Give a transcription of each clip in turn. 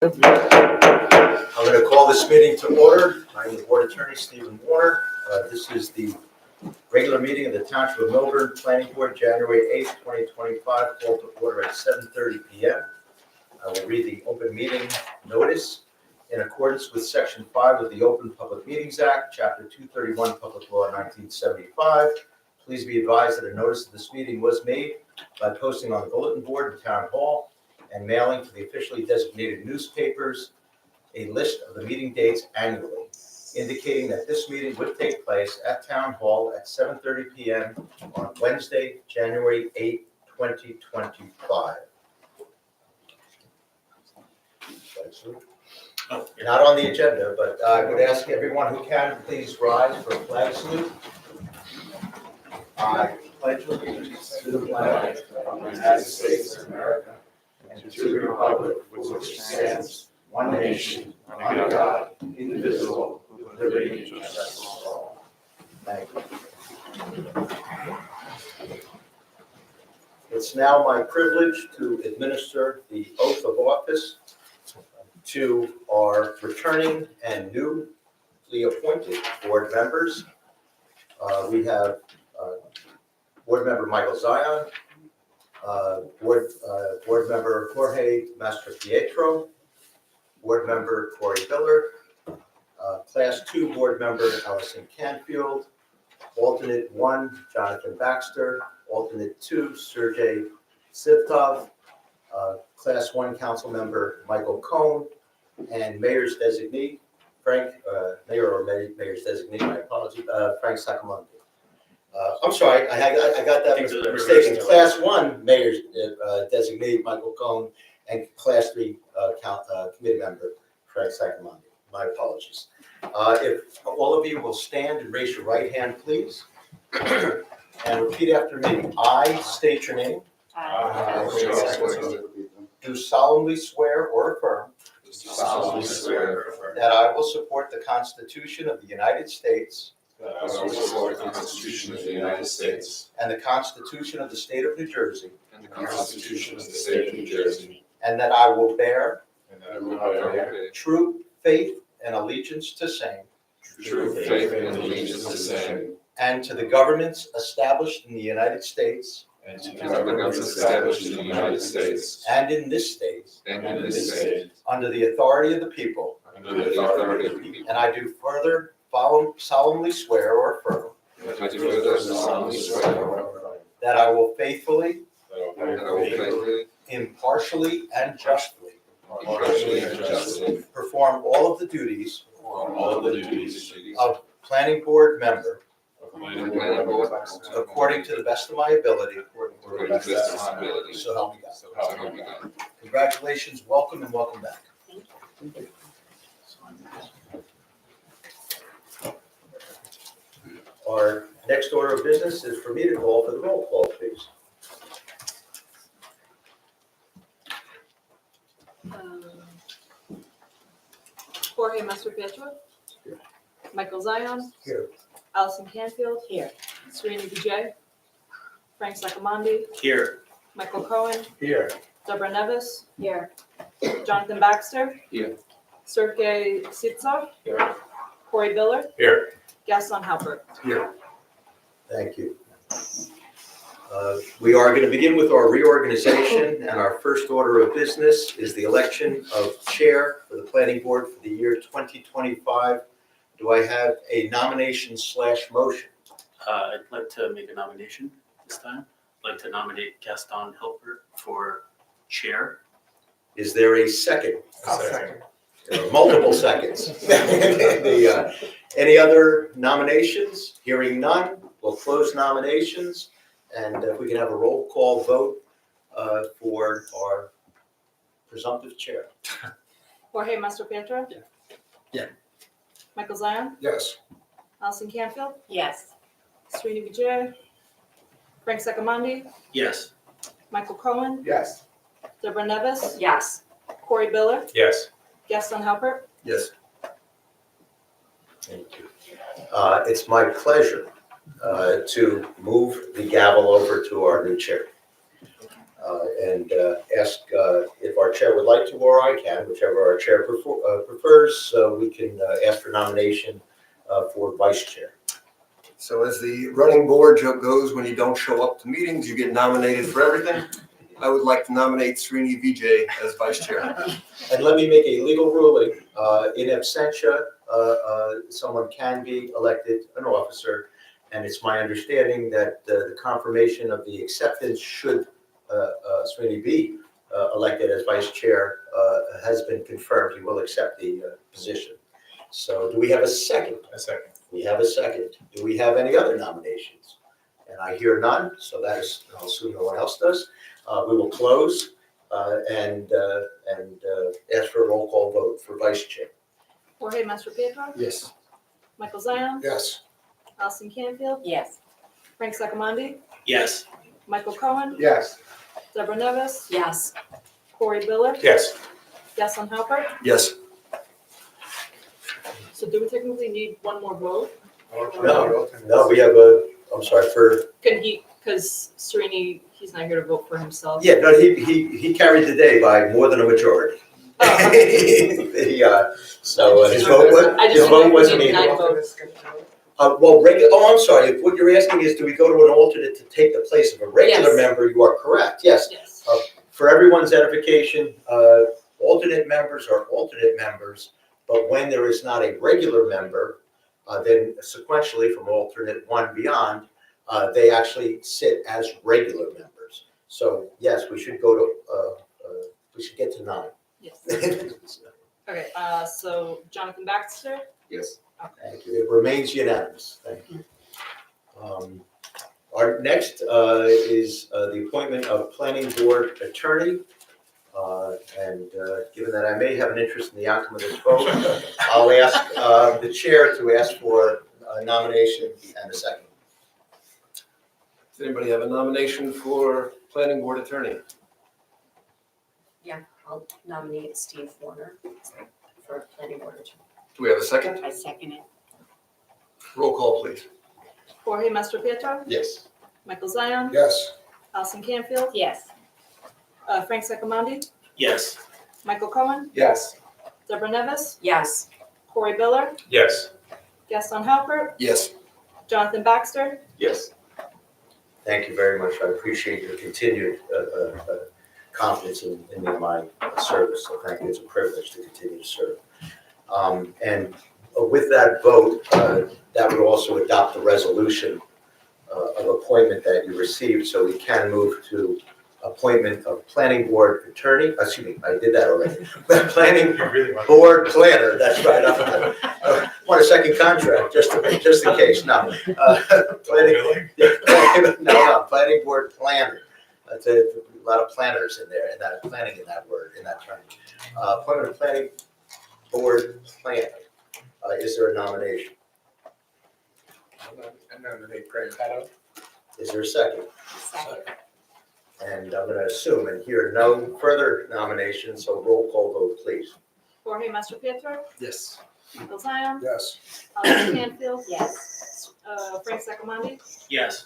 I'm going to call this meeting to order. I am the Board Attorney Stephen Warner. This is the regular meeting of the Township of Milburn Planning Board, January 8th, 2025, called to order at 7:30 p.m. I will read the open meeting notice. In accordance with Section 5 of the Open Public Meetings Act, Chapter 231, Public Law 1975, please be advised that a notice of this meeting was made by posting on the bulletin board in Town Hall and mailing to the officially designated newspapers a list of the meeting dates annually, indicating that this meeting would take place at Town Hall at 7:30 p.m. on Wednesday, January 8, 2025. Not on the agenda, but I would ask everyone who can, please rise for a flag salute. I pledge allegiance to the flag of the United States of America and to the republic for which it stands, one nation, under God, indivisible, with liberty and justice for all. Thank you. It's now my privilege to administer the oath of office to our returning and newly appointed board members. We have Board Member Michael Zion, Board Member Jorge Mastropietro, Board Member Corey Biller, Class 2 Board Member Allison Canfield, Alternate 1 Jonathan Baxter, Alternate 2 Sergey Sivtov, Class 1 Council Member Michael Cohn, and Mayor's Designee, Mayor's Designee, my apologies, Frank Saccomanti. I'm sorry, I got that mistaken. Class 1 Mayor's Designee, Michael Cohn, and Class 3 Committee Member, Frank Saccomanti. My apologies. If all of you will stand and raise your right hand, please, and repeat after me. I state your name. Do solemnly swear or affirm that I will support the Constitution of the United States That I will support the Constitution of the United States and the Constitution of the State of New Jersey, and the Constitution of the State of New Jersey, and that I will bear and that I will bear true faith and allegiance to same true faith and allegiance to same, and to the governments established in the United States and to the governments established in the United States and in this state and in this state, under the authority of the people. under the authority of the people. And I do further solemnly swear or affirm I do further solemnly swear that I will faithfully, that I will faithfully, impartially, and justly impartially, and justly perform all of the duties perform all of the duties of planning board member of planning board according to the best of my ability, according to the best of my ability. so help me God. So help me God. Congratulations, welcome, and welcome back. Our next order of business is for me to call for the roll call, please. Jorge Mastropietro. Here. Michael Zion. Here. Allison Canfield. Here. Serena Goulet. Frank Saccomanti. Here. Michael Cohen, Here. Deborah Nevis, Here. Jonathan Baxter. Here. Sergey Sitson, Here. Corey Biller, Here. Gaston Halbert. Here. Thank you. We are going to begin with our reorganization, and our first order of business is the election of chair for the planning board for the year 2025. Do I have a nomination/motion? I'd like to make a nomination this time. I'd like to nominate Gaston Hilbert for chair. Is there a second? I'll second. There are multiple seconds. Any other nominations? Hearing none, we'll close nominations, and if we can have a roll call vote for our presumptive chair. Jorge Mastropietro. Yeah. Michael Zion, Yes. Allison Canfield, Yes. Srini Vijay, Frank Sacamandi, Yes. Michael Cohen, Yes. Deborah Nevis, Yes. Corey Biller, Yes. Gaston Halbert. Yes. Thank you. It's my pleasure to move the gavel over to our new chair. And ask if our chair would like to, or I can, whichever our chair prefers, so we can ask for nomination for vice chair. So as the running board joke goes, when you don't show up to meetings, you get nominated for everything. I would like to nominate Srini Vijay as vice chair. And let me make a legal ruling. In absentia, someone can be elected an officer, and it's my understanding that the confirmation of the acceptance should Srini be elected as vice chair has been confirmed. He will accept the position. So do we have a second? A second. We have a second. Do we have any other nominations? And I hear none, so that is, I'll assume no one else does. We will close and ask for a roll call vote for vice chair. Jorge Mastropietro, Yes. Michael Zion, Yes. Allison Canfield, Yes. Frank Sacamandi, Yes. Michael Cohen, Yes. Deborah Nevis, Yes. Corey Biller, Yes. Gaston Halbert. Yes. So do we technically need one more vote? No, we have I'm sorry, for, Can he, because Srini, he's not here to vote for himself. yeah, no, he carried the day by more than a majority. Oh, So his vote wasn't need needed. 9 votes. I'm sorry, if what you're asking is, do we go to an alternate to take the place of a regular Yes. member, you are correct, yes. Yes. For everyone's edification, alternate members are alternate members, but when there is not a regular member, then sequentially from alternate 1 beyond, they actually sit as regular members. So yes, we should go to, we should get to 9. Yes. Okay, so Jonathan Baxter. Yes. Okay. Thank you. It remains unanimous. Thank you. Our next is the appointment of planning board attorney. And given that I may have an interest in the outcome of this vote, I'll ask the chair to ask for a nomination and a second. Does anybody have a nomination for planning board attorney? Yeah, I'll nominate Steve Warner for planning board attorney. Do we have a second? I second it. Roll call, please. Jorge Mastropietro, Yes. Michael Zion, Yes. Allison Canfield, Yes. Frank Sacamandi, Yes. Michael Cohen, Yes. Deborah Nevis, Yes. Corey Biller, Yes. Gaston Halbert, Yes. Jonathan Baxter. Yes. Thank you very much. I appreciate your continued confidence in me and my service. So thank you. It's a privilege to continue to serve. And with that vote, that would also adopt the resolution of appointment that you received. So we can move to appointment of planning board attorney. Excuse me, I did that already. Planning board planner. That's right. I want a second contract just in case. No. Planning. No, planning board planner. That's a lot of planners in there, and that planning in that word, in that term. Appointment of planning board planner. Is there a nomination? I nominate Craig Petto. Is there a second? Second. And I'm going to assume and hear no further nominations, so roll call vote, please. Jorge Mastropietro, Yes. Michael Zion, Yes. Allison Canfield, Yes. Frank Sacamandi, Yes.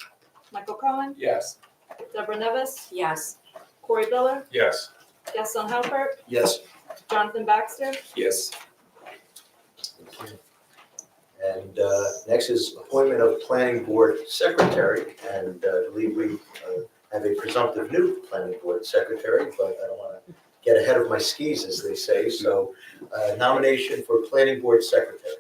Michael Cohen, Yes. Deborah Nevis, Yes. Corey Biller, Yes. Gaston Halbert, Yes. Jonathan Baxter, Yes. And next is appointment of planning board secretary, and I believe we have a presumptive new planning board secretary, but I don't want to get ahead of my skis, as they say, so nomination for planning board secretary.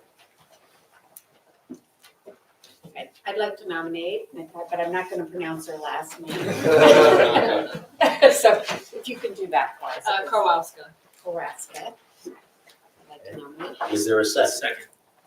I'd like to nominate, but I'm not going to pronounce her last name. So if you can do that for us. Kowalska. Kowalska. I'd like to nominate. Is there a second? Second.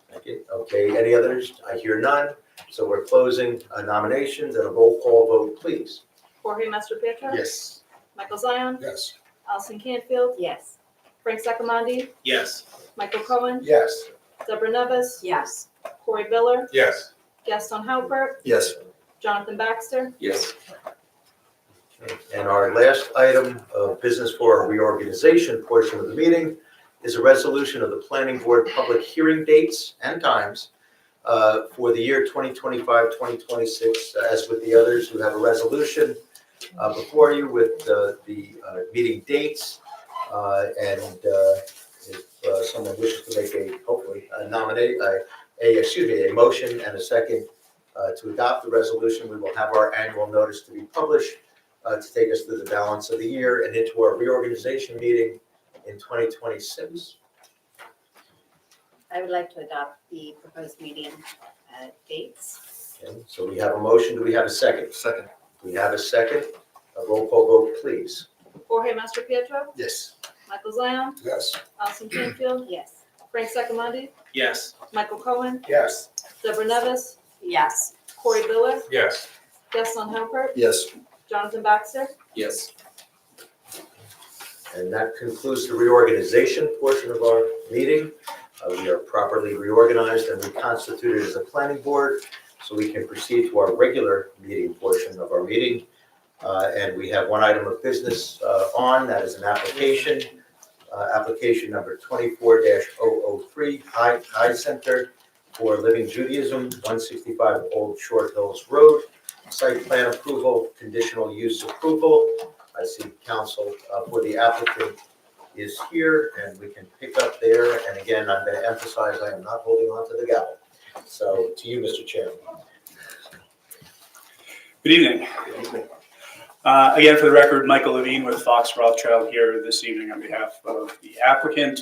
Thank you. Okay, any others? I hear none, so we're closing nominations, and a roll call vote, please. Jorge Mastropietro. Yes. Michael Zion, Yes. Allison Canfield, Yes. Frank Sacamandi, Yes. Michael Cohen, Yes. Deborah Nevis, Yes. Corey Biller, Yes. Gaston Halbert, Yes. Jonathan Baxter, Yes. And our last item of business for our reorganization portion of the meeting is a resolution of the planning board public hearing dates and times for the year 2025, 2026, as with the others who have a resolution before you with the meeting dates. And if someone wishes to make hopefully a motion and a second to adopt the resolution, we will have our annual notice to be published to take us through the balance of the year and into our reorganization meeting in 2026. I would like to adopt the proposed meeting dates. Okay, so we have a motion. Do we have a second? Second. We have a second. A roll call vote, please. Jorge Mastropietro, Yes. Michael Zion, Yes. Allison Canfield, Yes. Frank Sacamandi, Yes. Michael Cohen, Yes. Deborah Nevis, Yes. Corey Biller, Yes. Gaston Halbert, Yes. Jonathan Baxter, Yes. And that concludes the reorganization portion of our meeting. We are properly reorganized and reconstituted as a planning board, so we can proceed to our regular meeting portion of our meeting. And we have one item of business that is an application, application number 24-003, High Center for Living Judaism, 165 Old Short Hills Road, site plan approval, conditional use approval. I see counsel for the applicant is here, and we can pick up there. And again, I'm going to emphasize I am not holding on to the gavel. So to you, Mr. Chairman. Good evening. Again, for the record, Michael Levine with Fox Rothschild here this evening on behalf of the applicant.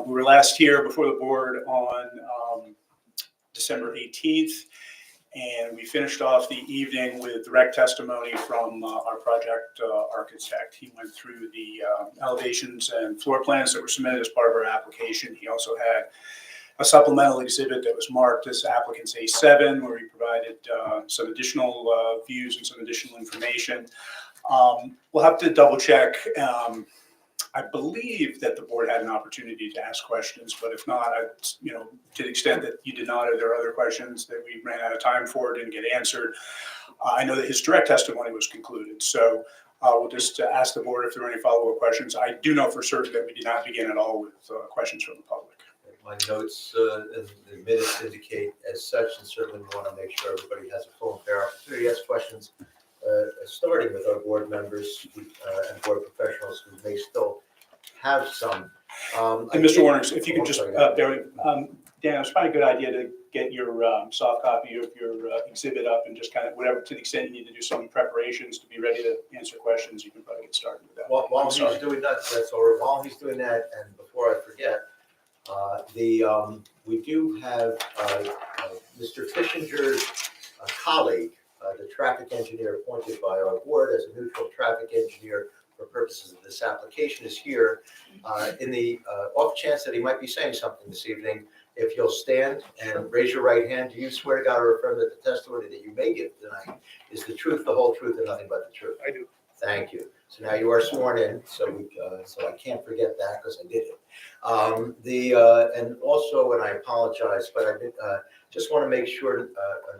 We were last here before the board on December 18th, and we finished off the evening with direct testimony from our project architect. He went through the elevations and floor plans that were submitted as part of our application. He also had a supplemental exhibit that was marked as applicant's A7, where he provided some additional views and some additional information. We'll have to double check. I believe that the board had an opportunity to ask questions, but if not, to the extent that you did not, or there are other questions that we ran out of time for, didn't get answered. I know that his direct testimony was concluded, so we'll just ask the board if there are any follow-up questions. I do know for certain that we did not begin at all with questions from the public. My notes and the minutes indicate as such, and certainly we want to make sure everybody has a full and fair opportunity to ask questions, starting with our board members and board professionals who may still have some. And Mr. Warner, if you could just bear with Dan, it's probably a good idea to get your soft copy of your exhibit up and just kind of whatever, to the extent you need to do some preparations to be ready to answer questions, you can probably get started with that. While he's doing that, that's all right. While he's doing that, and before I forget, we do have Mr. Fishinger's colleague, the traffic engineer appointed by our board as a neutral traffic engineer for purposes of this application, is here. In the off chance that he might be saying something this evening, if you'll stand and raise your right hand, do you swear to God or affirm that the testimony that you may give tonight is the truth, the whole truth, and nothing but the truth? I do. Thank you. So now you are sworn in, so I can't forget that because I did it. And also, and I apologize, but I just want to make sure,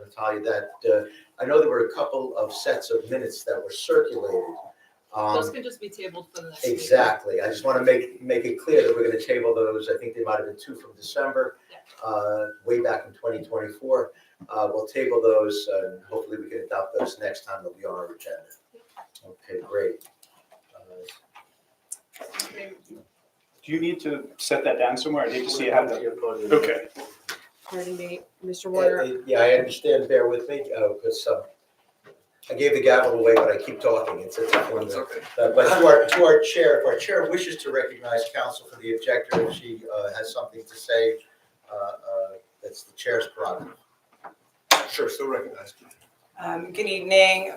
Natalia, that I know there were a couple of sets of minutes that were circulated Those can just be tabled for the next meeting. Exactly. I just want to make it clear that we're going to table those. I think there might have been 2 from December, way back in 2024. We'll table those and hopefully we can adopt those next time they'll be on our agenda. Okay, great. Do you need to set that down somewhere? I need to see it happen. Okay. Pardon me, Mr. Warner. Yeah, I understand. Bear with me because I gave the gavel away, but I keep talking. It's a tough one. It's okay. But to our chair, if our chair wishes to recognize counsel for the objector, if she has something to say, that's the chair's prerogative. Sure, still recognized. Good evening,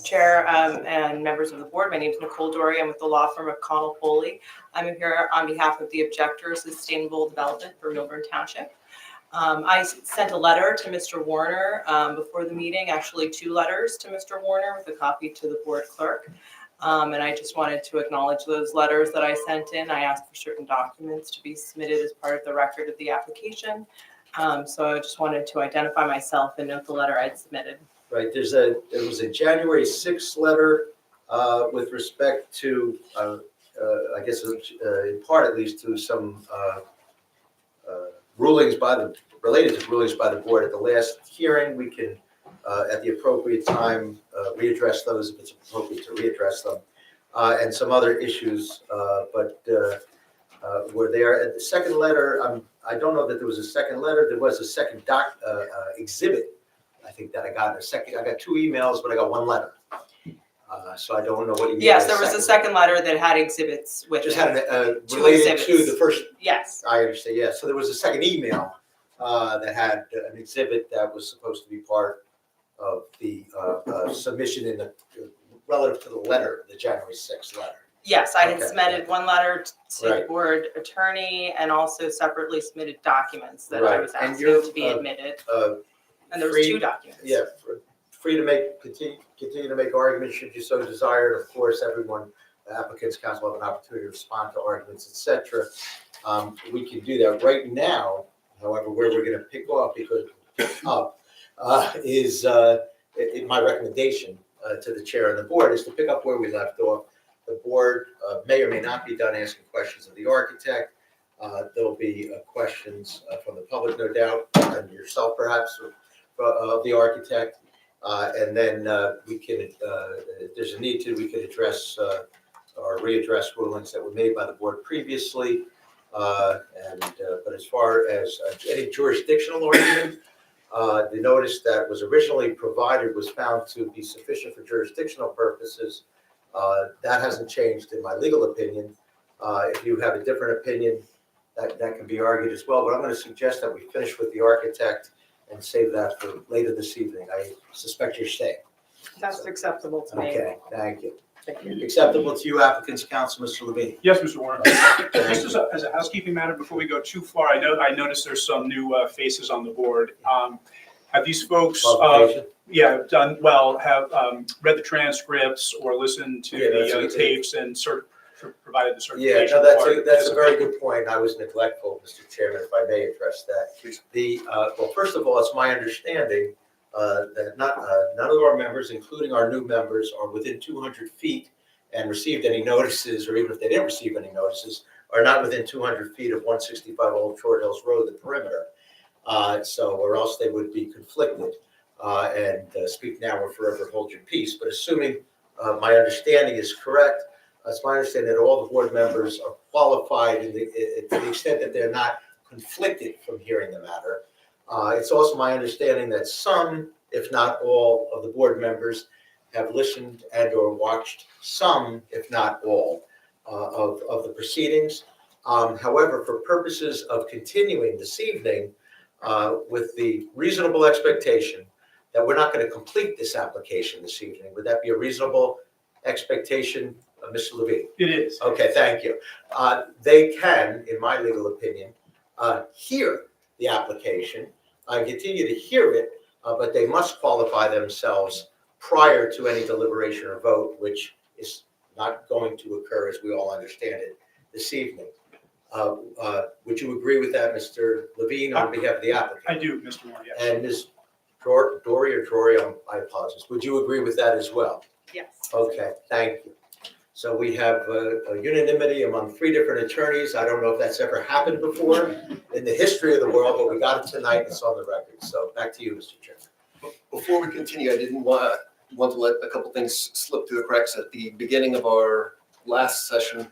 Chair and members of the board. My name is Nicole Dory. I'm with the law firm of Connell Foley. I'm here on behalf of the objector, Sustainable Development for Milburn Township. I sent a letter to Mr. Warner before the meeting, actually 2 letters to Mr. Warner with a copy to the board clerk. And I just wanted to acknowledge those letters that I sent in. I asked for certain documents to be submitted as part of the record of the application. So I just wanted to identify myself and note the letter I'd submitted. Right, there was a January 6th letter with respect to, I guess, in part at least, to some rulings related to rulings by the board at the last hearing. We can, at the appropriate time, readdress those if it's appropriate to readdress them, and some other issues, but were there. And the second letter, I don't know that there was a second letter. There was a second exhibit. I think that I got I got 2 emails, but I got 1 letter. So I don't know what you mean. Yes, there was a second letter that had exhibits with Just it. had 2 related to exhibits. the first. Yes, I understand. Yeah. So there was a second email that had an exhibit that was supposed to be part of the submission in the relative to the letter, the January 6th letter. yes, I had Okay. submitted 1 letter to the Right. board attorney and also separately submitted documents that I Right. was And asking you're, to be admitted. Uh, And there was free- 2 documents. Yeah, free to continue to make arguments should you so desire. Of course, everyone, applicants, counsel have an opportunity to respond to arguments, et cetera. We can do that right now. However, where we're going to pick up is my recommendation to the chair and the board is to pick up where we left off. The board may or may not be done asking questions of the architect. There'll be questions from the public, no doubt, and yourself perhaps, of the architect. And then we can, if there's a need to, we can address or readdress rulings that were made by the board previously. But as far as any jurisdictional argument, the notice that was originally provided was found to be sufficient for jurisdictional purposes. That hasn't changed in my legal opinion. If you have a different opinion, that can be argued as well. But I'm going to suggest that we finish with the architect and save that for later this evening. I suspect you're staying. That's acceptable to me. Okay, thank you. Thank you. Acceptable to you, applicants, counsel, Mr. Levine. Yes, Mr. Warner. Just as a housekeeping matter, before we go too far, I noticed there's some new faces on the board. Have these folks, Qualification? done well, have read the transcripts or listened to Yeah, that's the a- tapes and provided the Yeah, certification? no, that's a very good point. I was neglectful, Mr. Chairman, if I may address that. Please. Well, first of all, it's my understanding that none of our members, including our new members, are within 200 feet and received any notices, or even if they didn't receive any notices, are not within 200 feet of 165 Old Short Hills Road, the perimeter. Or else they would be conflicted. Speak now or forever hold your peace. But assuming my understanding is correct, it's my understanding that all the board members are qualified to the extent that they're not conflicted from hearing the matter. It's also my understanding that some, if not all, of the board members have listened and or watched some, if not all, of the proceedings. However, for purposes of continuing this evening, with the reasonable expectation that we're not going to complete this application this evening, would that be a reasonable expectation, Mr. Levine? It is. Okay, thank you. They can, in my legal opinion, hear the application, continue to hear it, but they must qualify themselves prior to any deliberation or vote, which is not going to occur, as we all understand it, this evening. Would you agree with that, Mr. Levine, on behalf of the applicant? I do, Mr. Warner, yes. And Ms. Dory, I apologize. Would you agree with that as well? Yes. Okay, thank you. So we have a unanimity among 3 different attorneys. I don't know if that's ever happened before in the history of the world, but we got it tonight. It's on the record. So back to you, Mr. Chairman. Before we continue, I didn't want to let a couple things slip through the cracks. At the beginning of our last session,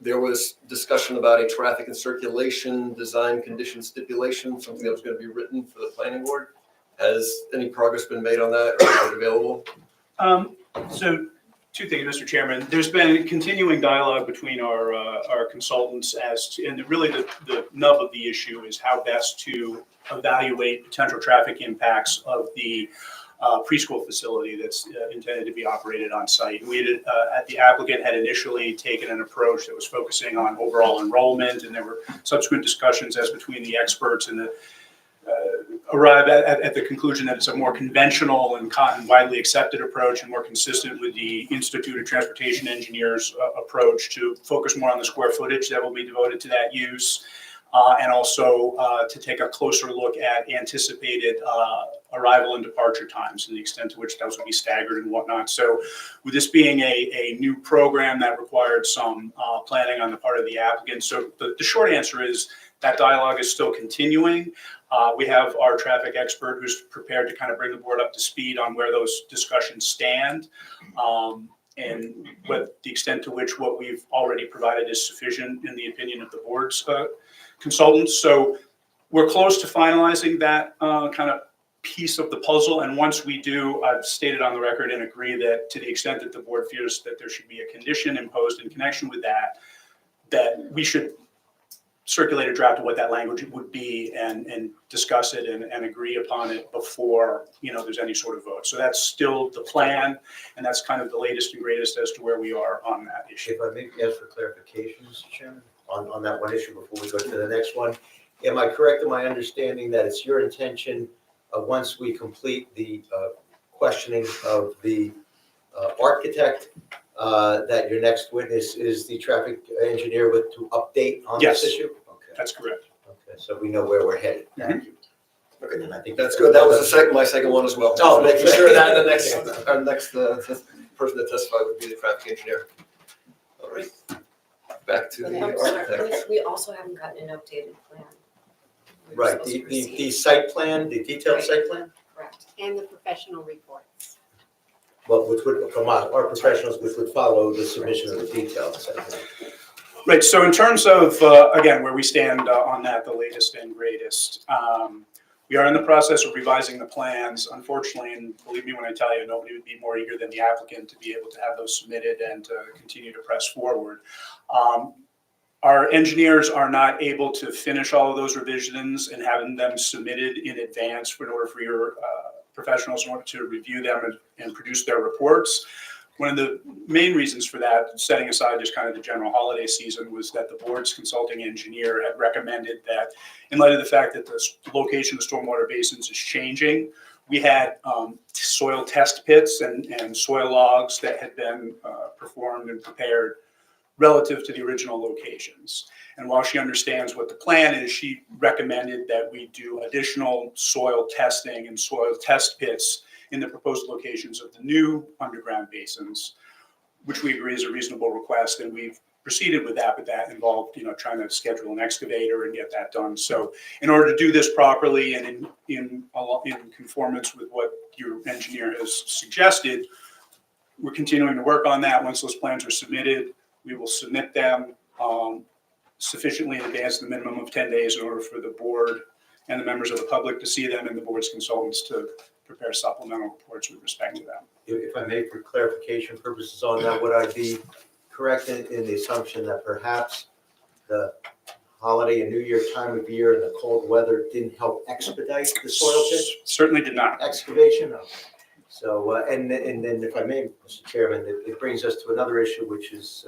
there was discussion about a traffic and circulation design condition stipulation, something that was going to be written for the planning board. Has any progress been made on that, or is it available? So 2 things, Mr. Chairman. There's been continuing dialogue between our consultants as to, and really the nub of the issue is how best to evaluate potential traffic impacts of the preschool facility that's intended to be operated on site. The applicant had initially taken an approach that was focusing on overall enrollment, and there were subsequent discussions as between the experts and arrive at the conclusion that it's a more conventional and widely accepted approach and more consistent with the Institute of Transportation Engineers approach to focus more on the square footage that will be devoted to that use, and also to take a closer look at anticipated arrival and departure times and the extent to which those will be staggered and whatnot. So with this being a new program that required some planning on the part of the applicant, so the short answer is that dialogue is still continuing. We have our traffic expert who's prepared to kind of bring the board up to speed on where those discussions stand, and what the extent to which what we've already provided is sufficient in the opinion of the board's consultants. So we're close to finalizing that kind of piece of the puzzle. And once we do, I've stated on the record and agree that to the extent that the board fears that there should be a condition imposed in connection with that, that we should circulate a draft of what that language would be and discuss it and agree upon it before, there's any sort of vote. So that's still the plan, and that's kind of the latest and greatest as to where we are on that issue. If I may ask for clarification, Mr. Chairman, on that one issue before we go to the next one. Am I correct in my understanding that it's your intention, once we complete the questioning of the architect, that your next witness is the traffic engineer to update on this Yes. issue? Okay. That's correct. Okay, so we know where we're headed. Thank you. Okay, And I think that's good. That was my second one as well. Oh, Making sure that our next person to testify would be the traffic engineer. All right, back to the I'm sorry, architect. we also haven't gotten an updated plan. We were Right, supposed to the receive. site plan, the detailed Right. site plan? Correct. And the professional reports. Well, which would, from our professionals, which would follow the submission of the detailed site plan. Right, so in terms of, again, where we stand on that, the latest and greatest, we are in the process of revising the plans. Unfortunately, and believe me when I tell you, nobody would be more eager than the applicant to be able to have those submitted and to continue to press forward. Our engineers are not able to finish all of those revisions and having them submitted in advance in order for your professionals in order to review them and produce their reports. One of the main reasons for that, setting aside just kind of the general holiday season, was that the board's consulting engineer had recommended that in light of the fact that the location of stormwater basins is changing, we had soil test pits and soil logs that had been performed and prepared relative to the original locations. And while she understands what the plan is, she recommended that we do additional soil testing and soil test pits in the proposed locations of the new underground basins, which we agree is a reasonable request, and we've proceeded with that, but that involved, trying to schedule an excavator and get that done. So in order to do this properly and in conformance with what your engineer has suggested, we're continuing to work on that. Once those plans are submitted, we will submit them sufficiently in advance, the minimum of 10 days, in order for the board and the members of the public to see them and the board's consultants to prepare supplemental reports with respect to them. If I may, for clarification purposes on that, would I be correct in the assumption that perhaps the holiday and New Year time of year and the cold weather didn't help expedite the soil pit Certainly did not. excavation? So, and then if I may, Mr. Chairman, it brings us to another issue, which is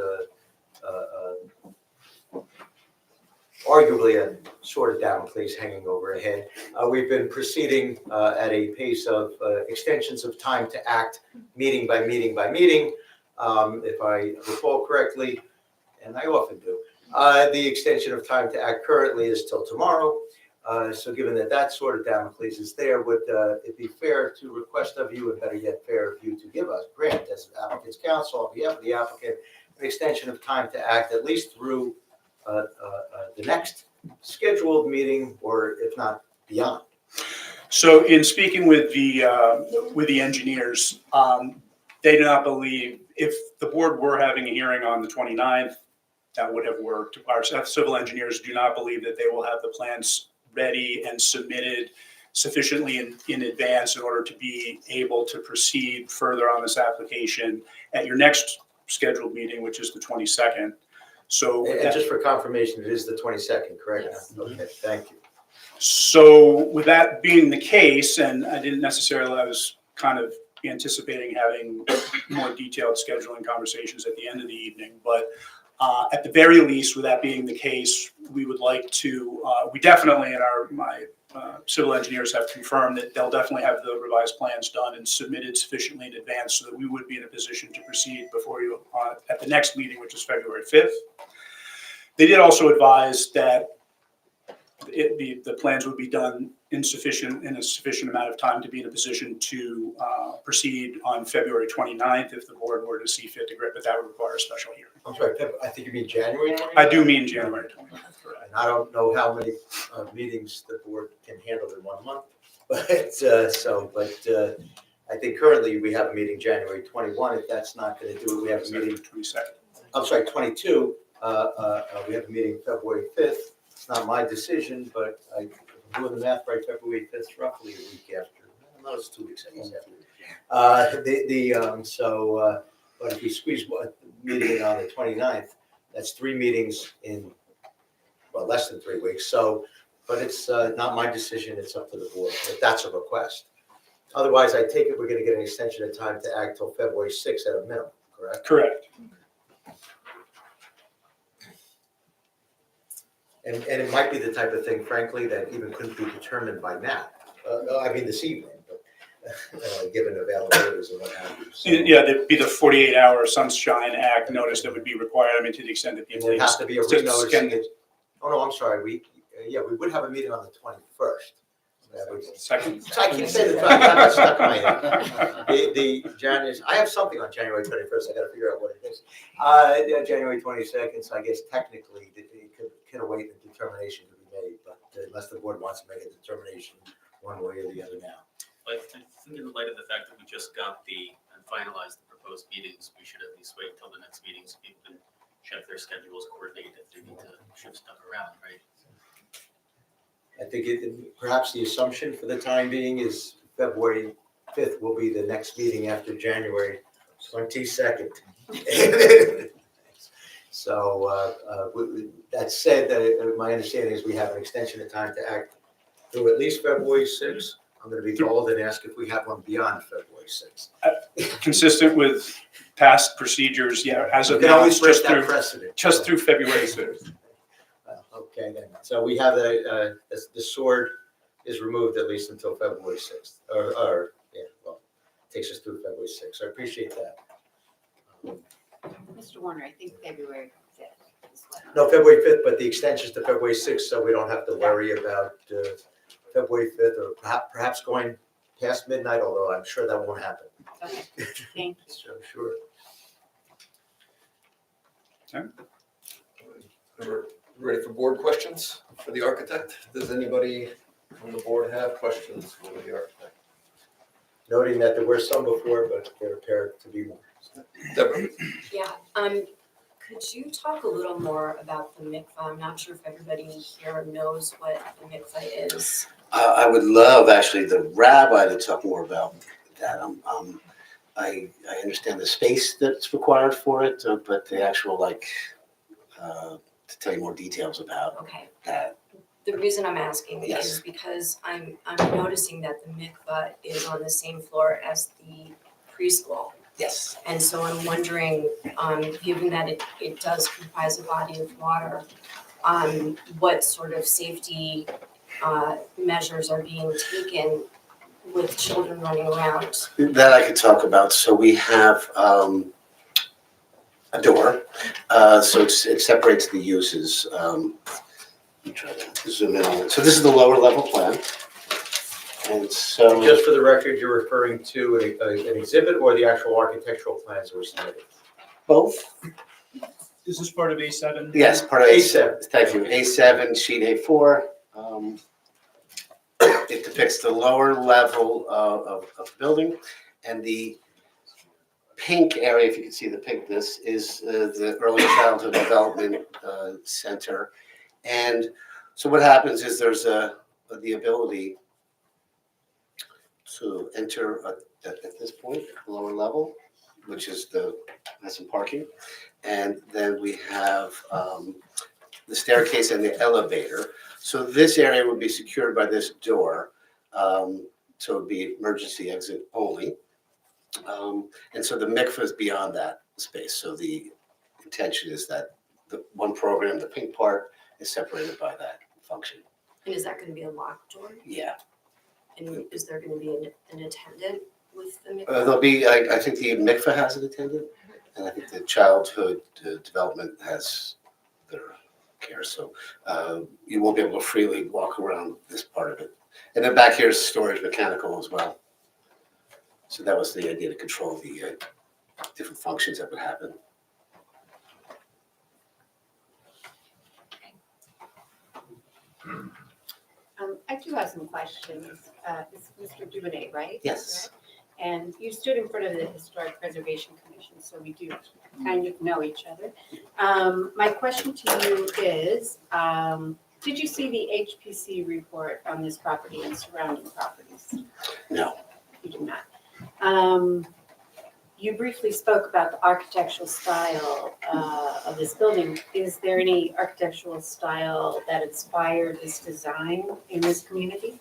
arguably a sort of Damocles hanging overhead. We've been proceeding at a pace of extensions of time to act, meeting by meeting by meeting. If I recall correctly, and I often do, the extension of time to act currently is till tomorrow. So given that that sort of Damocles is there, would it be fair to request of you, and better yet, fair of you to give us, grant as applicant's counsel, on behalf of the applicant, an extension of time to act at least through the next scheduled meeting, or if not, beyond? So in speaking with the engineers, they do not believe, if the board were having a hearing on the 29th, that would have worked. Our civil engineers do not believe that they will have the plans ready and submitted sufficiently in advance in order to be able to proceed further on this application at your next scheduled meeting, which is the 22nd. So, And just for confirmation, it is the 22nd, correct? Yes. Okay, thank you. so with that being the case, and I didn't necessarily, I was kind of anticipating having more detailed scheduling conversations at the end of the evening, but at the very least, with that being the case, we would like to, we definitely, and my civil engineers have confirmed that they'll definitely have the revised plans done and submitted sufficiently in advance so that we would be in a position to proceed before you at the next meeting, which is February 5th. They did also advise that the plans would be done in a sufficient amount of time to be in a position to proceed on February 29th if the board were to see fit to grant, but that would require a special hearing. I'm sorry, I think you mean January 29th? I do mean January 29th. And I don't know how many meetings the board can handle in 1 month, but I think currently we have a meeting January 21. If that's not going to do it, we have a meeting, 22nd. I'm sorry, 22. We have a meeting February 5th. It's not my decision, but I'm doing the math right, February 5th, is roughly a week after. No, it's 2 weeks, I guess, after. But if we squeeze one meeting in on the 29th, that's 3 meetings in, well, less than 3 weeks. So, but it's not my decision, it's up to the board, if that's a request. Otherwise, I take it we're gonna get an extension of time to act till February 6th at a minimum, correct? Correct. And it might be the type of thing, frankly, that even couldn't be determined by now. I mean, this evening, but given availabilities and what have you. So Yeah, there'd be the 48-hour Sunshine Act notice that would be required, I mean, to the extent that people. There has to be a renoticing. Oh, no, I'm sorry, we would have a meeting on the 21st. Second. I can't say the time, I'm not stuck in my head. The January, I have something on January 21st, I gotta figure out what it is. January 22nd, so I guess technically it could await the determination to be made, but unless the board wants to make a determination one way or the other now. I think in light of the fact that we just got and finalized the proposed meetings, we should at least wait until the next meeting so people can check their schedules, coordinate if they need to shift stuff around, right? I think perhaps the assumption for the time being is February 5th will be the next meeting after January 22nd. So that said, my understanding is we have an extension of time to act through at least February 6th. I'm going to be bold and ask if we have one beyond February 6th. Consistent with past procedures, yeah, as We of can now, always it's break just that through, precedent. just through February 6th. Okay, then. So we have the sword is removed at least until February 6th, takes us through February 6th. So I appreciate that. Mr. Warner, I think February 5th is what. No, February 5th, but the extension's to February 6th, so we don't have to worry about February 5th or perhaps going past midnight, although I'm sure that won't happen. Okay, thank you. So, sure. We're ready for board questions for the architect? Does anybody on the board have questions for the architect? Noting that there were some before, but there appear to be more. Deborah? Yeah, could you talk a little more about the mikvah? I'm not sure if everybody here knows what the mikvah is. I would love actually the rabbi to talk more about that. I understand the space that's required for it, but the actual to tell you more details about Okay. that. The reason I'm asking Yes. is because I'm noticing that the mikvah is on the same floor as the preschool. Yes. And so I'm wondering, given that it does comprise a body of water, what sort of safety measures are being taken with children running around? That I could talk about. So we have a door, so it separates the uses. Let me try to zoom in on it. So this is the lower level plan. And so. Just for the record, you're referring to an exhibit or the actual architectural plans that were submitted? Both? Is this part of A7? Yes, part of A7. A7. Thank you. A7, sheet A4. It depicts the lower level of the building, and the pink area, if you can see the pinkness, is the Early Childhood Development Center. And so what happens is there's the ability to enter at this point, lower level, which is has some parking. And then we have the staircase and the elevator. So this area would be secured by this door. So it would be emergency exit only. And so the mikveh is beyond that space. So the intention is that the one program, the pink part, is separated by that function. And is that going to be a locked door? Yeah. And is there going to be an attendant with the mikveh? There'll be, I think the mikveh has an attendant, and I think the childhood development has their care. So you won't be able to freely walk around this part of it. And then back here is storage mechanical as well. So that was the idea, to control the different functions that would happen. I do have some questions. It's Mr. Dubonnet, right? Yes. And you stood in front of the Historic Preservation Commission, so we do kind of know each other. My question to you is, did you see the HPC report on this property and surrounding properties? No. You did not. You briefly spoke about the architectural style of this building. Is there any architectural style that inspired this design in this community?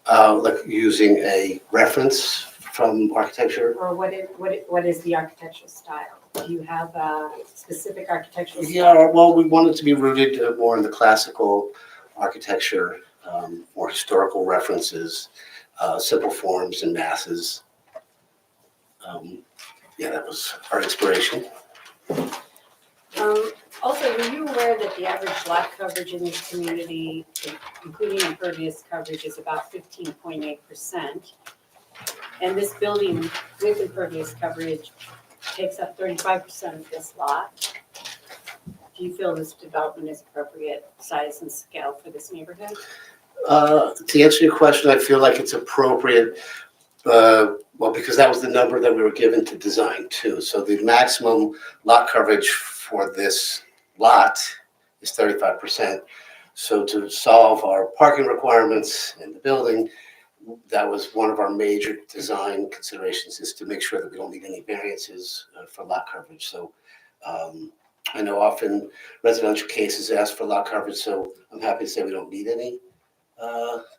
Like using a reference from architecture. Or what is the architectural style? Do you have a specific architectural style? Yeah, well, we wanted to be rooted more in the classical architecture, more historical references, simple forms and masses. Yeah, that was our inspiration. Also, were you aware that the average lot coverage in this community, including impervious coverage, is about 15.8%? And this building with impervious coverage takes up 35% of this lot. Do you feel this development is appropriate size and scale for this neighborhood? To answer your question, I feel like it's appropriate, well, because that was the number that we were given to design too. So the maximum lot coverage for this lot is 35%. So to solve our parking requirements in the building, that was one of our major design considerations, is to make sure that we don't need any variances for lot coverage. So I know often residential cases ask for lot coverage, so I'm happy to say we don't need any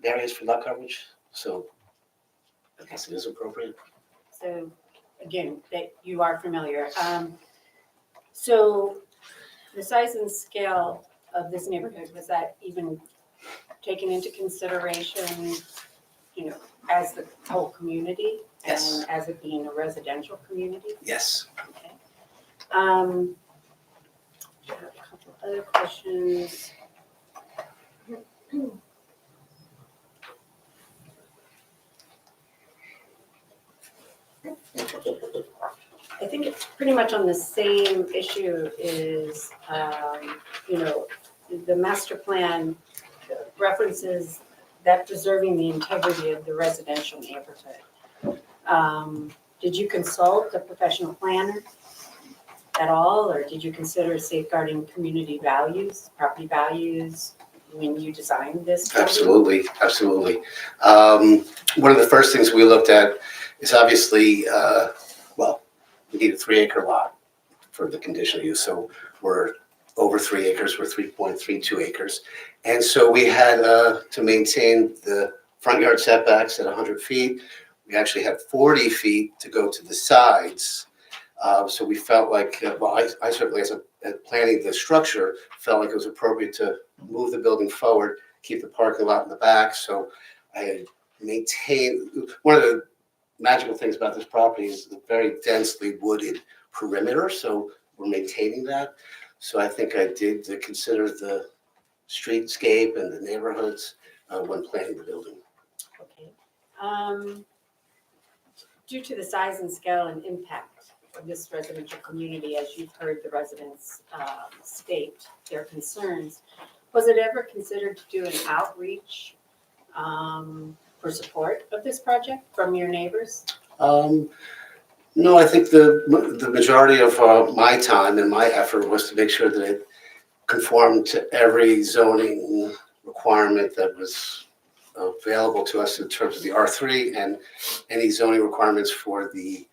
variance for lot coverage. So I guess it is appropriate. So again, that you are familiar. So the size and scale of this neighborhood, was that even taken into consideration, as the whole community? Yes. And as it being a residential community? Yes. Okay. I have a couple other questions. I think it's pretty much on the same issue is, the master plan references that preserving the integrity of the residential neighborhood. Did you consult a professional planner at all, or did you consider safeguarding community values, property values, when you designed this building? Absolutely, absolutely. One of the first things we looked at is obviously, we need a 3-acre lot for the conditional use. So we're over 3 acres, we're 3.32 acres. And so we had to maintain the front yard setbacks at 100 feet. We actually had 40 feet to go to the sides. So we felt like, I certainly, as planning the structure, felt like it was appropriate to move the building forward, keep the parking lot in the back. So I maintained, one of the magical things about this property is the very densely wooded perimeter. So we're maintaining that. So I think I did consider the streetscape and the neighborhoods when planning the building. Okay. Due to the size and scale and impact of this residential community, as you've heard the residents state their concerns, was it ever considered to do an outreach for support of this project from your neighbors? No, I think the majority of my time and my effort was to make sure that it conformed to every zoning requirement that was available to us in terms of the R3 and any zoning requirements for the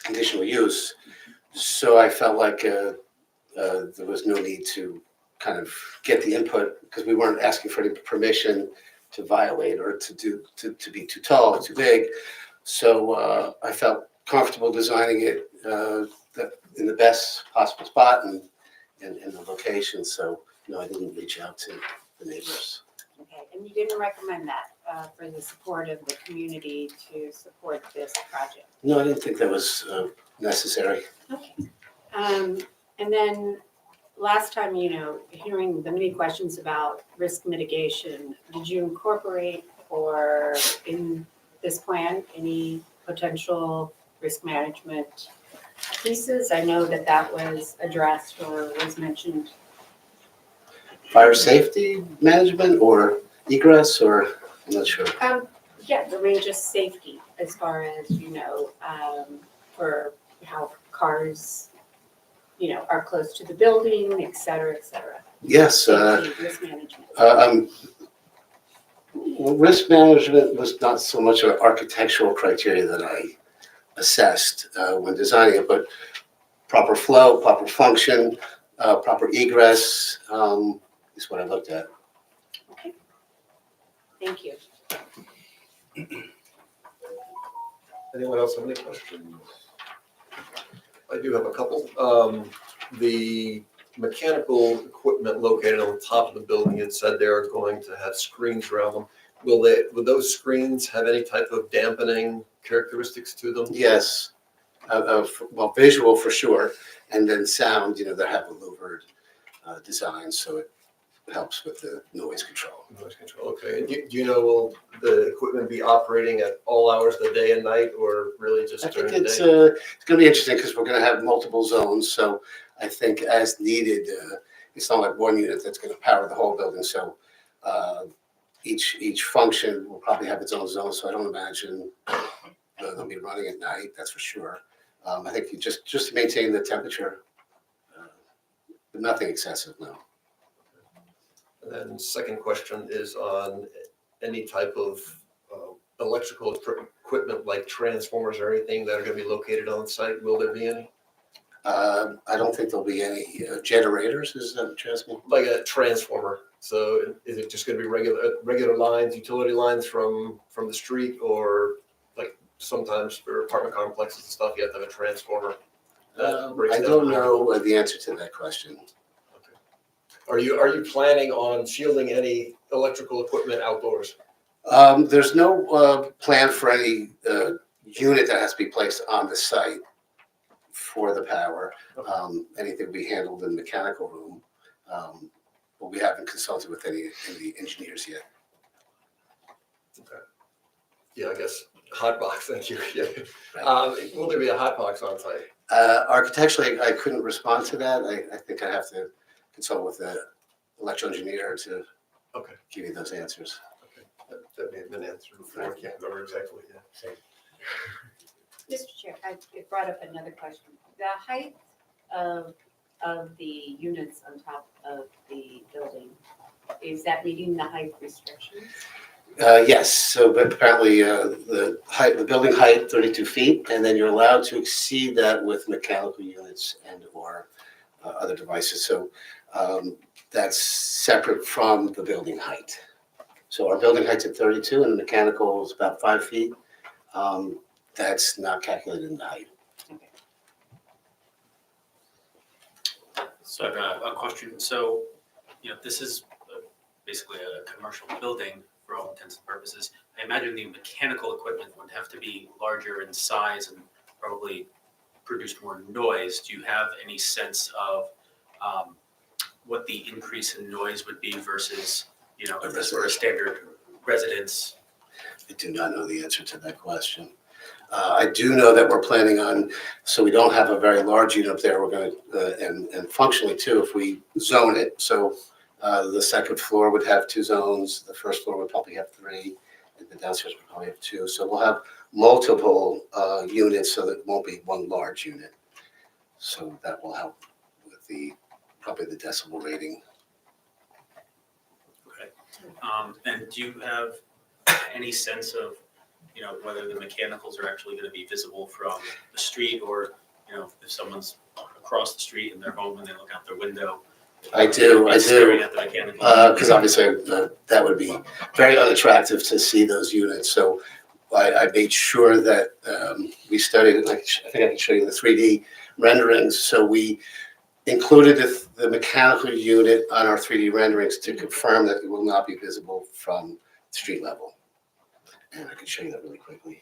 conditional use. So I felt like there was no need to kind of get the input because we weren't asking for any permission to violate or to be too tall, too big. So I felt comfortable designing it in the best possible spot and in the location. So no, I didn't reach out to the neighbors. Okay, and you didn't recommend that for the support of the community to support this project? No, I didn't think that was necessary. Okay. And then last time, hearing the many questions about risk mitigation, did you incorporate or in this plan any potential risk management pieces? I know that was addressed or was mentioned. Fire safety management or egress or I'm not sure. Yeah, I mean, just safety as far as, for how cars, are close to the building, et cetera, et cetera. Yes. Safety, risk management. Well, risk management was not so much an architectural criteria that I assessed when designing it, but proper flow, proper function, proper egress is what I looked at. Okay. Thank you. Anyone else have any questions? I do have a couple. The mechanical equipment located on the top of the building, it said they're going to have screens around them. Will those screens have any type of dampening characteristics to them? Yes, well, visual for sure, and then sound. They have a louvered design, so it helps with the noise control. Noise control, okay. And do you know, will the equipment be operating at all hours of the day and night, or really just I during think the it's day? it's going to be interesting because we're going to have multiple zones. So I think as needed, it's not like one unit that's going to power the whole building. So each function will probably have its own zone. So I don't imagine they'll be running at night. That's for sure. I think you just to maintain the temperature, but nothing excessive. No. And then second question is on any type of electrical equipment like transformers or anything that are going to be located on site. Will there be any? I don't think there'll be any generators. Is that what you're asking? Like a transformer. So is it just going to be regular lines, utility lines from the street, or like sometimes for apartment complexes and stuff, you have to have a transformer? that breaks I down don't the power? know the answer to that question. Are you planning on shielding any electrical equipment outdoors? There's no plan for any unit that has to be placed on the site for the power. Anything will be handled in the mechanical room. But we haven't consulted with any of the engineers yet. Okay. Yeah, I guess hot box, thank you. Yeah. Right. Will there be a hot box on site? Architecturally, I couldn't respond to that. I think I have to consult with the electrical engineer to Okay. give you those answers. That may have been answered before. I can't remember exactly. Yeah. Mr. Chair, it brought up another question. The height of the units on top of the building, is that meeting the height restrictions? Yes, so but apparently the building height, 32 feet, and then you're allowed to exceed that with mechanical units and or other devices. So that's separate from the building height. So our building height's at 32 and the mechanical is about 5 feet. That's not calculated in the height. So I've got a question. So, this is basically a commercial building for all intents and purposes. I imagine the mechanical equipment would have to be larger in size and probably produce more noise. Do you have any sense of what the increase in noise would be versus, you know, A if this were a standard residence? I do not know the answer to that question. I do know that we're planning on, so we don't have a very large unit up there, we're going to, and functionally too, if we zone it, so the second floor would have 2 zones, the first floor would probably have 3, and the downstairs would probably have 2. So we'll have multiple units, so that it won't be one large unit. So that will help with probably the decibel rating. Okay. And do you have any sense of, you know, whether the mechanicals are actually going to be visible from the street, or, you know, if someone's across the street in their home and they look out their window? I do. Staring at the mechanical. Because obviously that would be very unattractive to see those units. So I made sure that we studied, I think I can show you the 3D renderings. So we included the mechanical unit on our 3D renderings to confirm that it will not be visible from street level. And I can show you that really quickly.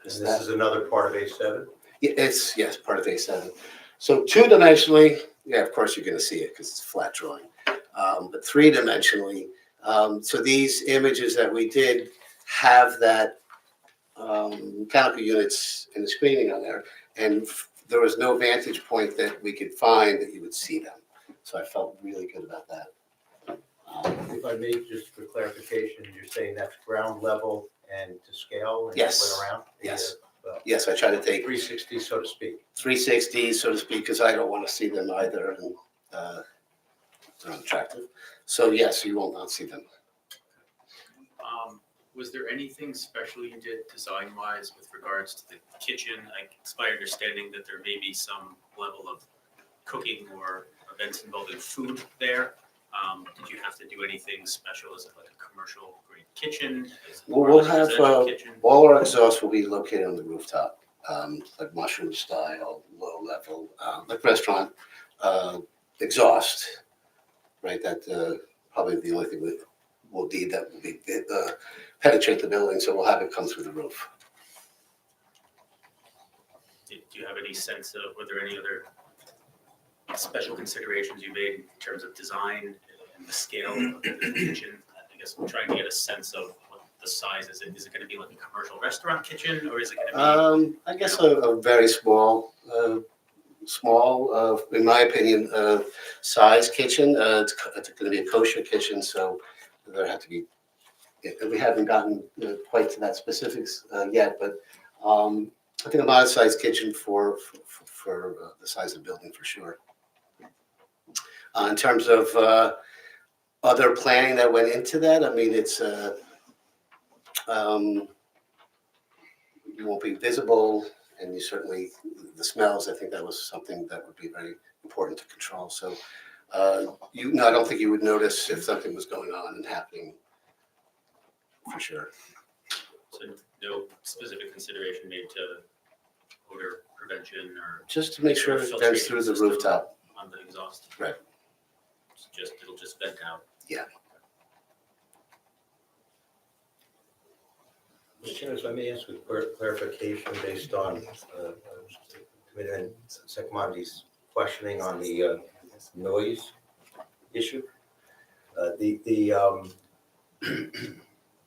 And this is another part of A7? It's, yes, part of A7. So 2-dimensionally, yeah, of course you're going to see it because it's a flat drawing. But 3-dimensionally, so these images that we did have that mechanical units in the screening on there, and there was no vantage point that we could find that you would see them. So I felt really good about that. If I may, just for clarification, you're saying that's ground level and to scale? And Yes. Went around? Yes. Well, Yes, I try to take 360, so to speak. 360, so to speak, because I don't want to see them either, and they're unattractive. So yes, you will not see them. Was there anything special you did design-wise with regards to the kitchen? It's my understanding that there may be some level of cooking or events involving food there. Did you have to do anything special? Is it like a commercial grade kitchen? Is it Well, more we'll like a have, residential kitchen? All our exhausts will be located on the rooftop, like mushroom style, low level, like restaurant exhaust, right? That probably the only thing we'll need that will be penetrate the building, so we'll have it come through the roof. Do you have any sense of, were there any other special considerations you made in terms of design and the scale of the kitchen? I guess I'm trying to get a sense of what the size is. Is it going to be like a commercial restaurant kitchen, or is it going to be? I guess a very small, in my opinion, size kitchen. It's going to be a kosher kitchen, so there have to be. We haven't gotten quite to that specifics yet, but I think a modest sized kitchen for the size of the building for sure. In terms of other planning that went into that, I mean, it's you won't be visible, and you certainly, the smells, I think that was something that would be very important to control. So I don't think you would notice if something was going on and happening, for sure. So no specific consideration made to odor prevention or Just to make sure it vents through the rooftop. on the exhaust? Right. It'll just vent out. Yeah. Mr. Chairman, if I may ask a clarification based on Committeeman Sekmondi's questioning on the noise issue. The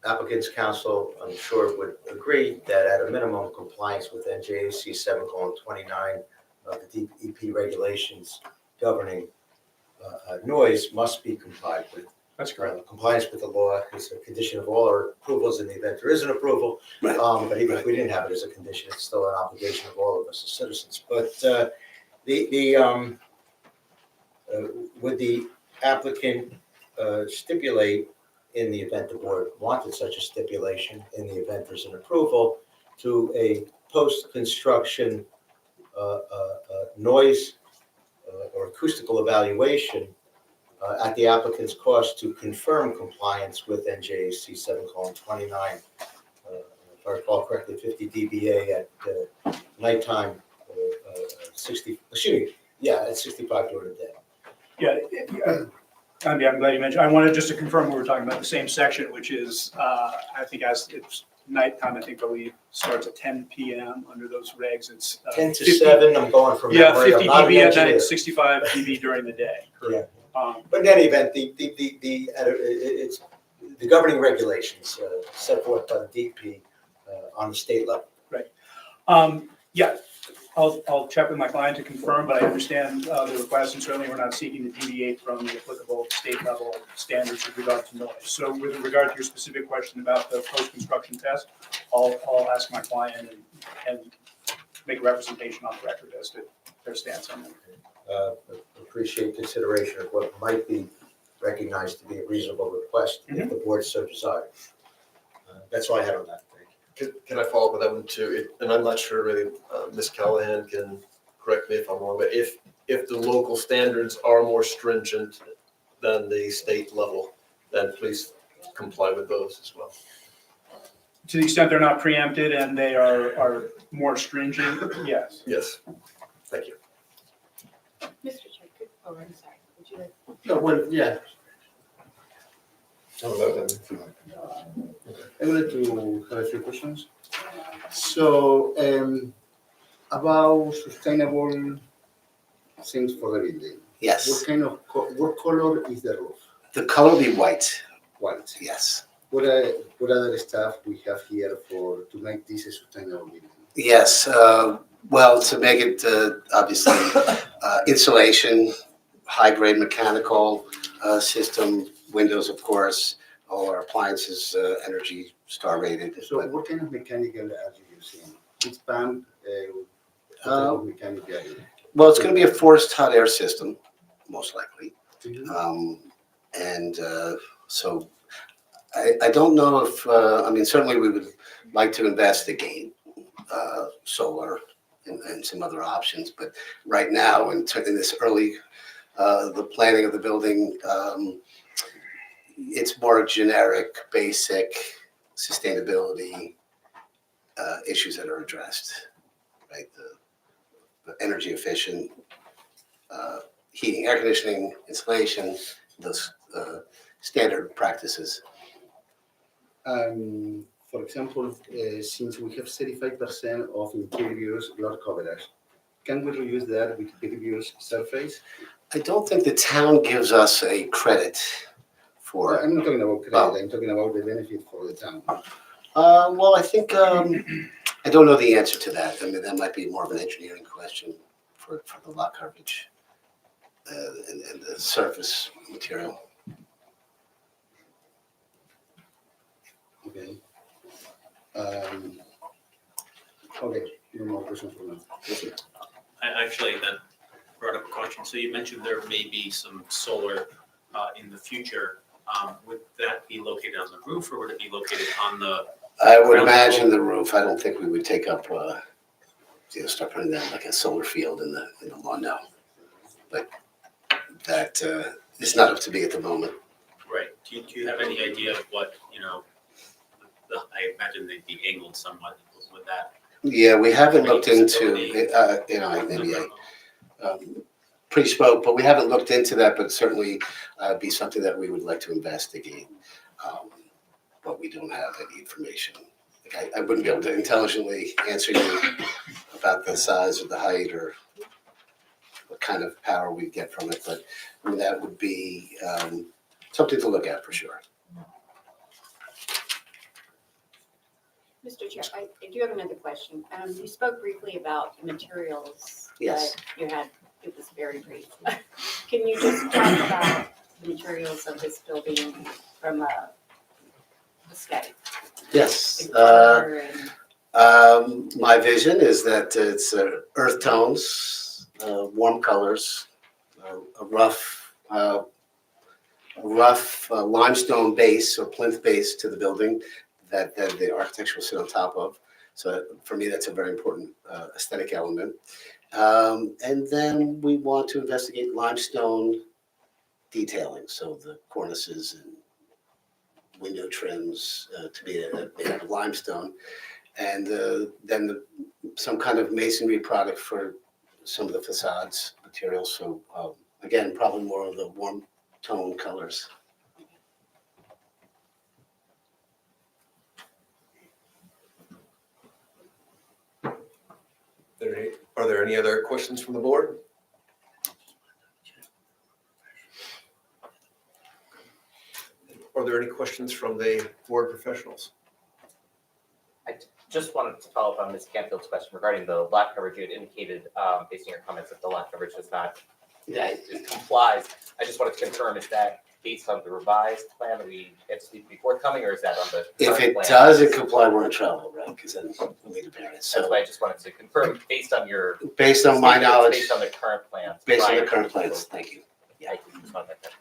applicant's counsel, I'm sure, would agree that at a minimum compliance with NJAC 7:29 of the DEP regulations governing noise must be complied with. That's correct. Compliance with the law is a condition of all our approvals in the event there is an approval. Right. But even if we didn't have it as a condition, it's still an obligation of all of us as citizens. But would the applicant stipulate, in the event the board wanted such a stipulation, in the event there's an approval, to a post-construction noise or acoustical evaluation at the applicant's cost to confirm compliance with NJAC 7:29, if I recall correctly, 50 dBA at nighttime, at 65 during the day. Yeah, I'm glad you mentioned. I wanted just to confirm we were talking about the same section, which is, I think as it's nighttime, I believe, starts at 10 PM under those regs. It's 10 to 50 7, I'm going from Yeah, memory. 50 I'm not an dB at night, engineer. 65 dB during the day. Yeah. Um, But in any event, it's the governing regulations set forth by the DEP on the state level. Yeah, I'll check with my client to confirm, but I understand the request, and certainly we're not seeking to deviate from the applicable state level standards with regard to noise. So with regard to your specific question about the post-construction test, I'll ask my client and make a representation on the record as to their stance on that. Appreciate consideration of what might be recognized to be a reasonable request if the board so desires. That's all I had on that. Thank you. Can I follow up with that one too? And I'm not sure really, Ms. Callahan can correct me if I'm wrong, but if the local standards are more stringent than the state level, then please comply with those as well. To the extent they're not preempted and they are more stringent, yes. Yes, thank you. Mr. Chair, I'm sorry, would you like? No, well, yeah, I wanted to have a few questions. So, about sustainable things for the building. Yes, What kind of, what color is the roof? the color will be white, White. yes. What other stuff we have here to make this a sustainable building? Yes, well, to make it obviously insulation, high-grade mechanical system, windows, of course, all our appliances, Energy Star rated. So but- what kind of mechanical are you using? It's pump, what type of mechanical are you? Well, it's going to be a forced hot air system, most likely. Mhm. And so I don't know if, I mean, certainly we would like to investigate solar and some other options, but right now, in this early, the planning of the building, it's more generic, basic sustainability issues that are addressed, right? The energy efficient heating, air conditioning, insulation, those standard practices. For example, since we have 35% of impervious ground coverage, can we reuse that with pervious surface? I don't think the town gives us a credit for. I'm not talking about credit, I'm talking about the benefit for the town. Well, I think, I don't know the answer to that. I mean, that might be more of an engineering question for the lot coverage and the surface material. Okay. Okay, no more questions for now. I actually, that brought up a question. So you mentioned there may be some solar in the future. Would that be located on the roof or would it be located on the? I would ground imagine level? the roof. I don't think we would take up, start putting that like a solar field in the lawn now. But that is not up to me at the moment. Right. Do you have any idea of what, I imagine they'd be angled somewhat with that. Yeah, we haven't looked into, maybe I pre-spoke, but we haven't looked into that, but certainly be something that we would like to investigate. But we don't have any information. Like I wouldn't be able to intelligently answer you about the size or the height or what kind of power we get from it, but I mean, that would be something to look at for sure. Mr. Chair, I do have another question. You spoke briefly about the materials. Yes. That you had, it was very brief. Can you just talk about the materials of this building from a aesthetic? Yes. and color and- My vision is that it's earth tones, warm colors, a rough limestone base or plinth base to the building that the architecture will sit on top of. So for me, that's a very important aesthetic element. And then we want to investigate limestone detailing, so the cornices and window trims to be made out of limestone. And then some kind of masonry product for some of the facades materials. So again, probably more of the warm tone colors. Are there any other questions from the board? Are there any questions from the board professionals? Just wanted to follow up on Ms. Canfield's question regarding the lot coverage. You had indicated, based on your comments, that the lot coverage does not, it complies. I just wanted to confirm, is that based on the revised plan that we anticipate to be forthcoming, or is that on the If current it plan? doesn't comply, we're in trouble, right? Because then we'll need a variance. That's So why I just wanted to confirm, based on your. based on my statement, it's knowledge, Based on the current plans. based on prior the to current plans, thank you. I just wanted that.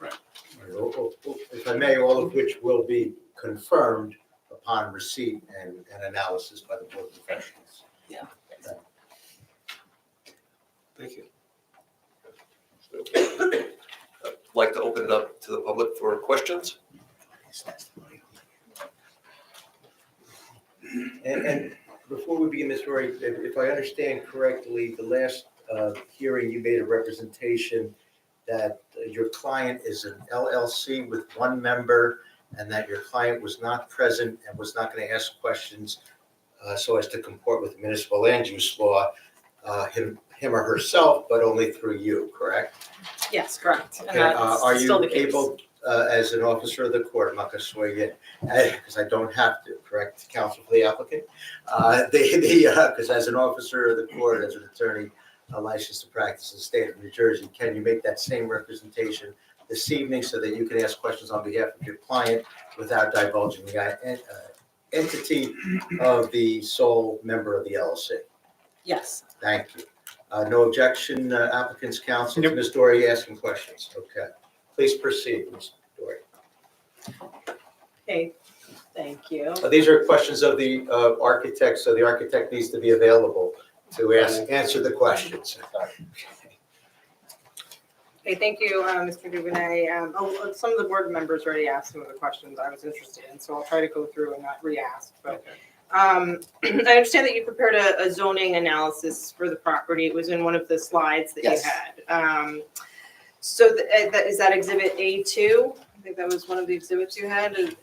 If I may, all of which will be confirmed upon receipt and analysis by the board professionals. Yeah. Thank you. I'd like to open it up to the public for questions. And before we begin, Ms. Roy, if I understand correctly, the last hearing, you made a representation that your client is an LLC with one member and that your client was not present and was not going to ask questions so as to comport with municipal land use law, him or herself, but only through you, correct? Yes, correct. And Okay, that's are still the you case. able, as an officer of the court, I'm not going to swear you in, because I don't have to, correct, counsel for the applicant? Because as an officer of the court, as an attorney licensed to practice in the state of New Jersey, can you make that same representation this evening so that you can ask questions on behalf of your client without divulging the entity of the sole member of the LLC? Yes. Thank you. No objection, applicant's counsel. Nope. Ms. Dory asking questions. Okay. Please proceed, Ms. Dory. Okay, thank you. These are questions of the architect, so the architect needs to be available to answer the questions. Okay, thank you, Mr. Duvernay. Some of the board members already asked some of the questions I was interested in, so I'll try to go through and not re-ask. But I understand that you prepared a zoning analysis for the property. It was in one of the slides that Yes. you had. So is that exhibit A2? I think that was one of the exhibits you had. Second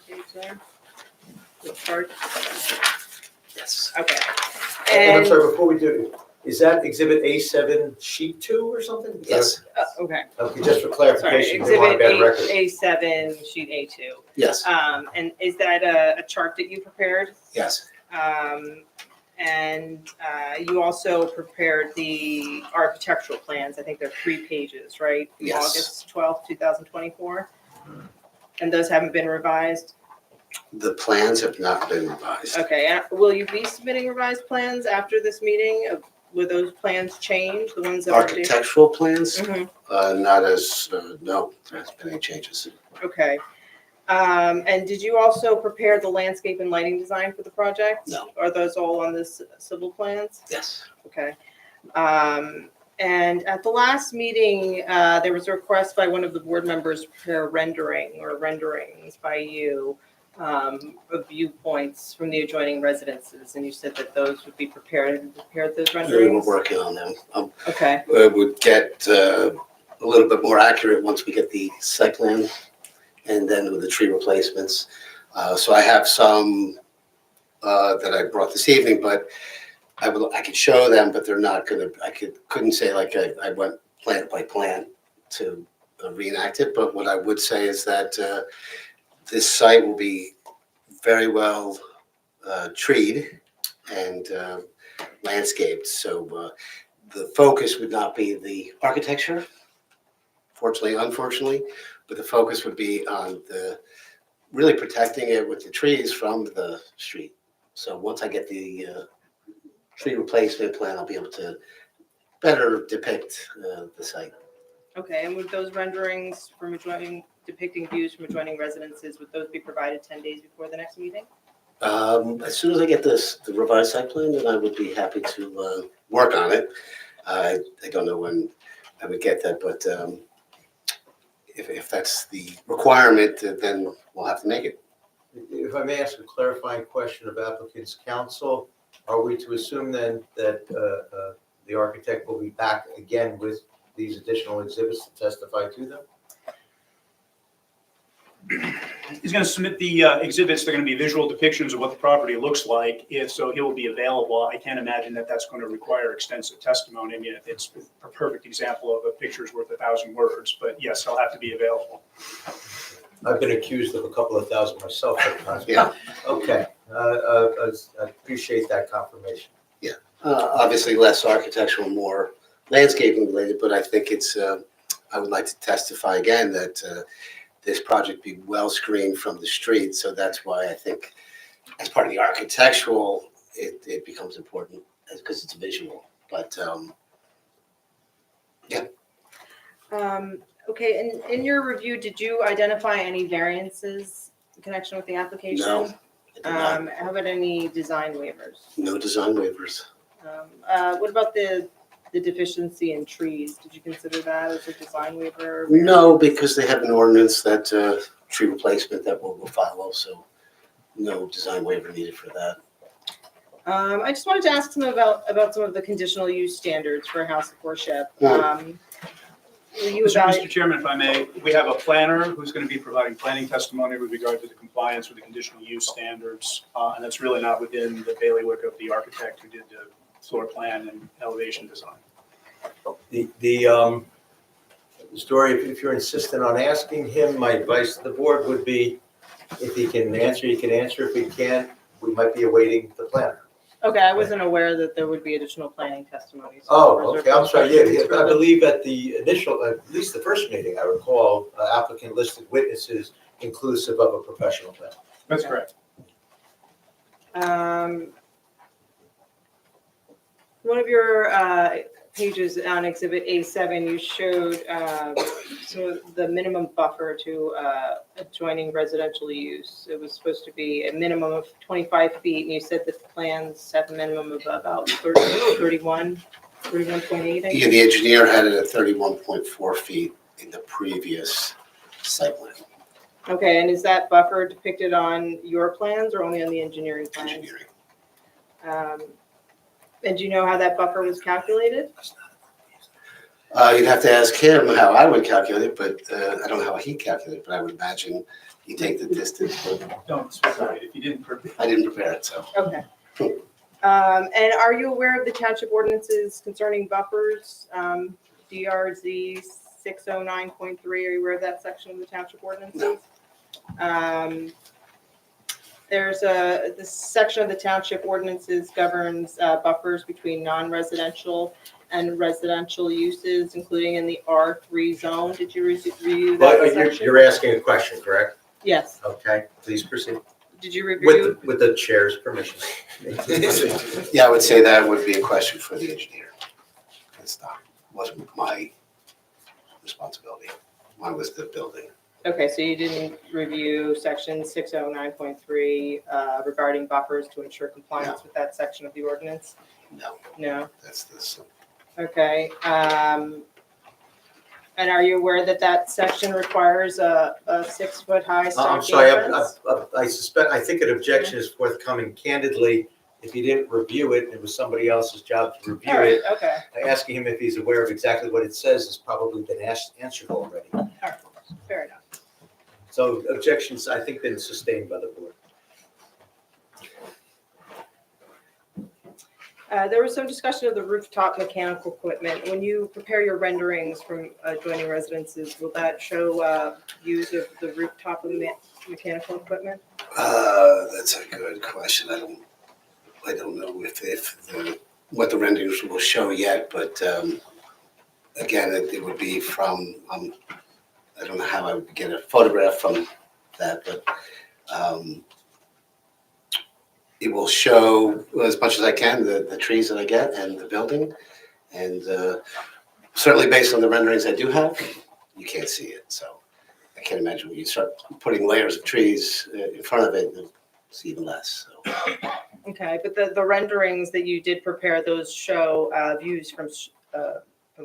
page there. The chart. Yes. Okay. And I'm And, sorry, before we do, is that exhibit A7 sheet 2 or something? Yes. okay, Okay, just for sorry, clarification, we want a exhibit better record. A7, sheet A2. Yes. And is that a chart that you prepared? Yes. And you also prepared the architectural plans. I think they're 3 pages, right? Yes. August 12th, 2024. And those haven't been revised? The plans have not been revised. Okay, and will you be submitting revised plans after this meeting? Will those plans change, the ones that are updated? Architectural plans, Mhm. not as, no, there hasn't been any changes. Okay. And did you also prepare the landscape and lighting design for the project? No. Are those all on this civil plans? Yes. Okay. And at the last meeting, there was a request by one of the board members to prepare renderings by you of viewpoints from the adjoining residences, and you said that those would be prepared. Have you prepared those We were renderings? working on them. Okay. It would get a little bit more accurate once we get the site plan and then with the tree replacements. So I have some that I brought this evening, but I could show them, but they're not gonna, couldn't say like I went plant by plant to reenact it, but what I would say is that this site will be very well treed and landscaped. So the focus would not be the architecture, fortunately, unfortunately, but the focus would be on really protecting it with the trees from the street. So once I get the tree replacement plan, I'll be able to better depict the site. Okay, and would those renderings from depicting views from adjoining residences, would those be provided 10 days before the next meeting? As soon as I get the revised site plan, then I would be happy to work on it. I don't know when I would get that, but if that's the requirement, then we'll have to make it. If I may ask a clarifying question of applicant's counsel, are we to assume then that the architect will be back again with these additional exhibits to testify to them? He's going to submit the exhibits. They're going to be visual depictions of what the property looks like. If so, he will be available. I can't imagine that that's going to require extensive testimony. I mean, it's a perfect example of a picture's worth 1,000 words, but yes, he'll have to be available. I've been accused of a couple of thousand myself sometimes. Yeah. Okay, I appreciate that confirmation. Obviously less architectural, more landscaping related, but I think it's, I would like to testify again that this project be well screened from the street. So that's why I think as part of the architectural, it becomes important because it's visual. But Okay, and in your review, did you identify any variances in connection with the application? no, I did not. How about any design waivers? No design waivers. What about the deficiency in trees? Did you consider that as a design waiver? No, because they have an ordinance that tree replacement that we'll follow. So no design waiver needed for that. I just wanted to ask some about some of the conditional use standards for a house of worship. Will you Mr. evaluate? Chairman, if I may, we have a planner who's going to be providing planning testimony with regard to the compliance with the conditional use standards. And that's really not within the bailiwick of the architect who did the floor plan and elevation design. The story, if you're insistent on asking him, my advice to the board would be, if he can answer, he can answer. If he can't, we might be awaiting the planner. Okay, I wasn't aware that there would be additional planning testimony. so Oh, I'll reserve okay, I'm those sorry, questions yeah, for I the- believe at the initial, at least the first meeting, I recall, applicant listed witnesses inclusive of a professional planner. That's correct. One of your pages on Exhibit A7, you showed the minimum buffer to adjoining residential use. It was supposed to be a minimum of 25 feet, and you said the plans have a minimum of about 31.8, I Yeah, think. the engineer had it at 31.4 feet in the previous site plan. Okay, and is that buffer depicted on your plans or only on the engineering plans? Engineering. And do you know how that buffer was calculated? You'd have to ask him how I would calculate it, but I don't know how he calculated it, but I would imagine you take the distance, but Don't specify it if you didn't. I didn't prepare it, so. Okay. And are you aware of the township ordinances concerning buffers? DRZ 609.3, are you aware of that section of the township ordinances? There's this section of the township ordinances governs buffers between non-residential and residential uses, including in the R3 zone. Did you review that But section? you're asking a question, correct? Yes. Okay, please proceed. Did you review? With the chair's permission. Yeah, I would say that would be a question for the engineer. That's not, wasn't my responsibility. Mine was the building. Okay, so you didn't review section 609.3 regarding buffers to ensure compliance with that section of the ordinance? No, No? that's this. Okay. And are you aware that that section requires a 6-foot high I'm stockade sorry, fence? I think an objection is forthcoming. Candidly, if you didn't review it, it was somebody else's job to review All right, it. okay. Asking him if he's aware of exactly what it says has probably been answered already. All right, fair enough. So objections, I think, been sustained by the board. There was some discussion of the rooftop mechanical equipment. When you prepare your renderings from adjoining residences, will that show views of the rooftop mechanical equipment? That's a good question. I don't know what the renderings will show yet, but again, it would be from, I don't know how I would get a photograph from that, but it will show as much as I can the trees that I get and the building. And certainly based on the renderings I do have, you can't see it. So I can't imagine when you start putting layers of trees in front of it, you'll see even less. So. Okay, but the renderings that you did prepare, those show views from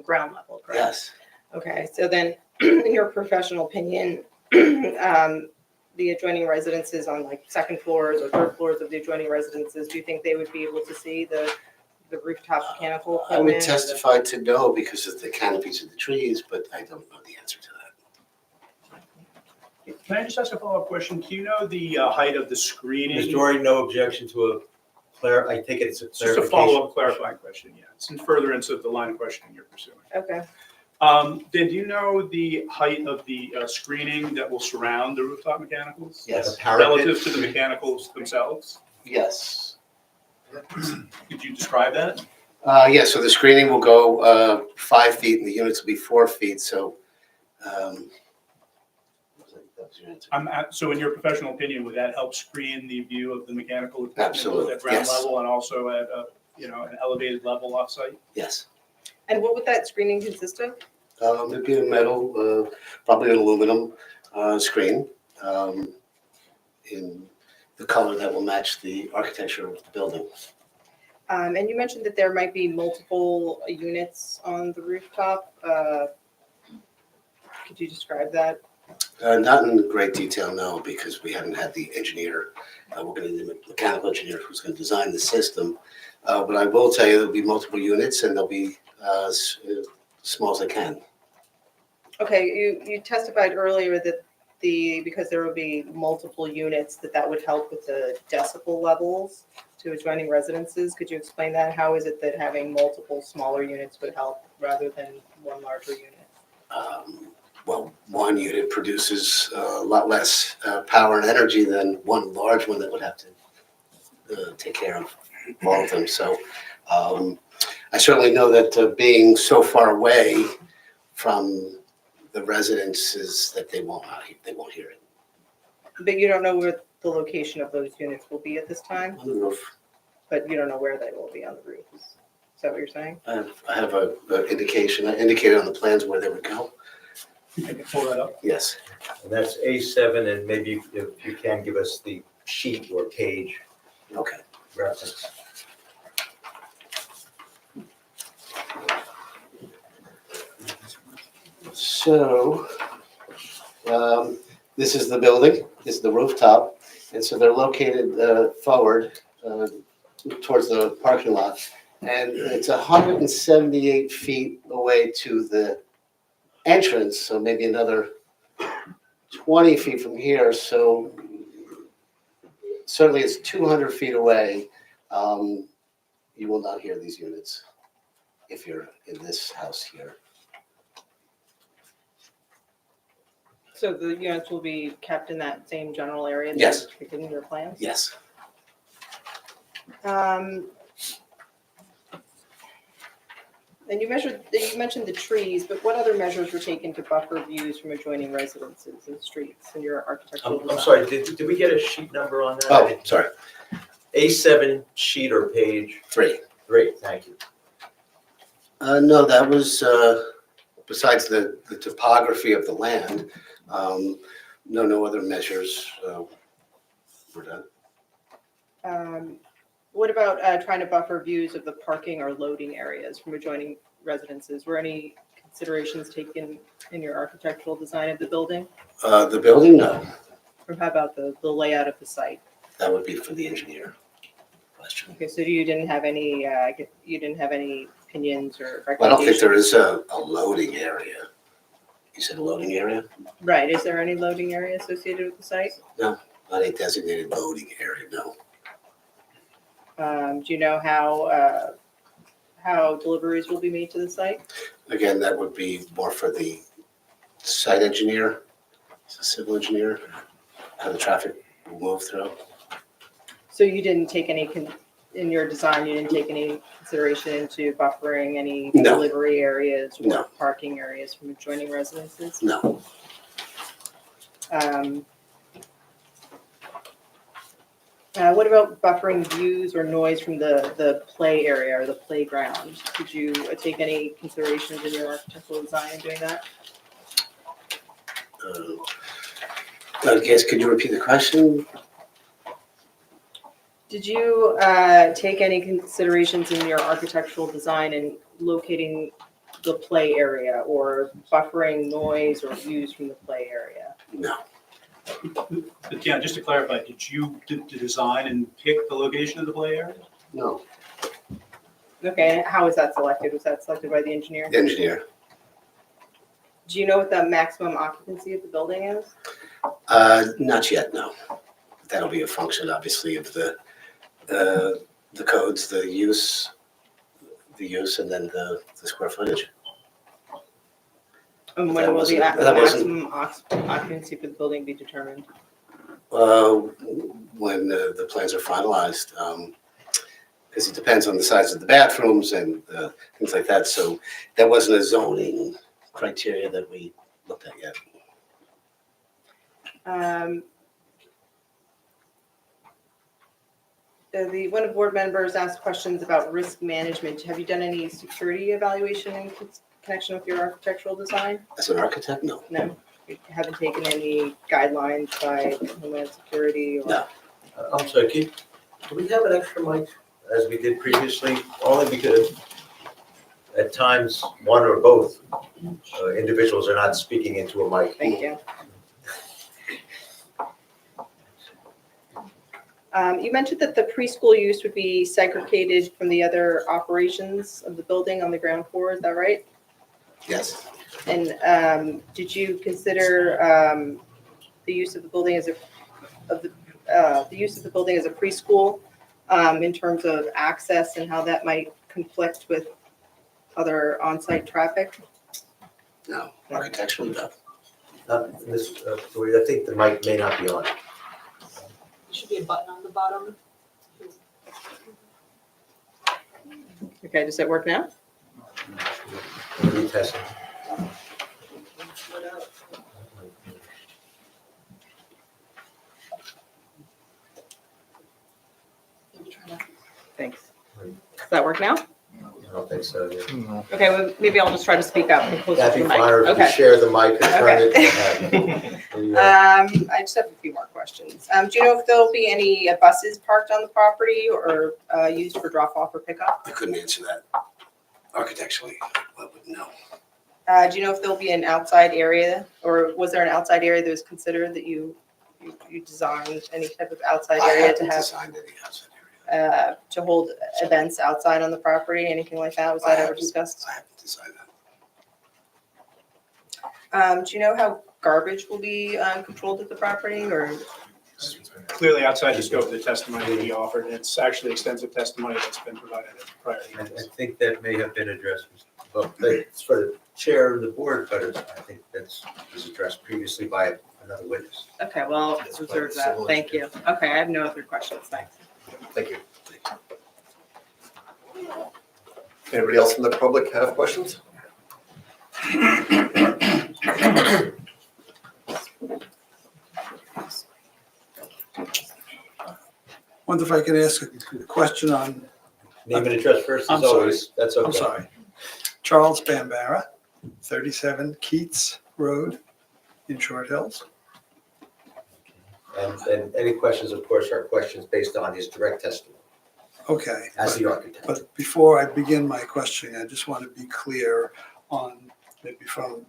ground level, correct? Yes. Okay, so then, in your professional opinion, the adjoining residences on like second floors or third floors of the adjoining residences, do you think they would be able to see the rooftop mechanical I equipment? would testify to no because of the canopies of the trees, but I don't know the answer to that. Can I just ask a follow-up question? Do you know the height of the screening? Mr. Dory, no objection to I take it it's a It's just a clarification. follow-up clarifying question, yeah. It's in furtherance of the line of questioning you're pursuing. Okay. Dan, do you know the height of the screening that will surround the rooftop mechanicals? Yes. Relative to the mechanicals themselves? Yes. Could you describe that? Yes, so the screening will go 5 feet and the units will be 4 feet, so. That was your answer. So in your professional opinion, would that help screen the view of the mechanical equipment Absolutely, at ground yes. level and also at, an elevated level off-site? Yes. And what would that screening consist of? It'd be a metal, probably an aluminum screen in the color that will match the architecture of the building. And you mentioned that there might be multiple units on the rooftop. Could you describe that? Not in great detail, no, because we haven't had the engineer. We're going to need a mechanical engineer who's going to design the system. But I will tell you there'll be multiple units and they'll be as small as they can. Okay, you testified earlier that because there will be multiple units, that would help with the decibel levels to adjoining residences. Could you explain that? How is it that having multiple smaller units would help rather than one larger unit? Well, one unit produces a lot less power and energy than one large one that would have to take care of all of them. So I certainly know that being so far away from the residences that they won't hear it. But you don't know where the location of those units will be at this time, On the roof, but you don't know where they will be on the roof. Is that what you're saying? I have an indication. I indicated on the plans where they would go. I can pull that up. Yes. And that's A7, and maybe if you can give us the sheet or page Okay. reference. So, this is the building, this is the rooftop, and so they're located forward towards the parking lot. And it's 178 feet away to the entrance, so maybe another 20 feet from here, so certainly it's 200 feet away. You will not hear these units if you're in this house here. So the units will be kept in that same general area? that Yes. you've depicted in your plans? Yes. And you mentioned the trees, but what other measures were taken to buffer views from adjoining residences and streets in your architectural design? I'm sorry, did we get a sheet number on that? Oh, sorry, A7 sheet or page 3. 3, thank you. No, that was, besides the topography of the land, no other measures were done. What about trying to buffer views of the parking or loading areas from adjoining residences? Were any considerations taken in your architectural design of the building? The building, no, Or how about the layout of the site? that would be for the engineer question. Okay, so you didn't have any opinions or recommendations? I don't think there is a loading area. You said a loading area? Right, is there any loading area associated with the site? Not a designated loading area, no. Do you know how deliveries will be made to the site? Again, that would be more for the site engineer, the civil engineer, how the traffic will move through. So you didn't take any, in your design, you didn't take any consideration into buffering any No. delivery areas or No. parking areas from adjoining residences? No. What about buffering views or noise from the play area or the playground? Did you take any considerations in your architectural design in doing that? I guess, could you repeat the question? Did you take any considerations in your architectural design in locating the play area or buffering noise or views from the play area? No. But yeah, just to clarify, did you design and pick the location of the play area? No. Okay, and how was that selected? Was that selected by the engineer? Engineer. Do you know what the maximum occupancy of the building is? Not yet, no. That'll be a function, obviously, of the codes, the use, and then the square footage. And That when will the wasn't- that wasn't- maximum occupancy for the building be determined? When the plans are finalized, because it depends on the size of the bathrooms and things like that. So that wasn't a zoning criteria that we looked at yet. One of the board members asked questions about risk management. Have you done any security evaluation in connection with your architectural design? As an architect, no. No, you haven't taken any guidelines by Homeland Security or? No. I'm sorry, do we have an extra mic as we did previously? Only because at times, one or both individuals are not speaking into a mic. Thank you. You mentioned that the preschool use would be segregated from the other operations of the building on the ground floor, is that right? Yes. And did you consider the use of the building as the use of the building as a preschool in terms of access and how that might conflict with other on-site traffic? No, architecturally, no. I think the mic may not be on. There should be a button on the bottom. Okay, does that work now? Retesting. Thanks. Does that work now? I don't think so, yeah. Okay, well, maybe I'll just try to speak up and closer to That'd the be mic. fine if you Okay. share the mic and turn it. I just have a few more questions. Do you know if there'll be any buses parked on the property or used for drop-off or pickup? I couldn't answer that. Architecturally, I wouldn't know. Do you know if there'll be an outside area, or was there an outside area that was considered that you designed any type of outside I area to haven't have, designed any outside area. to hold events outside on the property, anything like that? Was that ever discussed? I haven't designed that. Do you know how garbage will be controlled at the property, or? Clearly outside the scope of the testimony that he offered. It's actually extensive testimony that's been provided at prior I hearings. think that may have been addressed, but it's for the chair of the board, but I think that's was addressed previously by another witness. Okay, well, I'll reserve that. Thank you. Okay, I have no other questions. Thanks. Thank you. Anybody else from the public have questions? Wonder if I could ask a question on, Name and address first, I'm as sorry. always. That's okay. I'm sorry, Charles Bambara, 37 Keats Road in Short Hills. And any questions, of course, are questions based on his direct testimony Okay. as the architect. But before I begin my questioning, I just want to be clear on, maybe from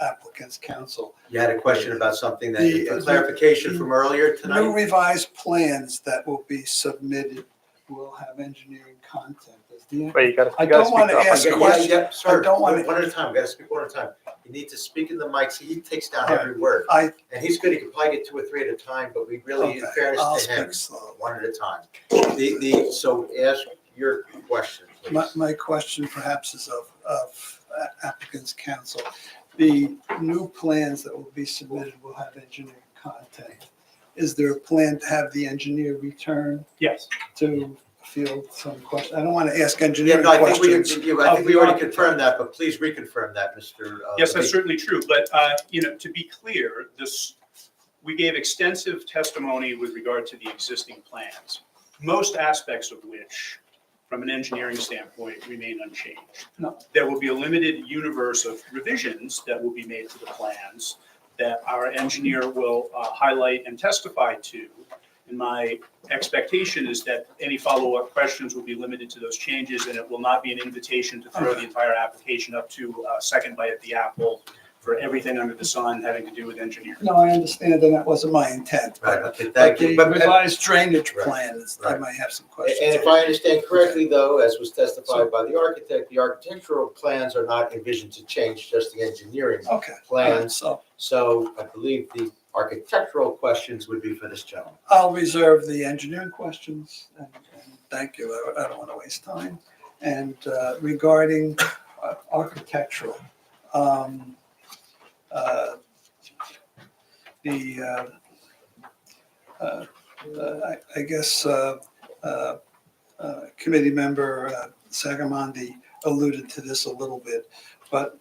applicant's counsel. You had a question about something that, The- a clarification from earlier New tonight? revised plans that will be submitted will have engineering content. Does the- Wait, you I gotta don't want to ask Yeah, questions. yeah, sir, I don't wanna- one at a time, we gotta speak one at a time. You need to speak in the mic, so he takes down All right. every word. I, And he's good, he can probably get 2 or 3 at a time, but we really, in Okay, fairness I'll to him, speak slowly. one at a time. So ask your question, please. my question perhaps is of applicant's counsel. The new plans that will be submitted will have engineering content. Is there a plan to have the engineer return Yes. to field some questions? I don't want to ask Yeah, engineering no, I think questions. I think of we the already architect. confirmed that, but please reconfirm that, Mr. Yes, that's Levine. certainly true, but, to be clear, we gave extensive testimony with regard to the existing plans, most aspects of which, from an engineering standpoint, remain unchanged. No. There will be a limited universe of revisions that will be made to the plans that our engineer will highlight and testify to. And my expectation is that any follow-up questions will be limited to those changes, and it will not be an invitation to throw the entire application up to second bite at the apple for everything under the sun having to do with engineering. No, I understand, and that wasn't my intent. Right, But okay, but thank the you. But- revised drainage Right, plans, I right. might have some And questions. if I understand correctly, though, as was testified by the architect, the architectural plans are not envisioned to change, just the engineering Okay. plans. So, So I believe the Architectural questions would be for this gentleman. I'll reserve the engineering questions, and thank you, I don't want to waste time. And regarding architectural, I guess committee member Sagamondi alluded to this a little bit, but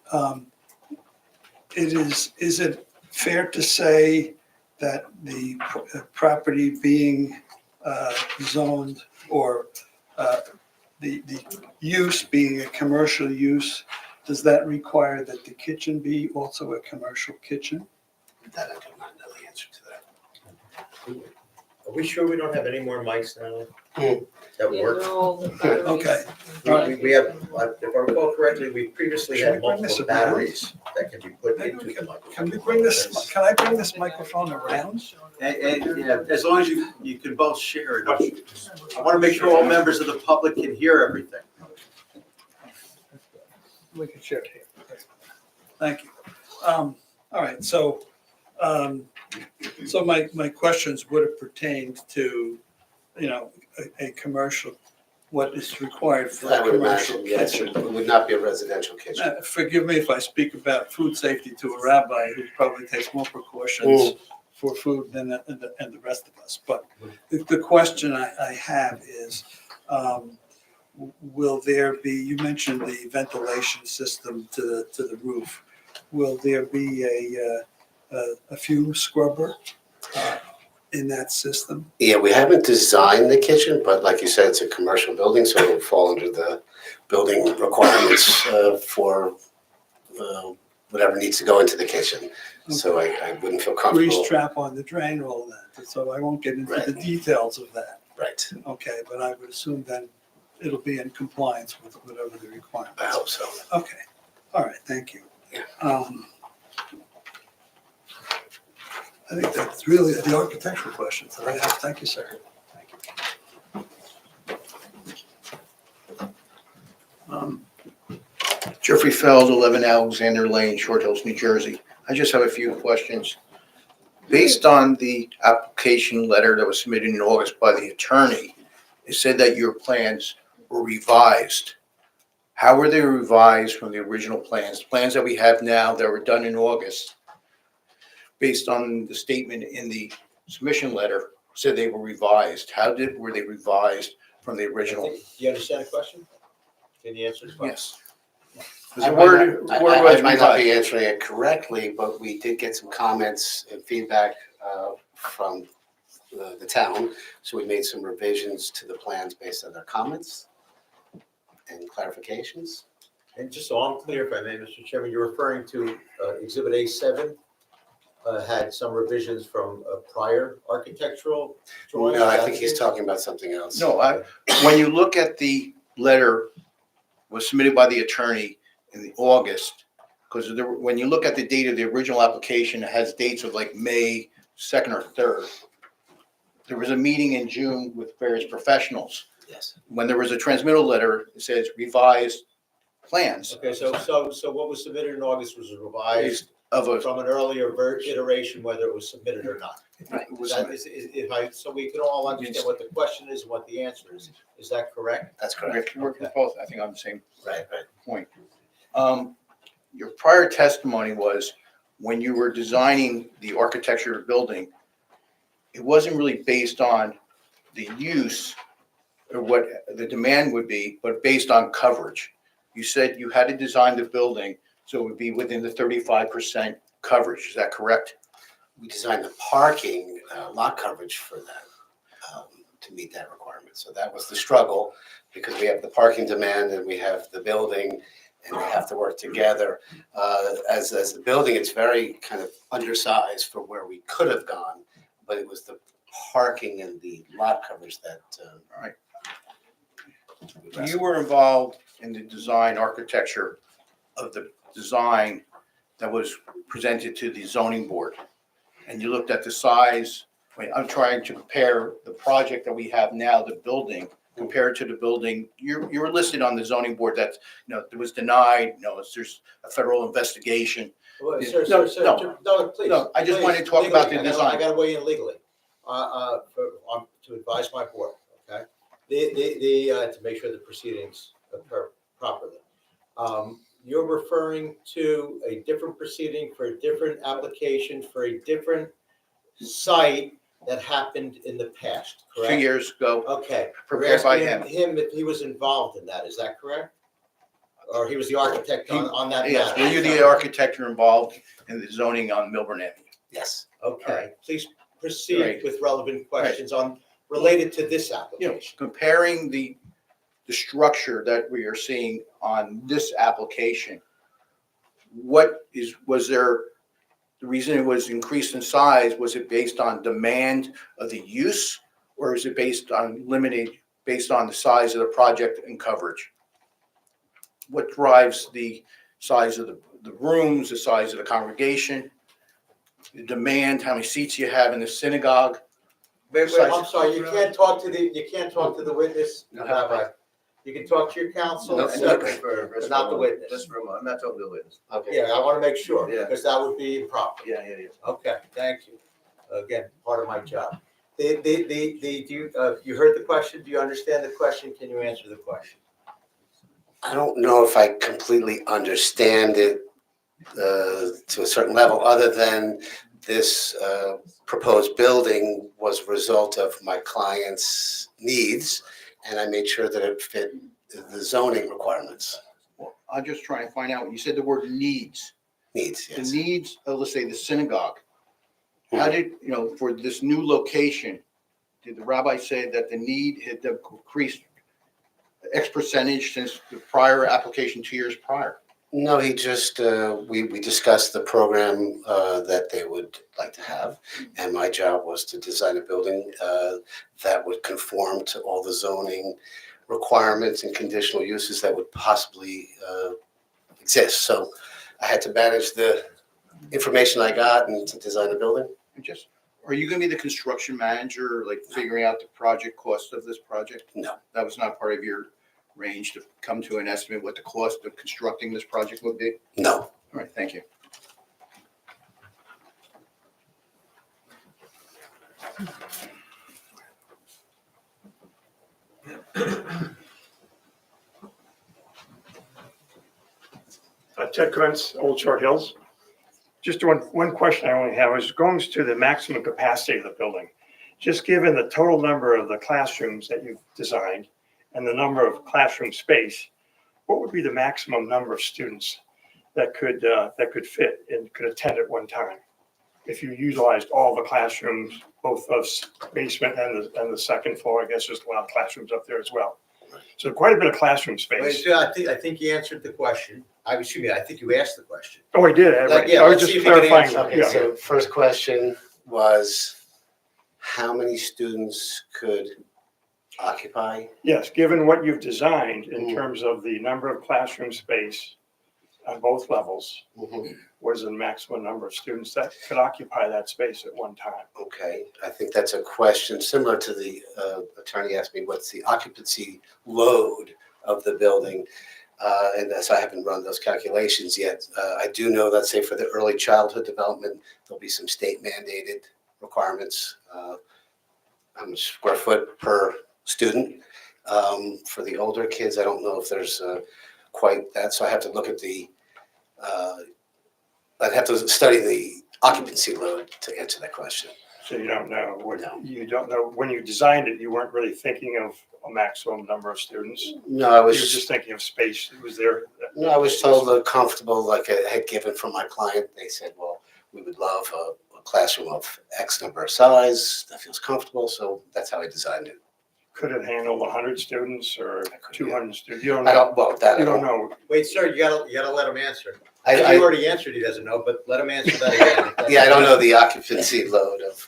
is it fair to say that the property being zoned, or the use being a commercial use, does that require that the kitchen be also a commercial kitchen? That I do not know the answer to that. Are we sure we don't have any more mics now Hmm. that Yeah, work? they're all the batteries. Okay. We have, if I recall correctly, we previously Should we had bring this multiple around? batteries that can be put Maybe into we the microphone. Can we bring this, can I bring this microphone around? And, yeah, as long as you can both share it. I want to make sure all members of the public can hear everything. We can share it here. Thank you. All right, so my questions would have pertained to, a commercial, what is required for I a would commercial imagine, yes, kitchen. it would not be a residential kitchen. Forgive me if I speak about food safety to a rabbi who probably takes more precautions for food than the rest of us. But the question I have is, will there be, you mentioned the ventilation system to the roof. Will there be a fume scrubber in that system? Yeah, we haven't designed the kitchen, but like you said, it's a commercial building, so it will fall under the building requirements for whatever needs to go into the kitchen. So I wouldn't feel comfortable. Grease trap on the drain, all that. So I won't get into the Right. details of that. Right, Okay, but I would assume then it'll be in compliance with whatever the requirements. I hope so. Okay, all right, thank you. Yeah. I think that's really the architectural questions that I have. Thank you, sir. Jeffrey Feld, 11 Alexander Lane, Short Hills, New Jersey. I just have a few questions. Based on the application letter that was submitted in August by the attorney, it said that your plans were revised. How were they revised from the original plans? The plans that we have now that were done in August, based on the statement in the submission letter, said they were revised. Were they revised from the original? Do you understand the question? Can you answer the question? Yes. I The word might was might not be revised. answering it correctly, but we did get some comments and feedback from the town. So we made some revisions to the plans based on their comments and clarifications. And just so I'm clear, if I may, Mr. Chairman, you're referring to Exhibit A7 had some revisions from prior architectural drawings? No, I think he's talking about something else. No, when you look at the letter was submitted by the attorney in the August, because when you look at the date of the original application, it has dates of like May 2nd or 3rd. There was a meeting in June with various professionals. Yes. When there was a transmittal letter, it says revised plans Okay, so what was submitted in August was revised of a, from an earlier iteration, whether it was submitted or not. it was- That is, so we can all understand what the question is and what the answer is. Is that correct? That's correct. we're both, I think, on the same Right. point. Your prior testimony was when you were designing the architecture of the building, it wasn't really based on the use or what the demand would be, but based on coverage. You said you had to design the building so it would be within the 35% coverage. Is that correct? We designed the parking lot coverage for that, to meet that requirement. So that was the struggle, because we have the parking demand and we have the building, and we have to work together. As the building, it's very kind of undersized for where we could have gone, but it was the parking and the lot coverage that. Right. You were involved in the design architecture of the design that was presented to the zoning board. And you looked at the size. I'm trying to compare the project that we have now, the building, compared to the building. You were listed on the zoning board that, it was denied, there's a federal investigation. Well, Yeah. Sir, No, sir, no. sir, no, please. No, I just please, wanted to talk about the legally, design. I gotta weigh in legally, to advise my board, okay? To make sure the proceedings occur properly. You're referring to a different proceeding for a different application for a different site that happened in the past, 2 correct? years ago, Okay. prepared by We're asking him if he was involved in that, is that correct? Or he was the architect on that yes, matter? were you the architect or involved in the zoning on Milburn Avenue? Yes. Okay, please proceed Right. with relevant questions related to this You know, application. comparing the structure that we are seeing on this application, was there, the reason it was increased in size, was it based on demand of the use? Or is it based on the size of the project and coverage? What drives the size of the rooms, the size of the congregation, the demand, how many seats you have in the synagogue? Wait, I'm sorry, you can't talk to the witness, No, Rabbi. You can talk to your counsel, No, separate, but not the witness. Just for a moment, I'm not talking to the witness. Okay. Yeah, I want to make sure, Yeah. because that would be improper. Yeah. Okay, thank you. Again, part of my job. You heard the question? Do you understand the question? Can you answer the question? I don't know if I completely understand it to a certain level, other than this proposed building was a result of my client's needs, and I made sure that it fit the zoning requirements. Well, I'm just trying to find out, you said the word needs. Needs, The yes. needs of, let's say, the synagogue. How did, for this new location, did the rabbi say that the need had increased X percentage since the prior application 2 years prior? No, he just, we discussed the program that they would like to have, and my job was to design a building that would conform to all the zoning requirements and conditional uses that would possibly exist. So I had to manage the information I got and to design a building. Are you gonna be the construction manager, like figuring out the project cost of this project? No. That was not part of your range to come to an estimate what the cost of constructing this project would be? No. All right, thank you. Ted Kuntz, Old Short Hills. Just one question I only have is going to the maximum capacity of the building. Just given the total number of the classrooms that you've designed and the number of classroom space, what would be the maximum number of students that could fit and could attend at one time? If you utilized all the classrooms, both of basement and the second floor, I guess there's a lot of classrooms up there as well. So quite a bit of classroom space. Wait, I think you answered the question. I think you asked the question. Oh, I did. Yeah, I was let's see just if you can clarifying. answer. Okay, Yeah. so first question was, how many students could occupy? Yes, given what you've designed in Mhm. terms of the number of classroom space on both levels, Mhm. what is the maximum number of students that could occupy that space at one time? Okay, I think that's a question similar to the attorney asked me, what's the occupancy load of the building? And so I haven't run those calculations yet. I do know that, say, for the early childhood development, there'll be some state mandated requirements. How much square foot per student? For the older kids, I don't know if there's quite that. So I have to look at I'd have to study the occupancy load to answer that question. So you don't know No. you don't know, when you designed it, you weren't really thinking of a maximum number of students. No, I You were was just thinking of space that was there. No, I was told comfortable, like I had given from my client. They said, well, we would love a classroom of X number of size that feels comfortable. So that's how I designed it. Could it handle 100 students or could, 200 students? You don't I know. don't, well, that I You don't don't. know. Wait, sir, you gotta let him answer. I, You I, already answered, he doesn't know, but let him answer that again. yeah, I don't know the occupancy load of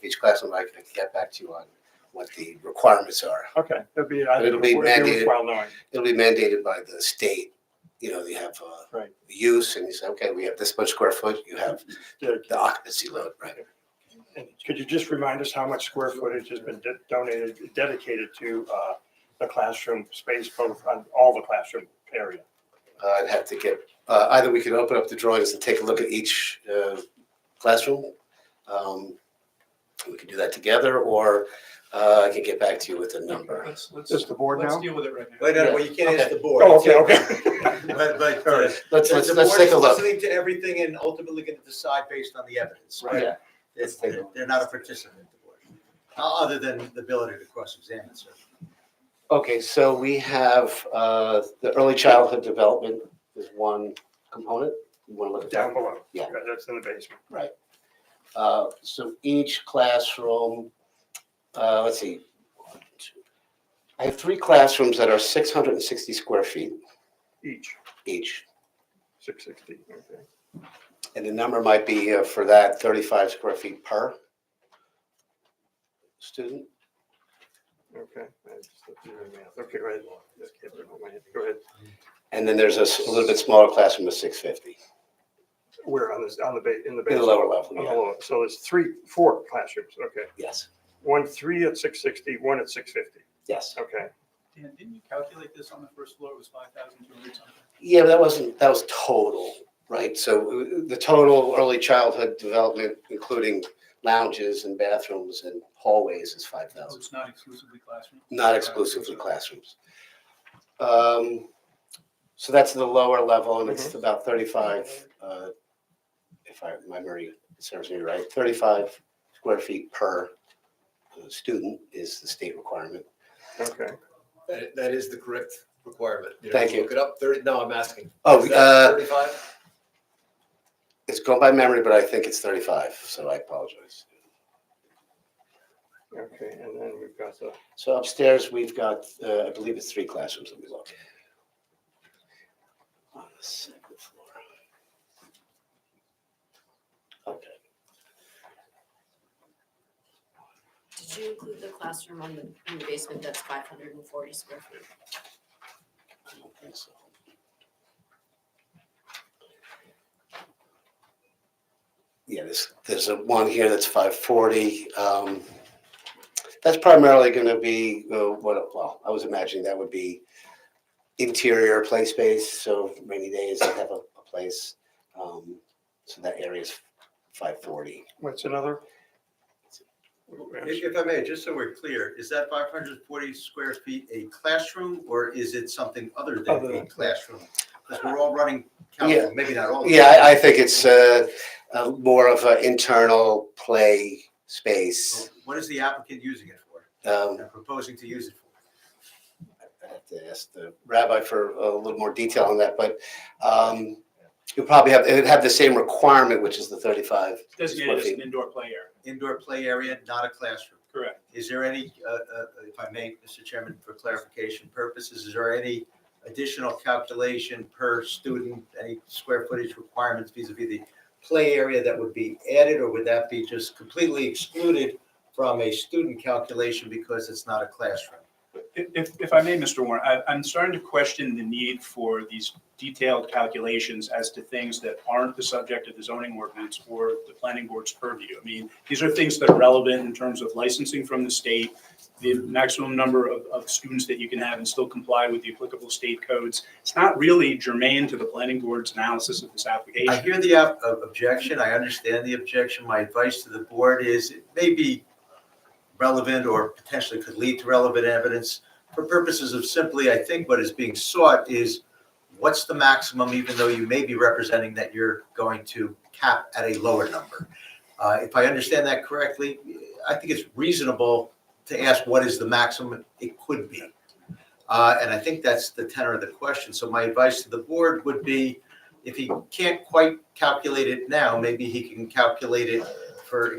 each classroom. I can get back to you on what the requirements are. Okay, It'll be worthwhile mandated. knowing. It'll be mandated by the state. You know, they have Right. use, and you say, okay, we have this much square foot. You have the occupancy load, right? And could you just remind us how much square footage has been dedicated to the classroom space, both on all the classroom area? I'd have to get, either we could open up the drawings and take a look at each classroom. We could do that together, or I could get back to you with a number. Just the board now? deal with it right now. Wait, no, well, you can't ask the board. Oh, okay. But, Let's the take a board is look. listening to everything and ultimately going to decide based on the evidence, right? Yeah. They're not a participant, the board, other than the ability to cross-examine, sir. Okay, so we have the early childhood development is one component. You want to look at Down that? below. Yeah. That's in the basement. Right. So each classroom, let's see. I have 3 classrooms that are 660 square feet Each, each. 660, okay. And the number might be for that 35 square feet per student. Okay, I just looked at the math. Okay, right. Just keep it in my head. Go ahead. And then there's a little bit smaller classroom of 650 Where on this, in the in the basement? lower level. On the Yeah. lower, so there's 4 classrooms, okay. Yes, 3 at 660, 1 at 650, yes. okay. Dan, didn't you calculate this on the first floor? It was 5,200 something? Yeah, but that was total, right? So the total early childhood development, including lounges and bathrooms and hallways, is Oh, 5,000, it's not exclusively classroom? not exclusively classrooms. So that's the lower level, and it's about 35, if my memory serves me right, 35 square feet per student is the state requirement. Okay. That is the correct requirement. Thank you. Look it up, 30, no, I'm asking. Oh, Is that 35? It's going by memory, but I think it's 35, so I apologize. Okay, and then we've got the, So upstairs, we've got, I believe it's 3 classrooms that we look at. On the second floor. Okay. Did you include the classroom in the basement that's 540 square feet? I don't think so. Yeah, there's a one here that's 540. That's primarily going to be I was imagining that would be interior play space. So rainy days, they have a place. So that area is 540. what's another? If I may, just so we're clear, is that 540 square feet a classroom, or is it something other than Other a than- classroom? Because we're all running, Yeah. maybe not all. of them. Yeah, I think it's more of an internal play space. What is the applicant using it for, and proposing to use it for? I have to ask the rabbi for a little more detail on that, but you probably it'd have the same requirement, which is the 35 square Designated as feet. an indoor play area. Indoor play area, not a classroom. Correct. Is there any, if I may, Mr. Chairman, for clarification purposes, is there any additional calculation per student, any square footage requirements vis-a-vis the play area that would be added, or would that be just completely excluded from a student calculation because it's not a classroom? If I may, Mr. Warren, I'm starting to question the need for these detailed calculations as to things that aren't the subject of the zoning ordinance or the planning board's purview. I mean, these are things that are relevant in terms of licensing from the state, the maximum number of students that you can have and still comply with the applicable state codes. It's not really germane to the planning board's analysis of this application. I hear the objection, I understand the objection. My advice to the board is it may be relevant or potentially could lead to relevant evidence. For purposes of simply, I think what is being sought is what's the maximum, even though you may be representing that you're going to cap at a lower number. If I understand that correctly, I think it's reasonable to ask what is the maximum it could be. And I think that's the tenor of the question. So my advice to the board would be, if he can't quite calculate it now, maybe he can calculate it for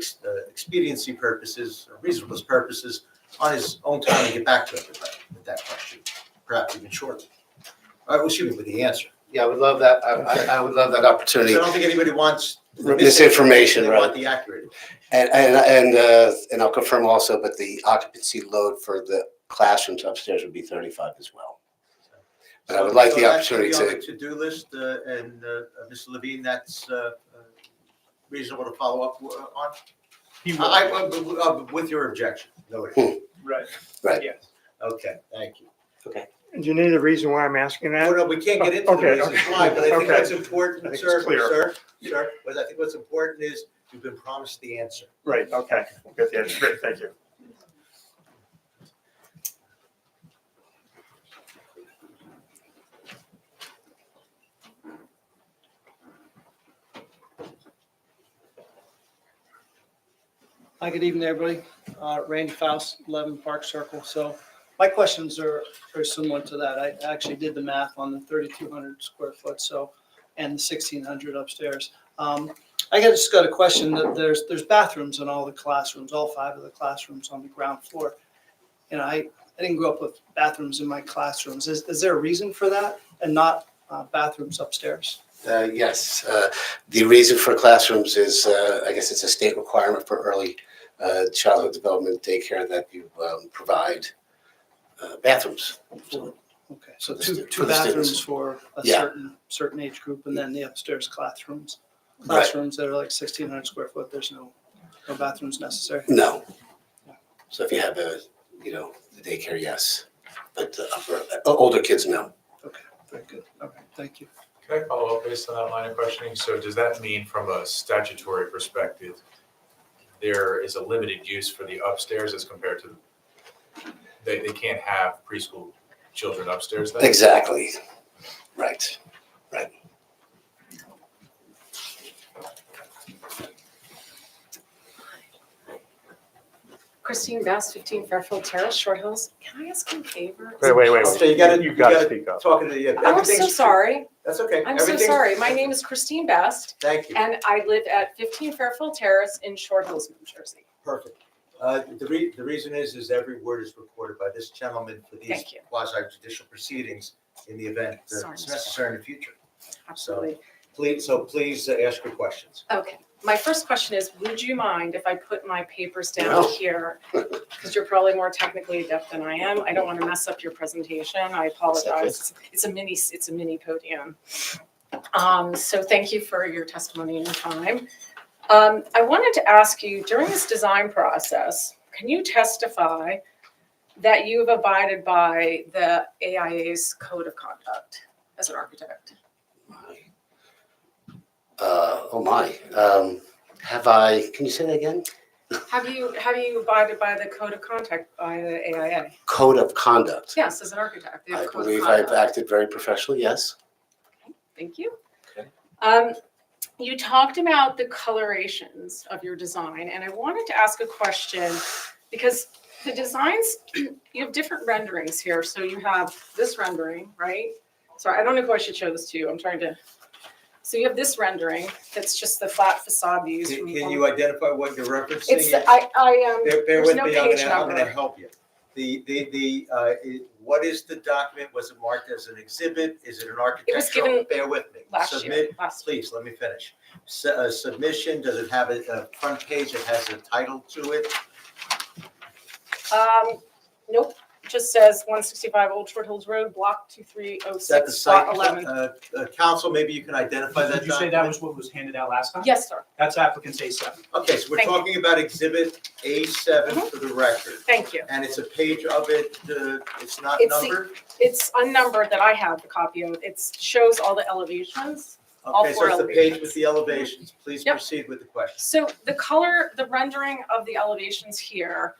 expediency purposes, or reasonableness purposes, on his own time and get back to everybody with that question, perhaps even shortly. Excuse me, with the answer. Yeah, I would love that. I would love that So opportunity. I don't think anybody wants Misinformation, They right? want the accurate. And I'll confirm also, but the occupancy load for the classrooms upstairs would be 35 as well. But I would like So the that should opportunity be on the to-do list, and Mr. Levine, that's reasonable to follow up on? He will. With your objection, noted. Right. Right. Yes. Okay, thank you. And do you need a reason why I'm asking that? Well, no, we can't get into the Okay, reasons okay. why, but I think Okay. what's I important, think it's sir, clear. but I think what's important is you've been promised the answer. Right, okay, we'll get the answer. Great, thank you. Hi, good evening, everybody. Randy Faust, 11 Park Circle. So my questions are very similar to that. I actually did the math on the 3,200 square foot, and the 1,600 upstairs. Just got a question that there's bathrooms in all the classrooms, all 5 of the classrooms on the ground floor. I didn't grow up with bathrooms in my classrooms. Is there a reason for that and not bathrooms upstairs? Yes, the reason for classrooms is, I guess it's a state requirement for early childhood development daycare that you provide bathrooms. So, Okay, so For the two stu- for the students. bathrooms for a Yeah. certain age group, and then the upstairs classrooms. Right. Classrooms that are like 1,600 square foot, there's no bathrooms necessary. No. So if you have the daycare, yes, but older kids, no. Okay, very good. Okay, thank you. Can I follow up based on that line of questioning? So does that mean from a statutory perspective, there is a limited use for the upstairs as compared to, they can't have preschool children upstairs then? Exactly, right. Christine Bass, 15 Fairfield Terrace, Short Hills. Can I ask you a favor? Wait. So you gotta speak up. talking to you. I'm so sorry. That's okay. I'm so Everything's- sorry. My name is Christine Best, Thank you. and I live at 15 Fairfield Terrace in Short Hills, New Jersey. Perfect. The reason is every word is recorded by this gentleman for these Thank you. quasi judicial proceedings in the event that Sorry, it's Mr. necessary in the future. Absolutely. Please ask your questions. Okay. My first question is, would you mind if I put my papers down No. here? Because you're probably more technically adept than I am. I don't want to mess up your presentation. I apologize. It's a mini podium. So thank you for your testimony and your time. I wanted to ask you, during this design process, can you testify that you've abided by the AIA's code of conduct as an architect? Have I, can you say that again? Have you abided by the code of conduct by the AIA? Code of conduct. Yes, as an architect. They have I a code of believe I've conduct. acted very professionally, yes. Thank you. Okay. You talked about the colorations of your design, and I wanted to ask a question because the designs, you have different renderings here. So you have this rendering, right? Sorry, I don't know if I should show this to you. I'm trying to. So you have this rendering that's just the flat facade views. Can from you identify what you're referencing? It's Bear there's with no me, I'm page gonna number. help you. What is the document? Was it marked as an exhibit? Is it an architectural? given Bear with me. last year, Submit, last please, let me finish. Submission, does it have a front page that has a title to it? Nope, it just says 165 Old Short Hills Road, block Is that the 2306, site? lot 11. Council, maybe you can identify that Did you say that document? was what was handed out last time? Yes, sir. That's applicant's A7. Okay, so we're Thank you. talking about exhibit A7 Mhm. for the record. Thank you. And it's a page of it, it's not It's the- numbered? It's unnumbered that I have the copy of. It shows all the elevations. all Okay, so four it's the page elevations. with the elevations. Please Yep. proceed with the question. So the color, the rendering of the elevations here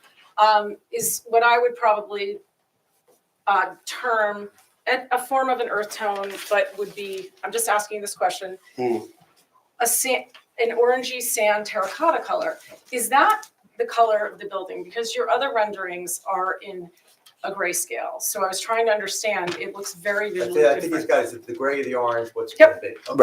is what I would probably term a form of an earth tone, but would be, I'm just asking this question, an orangey sand terracotta color. Is that the color of the building? Because your other renderings are in a grayscale. So I was trying to understand, it looks very visually I think these different. guys, the gray, the orange, what's it Yep. gonna be? Okay.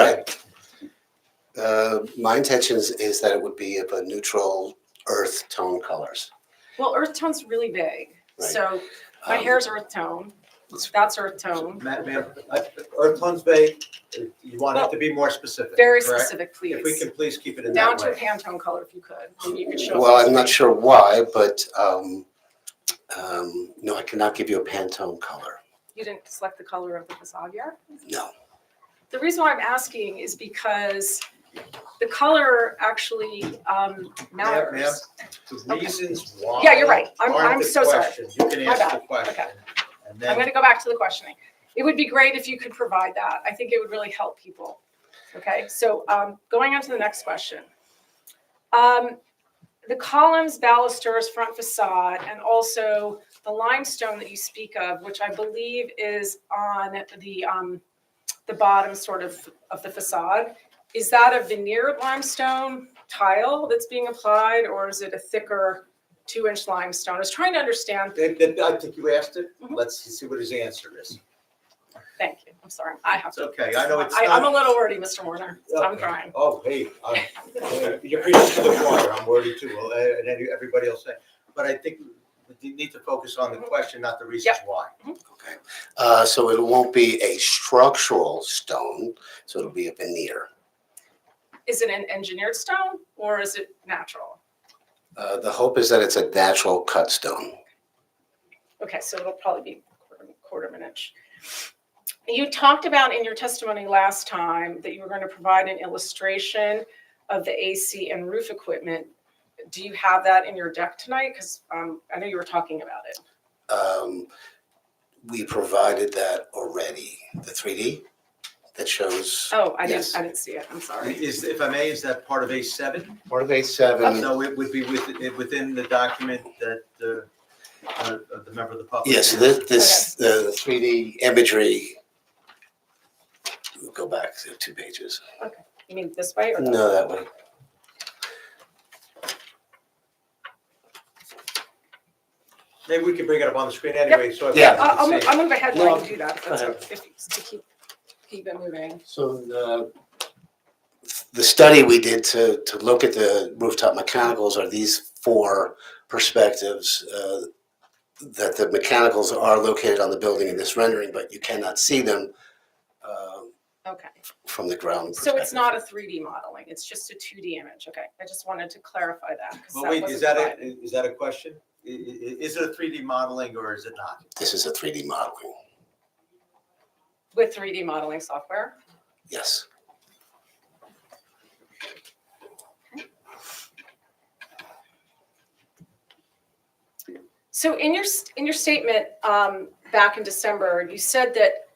Right. My intention is that it would be of a neutral earth tone colors. Well, earth tone's really vague. Right. So my Um, hair's earth tone, that's earth tone. Ma'am, Earth tones bay, you want it to be more specific, Very correct? specific, please. If we can please keep it in Down that to a way. Pantone color if you could. Maybe you could show us. Well, I'm not sure why, but no, I cannot give you a Pantone color. You didn't select the color of the facade yet? No. The reason why I'm asking is because the color actually matters. Ma'am, the reasons why. Yeah, you're right. I'm aren't the so sorry. questions. You can My ask bad. the question. Okay. And I'm then, gonna go back to the questioning. It would be great if you could provide that. I think it would really help people. Okay, so going on to the next question. The columns, balusters, front facade, and also the limestone that you speak of, which I believe is on the bottom sort of the facade. Is that a veneered limestone tile that's being applied, or is it a thicker 2-inch limestone? I was trying to understand. I think you asked it. Let's see what his answer is. Thank you. I'm sorry. I have It's to. okay. I know it's I'm a not. little wordy, Mr. Warner. I'm trying. Oh, hey, you're preaching to the choir. I'm worried too. Well, and then everybody else say. But I think we need to focus on the question, not the reasons why. Okay. So it won't be a structural stone, so it'll be a veneer. Is it an engineered stone or is it natural? The hope is that it's a natural cut stone. Okay, so it'll probably be quarter of an inch. You talked about in your testimony last time that you were going to provide an illustration of the AC and roof equipment. Do you have that in your deck tonight? Because I know you were talking about it. We provided that already, the 3D that shows. Oh, I yes. didn't see it. I'm sorry. If I may, is that part of A7? Part of A7. So it would be within the document that the member of the public. Yes, the 3D imagery. We'll go back to 2 pages. Okay. You mean this way or No, that way. Maybe we can bring it up on the screen anyway. So Yeah. I'll move ahead No, while you do that. If that's go okay, to keep it moving. So the study we did to look at the rooftop mechanicals are these 4 perspectives that the mechanicals are located on the building in this rendering, but you cannot see them Okay. from the ground So it's perspective. not a 3D modeling. It's just a 2D image. Okay. I just wanted to clarify that. 'Cause Well, wait, wasn't is that provided. is that a question? Is it a 3D modeling or is it not? This is a 3D modeling. With 3D modeling software? Yes. So in your statement back in December, you said that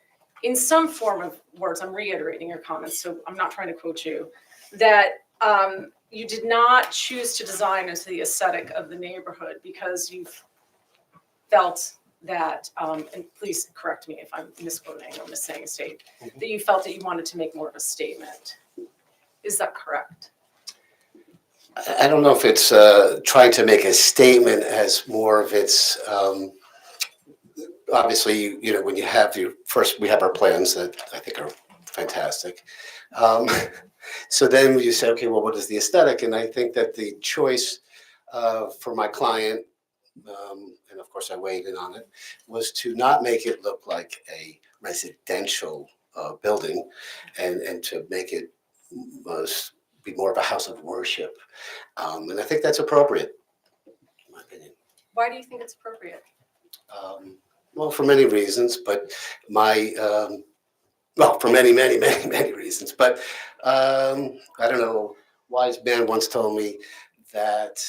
in some form of words, I'm reiterating your comments, so I'm not trying to quote you, that you did not choose to design into the aesthetic of the neighborhood because you felt that, and please correct me if I'm misquoting or missaying a state, that you felt that you wanted to make more of a statement. Is that correct? I don't know if it's trying to make a statement as more of its, obviously, you know, when you have we have our plans that I think are fantastic. So then you say, okay, well, what is the aesthetic? And I think that the choice for my client, and of course I weighed in on it, was to not make it look like a residential building and to make it be more of a house of worship. And I think that's appropriate, in my opinion. Why do you think it's appropriate? Well, for many reasons, but for many reasons. But I don't know, wise man once told me that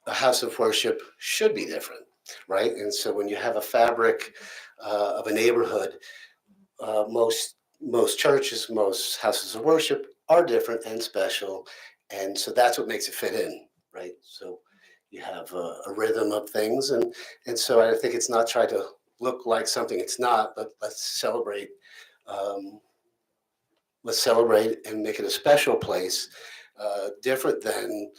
a house of worship should be different, right? And so when you have a fabric of a neighborhood, most churches, most houses of worship are different and special. And so that's what makes it fit in, right? So you have a rhythm of things. And so I think it's not trying to look like something it's not, but let's celebrate and make it a special place, different than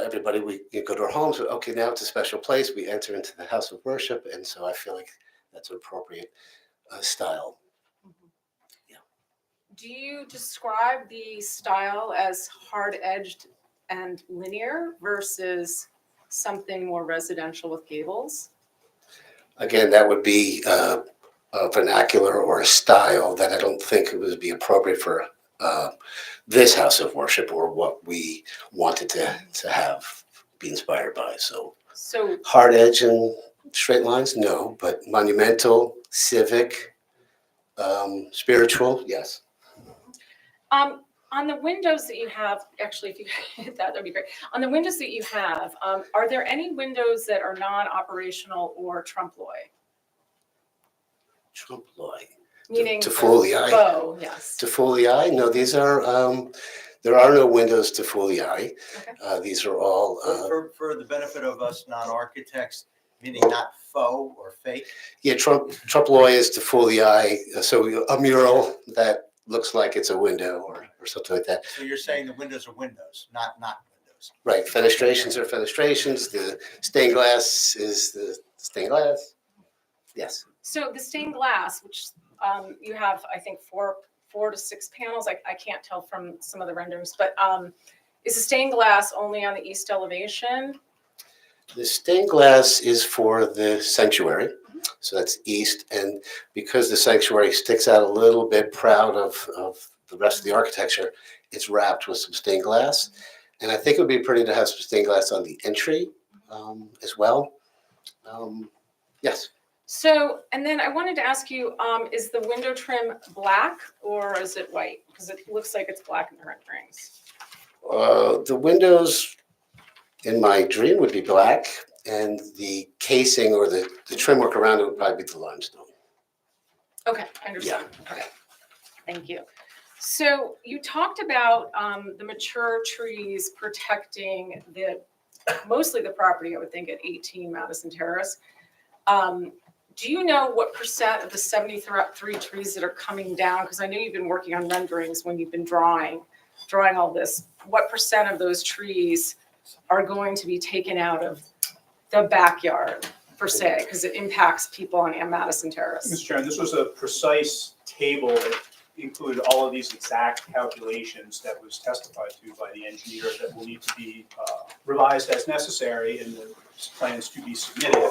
everybody. We go to our homes, okay, now it's a special place. We enter into the house of worship. And so I feel like that's an appropriate style. Do you describe the style as hard-edged and linear versus something more residential with gables? Again, that would be a vernacular or a style that I don't think it would be appropriate for this house of worship or what we wanted to have be inspired by. So hard edge and straight lines, no, but monumental, civic, spiritual, yes. On the windows that you have, actually, if you could hit that, that'd be great. On the windows that you have, are there any windows that are non-operational or trompe l'oeil? Trump Lloyd. Meaning To fool the eye. bow, yes. To fool the eye? No, these are, there are no windows to fool the eye. Okay. These are all, For the benefit of us non-architects, meaning not faux or fake. yeah, Trump Lloyd is to fool the eye. So a mural that looks like it's a window or something like that. So you're saying the windows are windows, not windows. Right, fenestrations are fenestrations. The stained glass is the stained glass. Yes. So the stained glass, which you have, I think, four to six panels, I can't tell from some of the renderings, but is the stained glass only on the east elevation? The stained glass is for the sanctuary, so that's east, and because the sanctuary sticks out a little bit proud of the rest of the architecture, it's wrapped with some stained glass. And I think it would be pretty to have some stained glass on the entry as well. Yes. So, and then I wanted to ask you, is the window trim black or is it white? Because it looks like it's black in the renderings. The windows in my dream would be black, and the casing or the trim work around it would probably be the limestone. Okay, I understand. Okay, thank you. So you talked about the mature trees protecting mostly the property, I would think, at 18 Madison Terrace. Do you know what percent of the 73 trees that are coming down? Because I know you've been working on renderings when you've been drawing all this. What percent of those trees are going to be taken out of the backyard per se? Because it impacts people on Madison Terrace. Mr. Chairman, this was a precise table that included all of these exact calculations that was testified to by the engineer that will need to be revised as necessary in the plans to be submitted.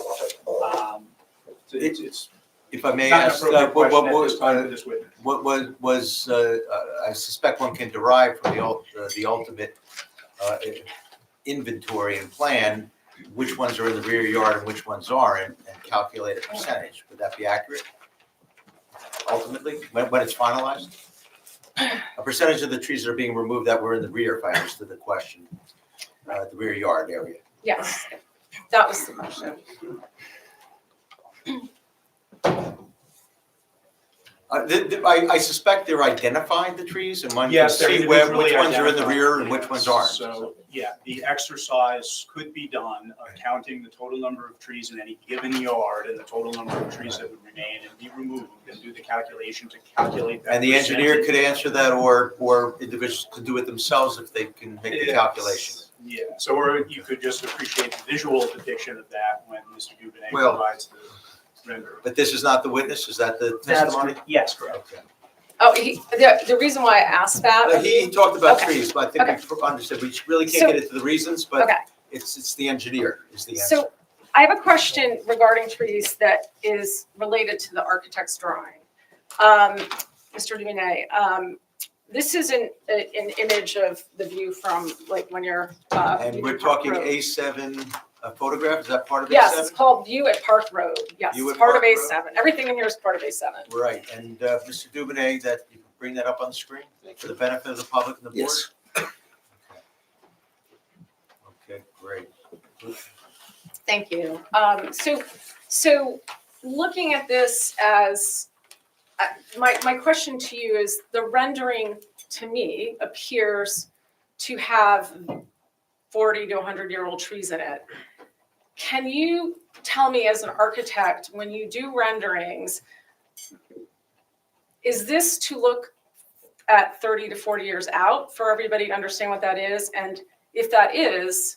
It's If I may not an ask, appropriate question at this time for this witness. what was I suspect one can derive from the ultimate inventory and plan, which ones are in the rear yard and which ones aren't, and calculate a percentage. Would that be accurate? Ultimately, when it's finalized? A percentage of the trees that are being removed that were in the rear, if I understood the question, the rear yard area. Yes, that was the question. I suspect they're identifying the trees and one can Yes, they're see individually which ones are in the identified. rear and which ones aren't. So, yeah, the exercise could be done of counting the total number of trees in any given yard and the total number of trees that would remain and be removed and do the calculation to calculate that. And the engineer percentage. could answer that, or individuals could do it themselves if they can make the Yes. calculation. Yeah, so or you could just appreciate the visual depiction of that when Mr. Dubonnet Well- provides the render. But this is not the witness, is that the That's testimony? correct. Yes, correct. Okay. Oh, the reason why I asked that. He talked about Okay. trees, but I think we understood, we really So- can't get into the reasons, but Okay. it's the engineer is the answer. So I have a question regarding trees that is related to the architect's drawing. Mr. Dubonnet, this is an image of the view from like when you're. And we're leaving Park talking Road. A7 photograph, is that part of A7? Yes, it's called View at Park Road. Yes, View it's at part of Park Road? A7. Everything in here is part of A7. Right, and Mr. Dubonnet, that you can bring that up on the screen for the benefit of the public and the board? Yes. Okay, great. Thank you. So looking at this as, my question to you is, the rendering to me appears to have 40 to 100-year-old trees in it. Can you tell me as an architect, when you do renderings, is this to look at 30 to 40 years out for everybody to understand what that is? And if that is,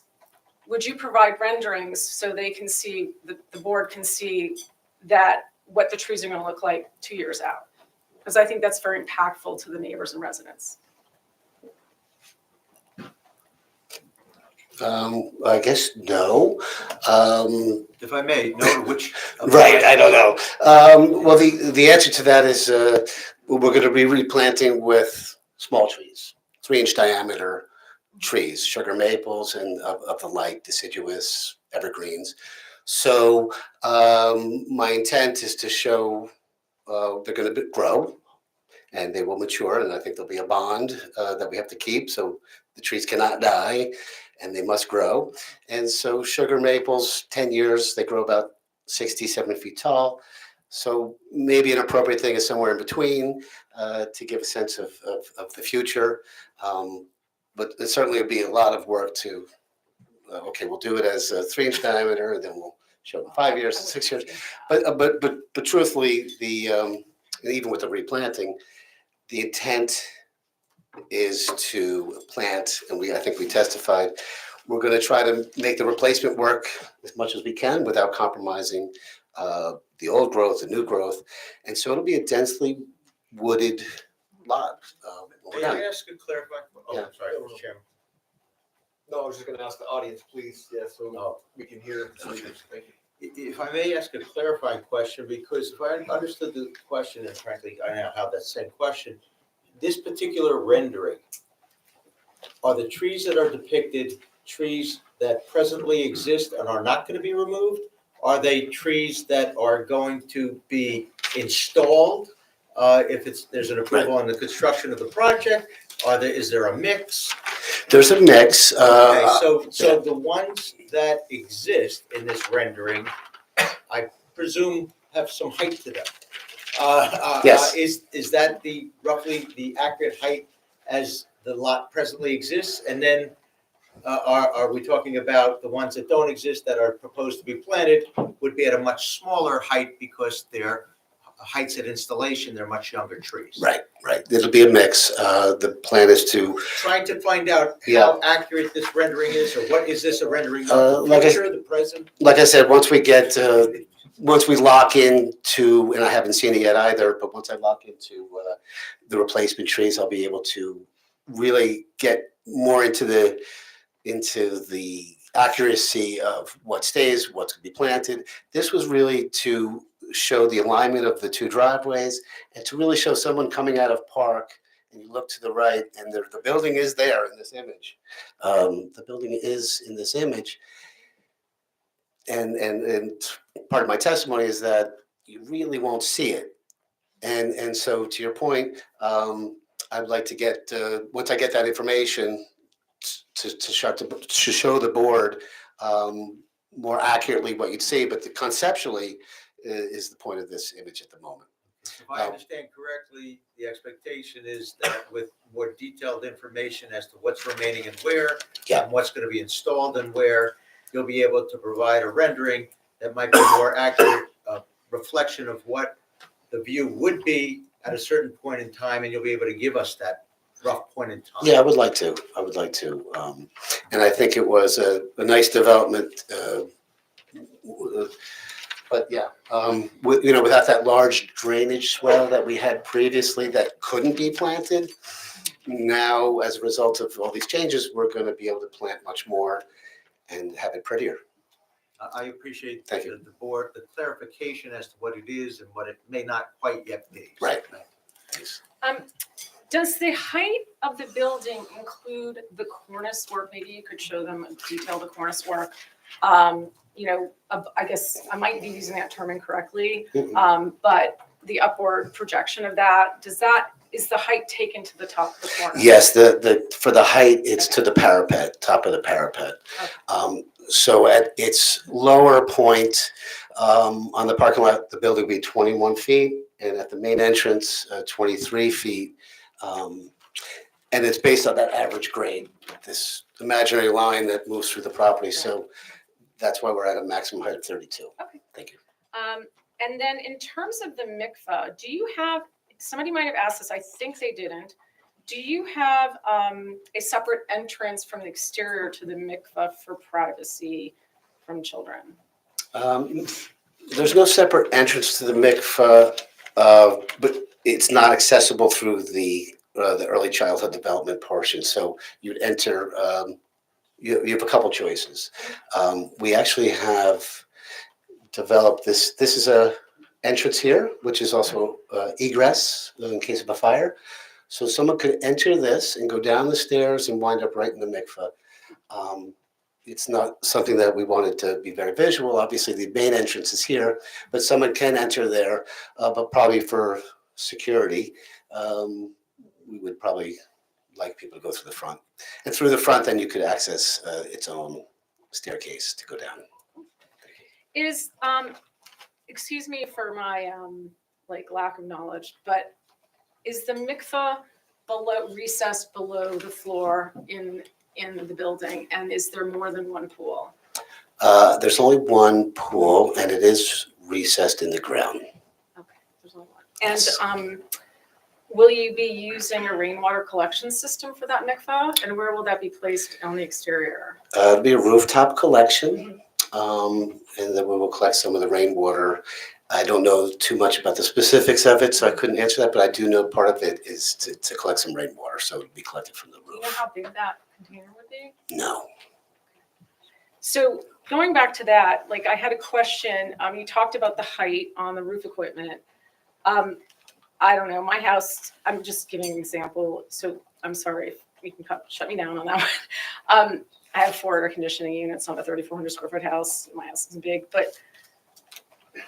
would you provide renderings so they can see, the board can see that what the trees are going to look like 2 years out? Because I think that's very impactful to the neighbors and residents. I guess no. If I may, know which. Right, I don't know. Well, the answer to that is we're going to be replanting with small trees, 3-inch diameter trees, sugar maples and of the light deciduous evergreens. So my intent is to show they're going to grow and they will mature, and I think there'll be a bond that we have to keep so the trees cannot die and they must grow. And so sugar maples, 10 years, they grow about 60, 70 feet tall. So maybe an appropriate thing is somewhere in between to give a sense of the future. But it certainly would be a lot of work to, okay, we'll do it as a 3-inch diameter, and then we'll show them 5 years, 6 years. But truthfully, even with the replanting, the intent is to plant, and I think we testified, we're going to try to make the replacement work as much as we can without compromising the old growth, the new growth. And so it'll be a densely wooded lot. May I ask a clarifying? Oh, Yeah. I'm sorry, Mr. Chairman. No, I was just gonna ask the audience, please, so we can hear. Thank you. If I may ask a clarifying question, because if I understood the question, and frankly, I now have that same question, this particular rendering, are the trees that are depicted trees that presently exist and are not going to be removed? Are they trees that are going to be installed if there's an approval on the construction of the project? Is there a mix? There's a mix. Okay, so the ones that exist in this rendering, I presume have some height to them. Yes. Is that roughly the accurate height as the lot presently exists? And then are we talking about the ones that don't exist that are proposed to be planted would be at a much smaller height because their heights at installation, they're much younger trees? Right. It'll be a mix. The plan is to. Trying to find out Yeah. how accurate this rendering is, or what is this a rendering of the Like I- future, the present? Like I said, once we lock into, and I haven't seen it yet either, but once I lock into the replacement trees, I'll be able to really get more into the accuracy of what stays, what's going to be planted. This was really to show the alignment of the two driveways and to really show someone coming out of Park and you look to the right and the building is there in this image. The building is in this image. And part of my testimony is that you really won't see it. And so to your point, I'd like to get, once I get that information, to show the board more accurately what you'd see, but conceptually is the point of this image at the moment. If I understand correctly, the expectation is that with more detailed information as to what's remaining and where, Yeah. and what's going to be installed and where, you'll be able to provide a rendering that might be more accurate reflection of what the view would be at a certain point in time, and you'll be able to give us that rough point in time. Yeah, I would like to. And I think it was a nice development. But yeah, without that large drainage swell that we had previously that couldn't be planted, now as a result of all these changes, we're going to be able to plant much more and have it prettier. I appreciate Thank you. the board, the clarification as to what it is and what it may not quite yet be. Right. Thanks. Does the height of the building include the cornice work? Maybe you could show them detail the cornice work. I guess I might be using that term incorrectly, but the upward projection of that, is the height taken to the top of the cornice? Yes, for the height, it's to the parapet, top of the parapet. Okay. So at its lower point, on the parking lot, the building will be 21 feet, and at the main entrance, 23 feet. And it's based on that average grade, this imaginary line that moves through the property. So that's why we're at a maximum height of 32. Okay. Thank you. And then in terms of the mikvah, do you have, somebody might have asked this, I think they didn't. Do you have a separate entrance from the exterior to the mikvah for privacy from children? There's no separate entrance to the mikvah, but it's not accessible through the early childhood development portion. So you'd enter, you have a couple choices. We actually have developed this is a entrance here, which is also egress in case of a fire. So someone could enter this and go down the stairs and wind up right in the mikvah. It's not something that we wanted to be very visual. Obviously, the main entrance is here, but someone can enter there, but probably for security, we would probably like people to go through the front. And through the front, then you could access its own staircase to go down. excuse me for my, like, lack of knowledge, but is the mikveh recessed below the floor in the building? And is there more than one pool? There's only one pool and it is recessed in the ground. Okay, there's only one. And, will you be using a rainwater collection system for that mikveh? And where will that be placed on the exterior? It'll be a rooftop collection, and then we will collect some of the rainwater. I don't know too much about the specifics of it, so I couldn't answer that, but I do know part of it is to collect some rainwater, so it'll be collected from the Do you know roof. how big that container would be? No. So going back to that, like I had a question, you talked about the height on the roof equipment. I don't know, my house, I'm just giving an example, so I'm sorry if you can shut me down on that one. I have 4 air conditioning units on a 3,400 square foot house. My house isn't big, but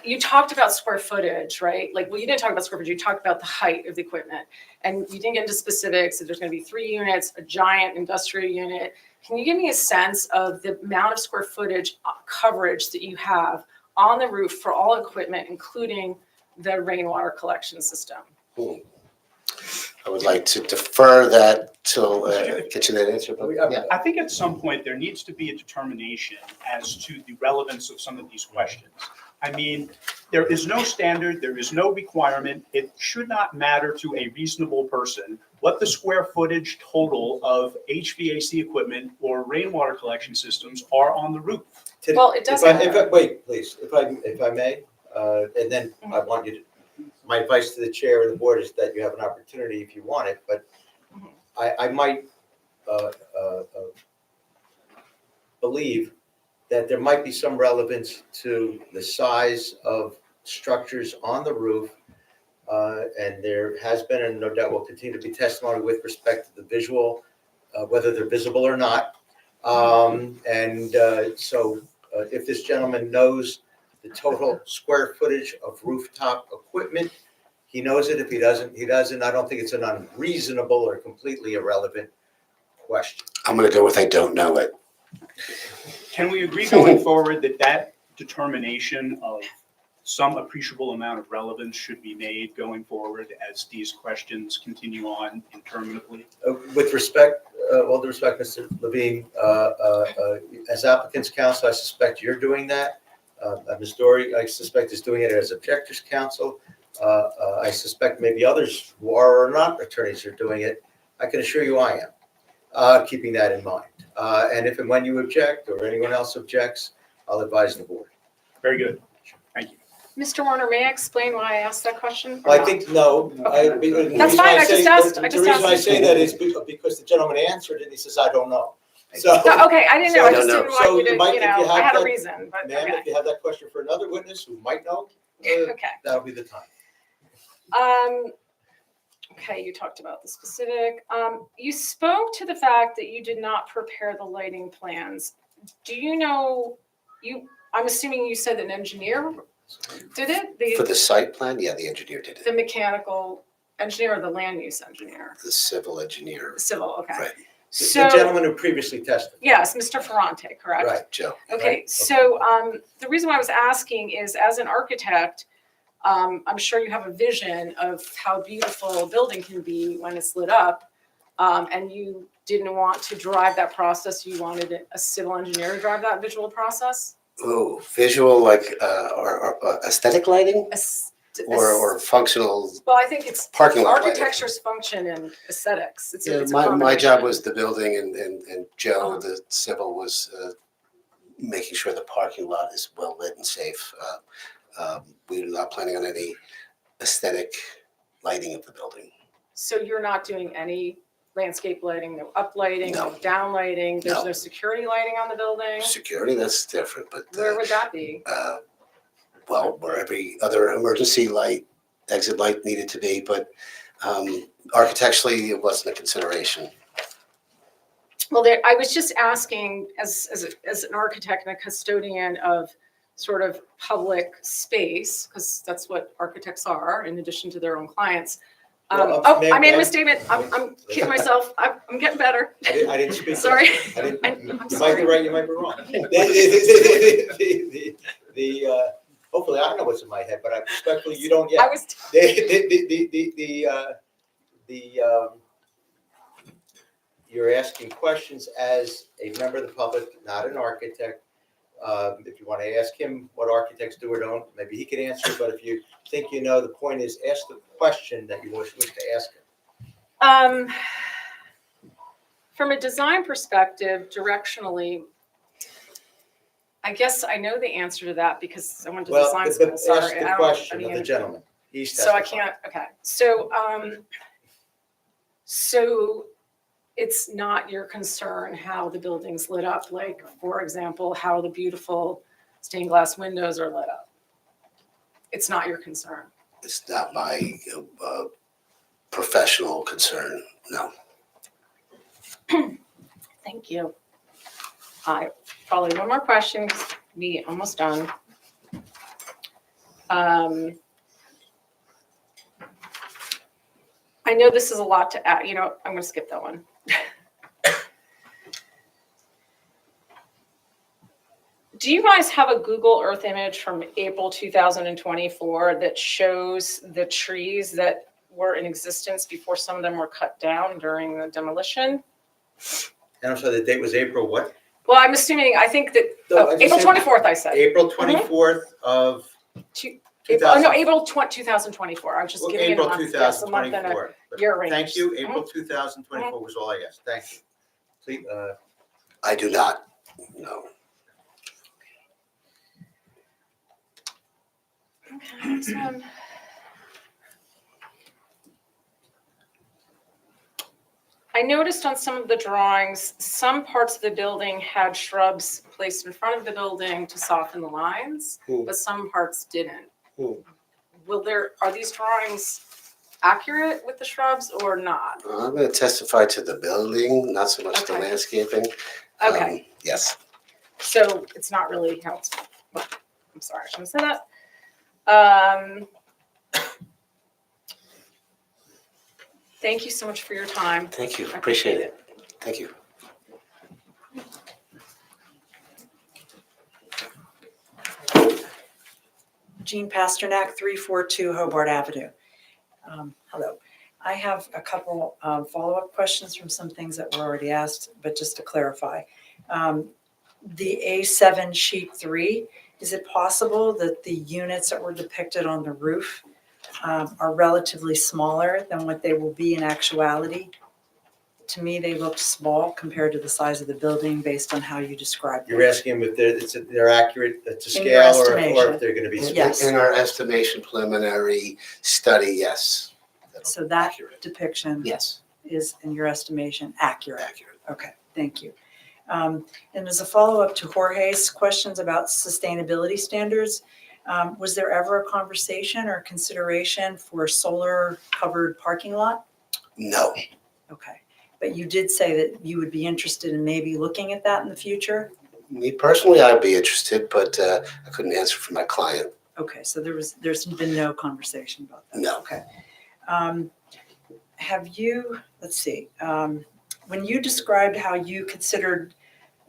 you talked about square footage, right? Like, well, you didn't talk about square footage, you talked about the height of the equipment. And you didn't get into specifics, if there's gonna be 3 units, a giant industrial unit. Can you give me a sense of the amount of square footage coverage that you have on the roof for all equipment, including the rainwater collection system? I would like to defer that till get you that answer. But yeah. I think at some point there needs to be a determination as to the relevance of some of these questions. I mean, there is no standard, there is no requirement. It should not matter to a reasonable person what the square footage total of HVAC equipment or rainwater collection systems are on the roof. Well, it doesn't matter. Wait, please, if I may, and then I want you to, my advice to the chair and the board is that you have an opportunity if you want it, but I might believe that there might be some relevance to the size of structures on the roof. And there has been, and no doubt will continue to be, testimony with respect to the visual, whether they're visible or not. So if this gentleman knows the total square footage of rooftop equipment, he knows it. If he doesn't, he doesn't. I don't think it's an unreasonable or completely irrelevant question. I'm going to go with I don't know it. Can we agree going forward that that determination of some appreciable amount of relevance should be made going forward as these questions continue on interminably? With respect, all due respect, Mr. Levine, as applicant's counsel, I suspect you're doing that. Ms. Dory, I suspect is doing it as objector's counsel. I suspect maybe others who are or not attorneys are doing it. I can assure you I am, keeping that in mind. And if and when you object or anyone else objects, I'll advise the board. Very good. Thank you. Mr. Warner, may I explain why I asked that question? I think, no. That's fine, I just asked. The reason I say that is because the gentleman answered it and he says, I don't know. So. Okay, I didn't know, I just didn't want you to, you might, I had a reason, but Ma'am, okay. if you have that question for another witness who might know, Okay. that'll be the time. Okay, you talked about the specific. You spoke to the fact that you did not prepare the lighting plans. Do you know, I'm assuming you said an engineer did it? For the site plan, yeah, the engineer did it. The mechanical engineer or the land use engineer? The civil engineer. Civil, okay. Right. The gentleman who previously testified. Yes, Mr. Ferrante, correct? Right, Joe. Okay, Right. so the reason why I was asking is, as an architect, I'm sure you have a vision of how beautiful a building can be when it's lit up, and you didn't want to drive that process. You wanted a civil engineer to drive that visual process? Oh, visual, like or aesthetic lighting, or functional. Well, I think it's parking lot lighting. architecture's function and aesthetics. It's Yeah, it's a my job combination. was the building, and Joe, the civil, was making sure the parking lot is well lit and safe. We're not planning on any aesthetic lighting of the building. So you're not doing any landscape lighting, no up lighting, no down lighting. There's no security lighting on the building. Security, that's different, but Where would that be? well, where every other emergency light, exit light needed to be, but architecturally, it wasn't a consideration. Well, I was just asking, as an architect and a custodian of sort of public space, because that's what architects are, in addition to their own clients. I made a misstatement. I'm kidding myself. I'm getting better. I didn't speak. Sorry. You might be right, you might be wrong. hopefully I know what's in my head, but I respectfully, you don't I yet. was, You're asking questions as a member of the public, not an architect. If you want to ask him what architects do or don't, maybe he can answer, but if you think you know, the point is ask the question that you wish to ask him. from a design perspective, directionally, I guess I know the answer to that because I went to Well, design ask school, sorry. the question of the gentleman. He's So I testifying. can't, okay, so it's not your concern how the building's lit up, like, for example, how the beautiful stained glass windows are lit up? It's not your concern? It's not my professional concern, no. Thank you. I probably one more question, 'cause we almost done. I know this is a lot to add, I'm gonna skip that one. Do you guys have a Google Earth image from April 2024 that shows the trees that were in existence before some of them were cut down during the demolition? And I'm sorry, the date was April what? Well, I'm assuming, I think that, No, I just April said 24th, I said. April 24th of April, no, April 2024. I was just giving it a April month, yes, a month and a 2024. year range. Thank you. April 2024 was all I asked. Thank you. Please, I do not, no. Okay, next one. I noticed on some of the drawings, some parts of the building had shrubs placed in front of the building to soften the lines, but some parts didn't. Are these drawings accurate with the shrubs or not? I'm going to testify to the building, not so much the Okay. landscaping. Okay. Yes. So it's not really helpful. Well, I'm sorry, I shouldn't have said that. Thank you so much for your time. Thank you, I appreciate it. Thank you. Jean Pasternak, 342 Hobart Avenue. Hello. I have a couple follow-up questions from some things that were already asked, but just to clarify. The A7 sheet 3, is it possible that the units that were depicted on the roof are relatively smaller than what they will be in actuality? To me, they looked small compared to the size of the building based on how you described them. you're asking if they're accurate to In your scale or estimation. if they're going to be. Yes. In our estimation preliminary study, yes. So that depiction Yes. is, in your estimation, accurate? Accurate. Okay, thank you. And as a follow-up to Jorge's questions about sustainability standards, was there ever a conversation or consideration for solar-covered parking lot? No. Okay, but you did say that you would be interested in maybe looking at that in the future? Me personally, I'd be interested, but I couldn't answer for my client. Okay, so there's been no conversation about that? No. Okay. Have you, let's see, when you described how you considered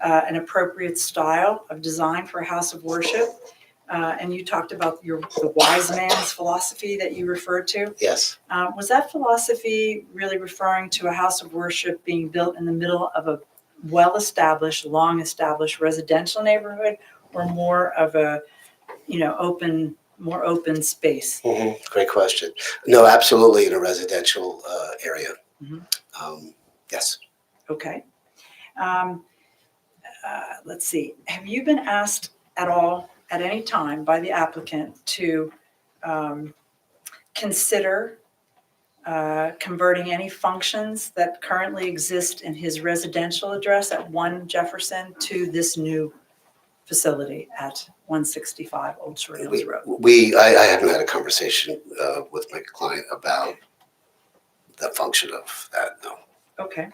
an appropriate style of design for a house of worship, and you talked about the wise man's philosophy that you referred to, Yes. was that philosophy really referring to a house of worship being built in the middle of a well-established, long-established residential neighborhood, or more of a, more open space? Great question. No, absolutely in a residential area. Yes. Okay. Let's see. Have you been asked at all, at any time, by the applicant to consider converting any functions that currently exist in his residential address at 1 Jefferson to this new facility at 165 Old Short Hills Road? I haven't had a conversation with my client about the function of that, no. Okay.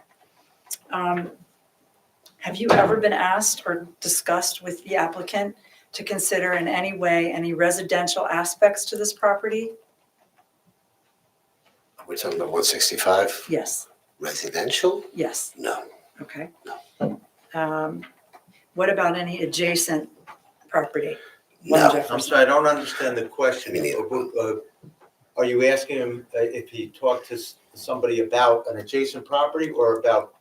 Have you ever been asked or discussed with the applicant to consider in any way any residential aspects to this property? Are we talking about 165? Yes. Residential? Yes. No. Okay. What about any adjacent property? No. I'm sorry, I don't understand the question. Are you asking him if he talked to somebody about an adjacent property or about?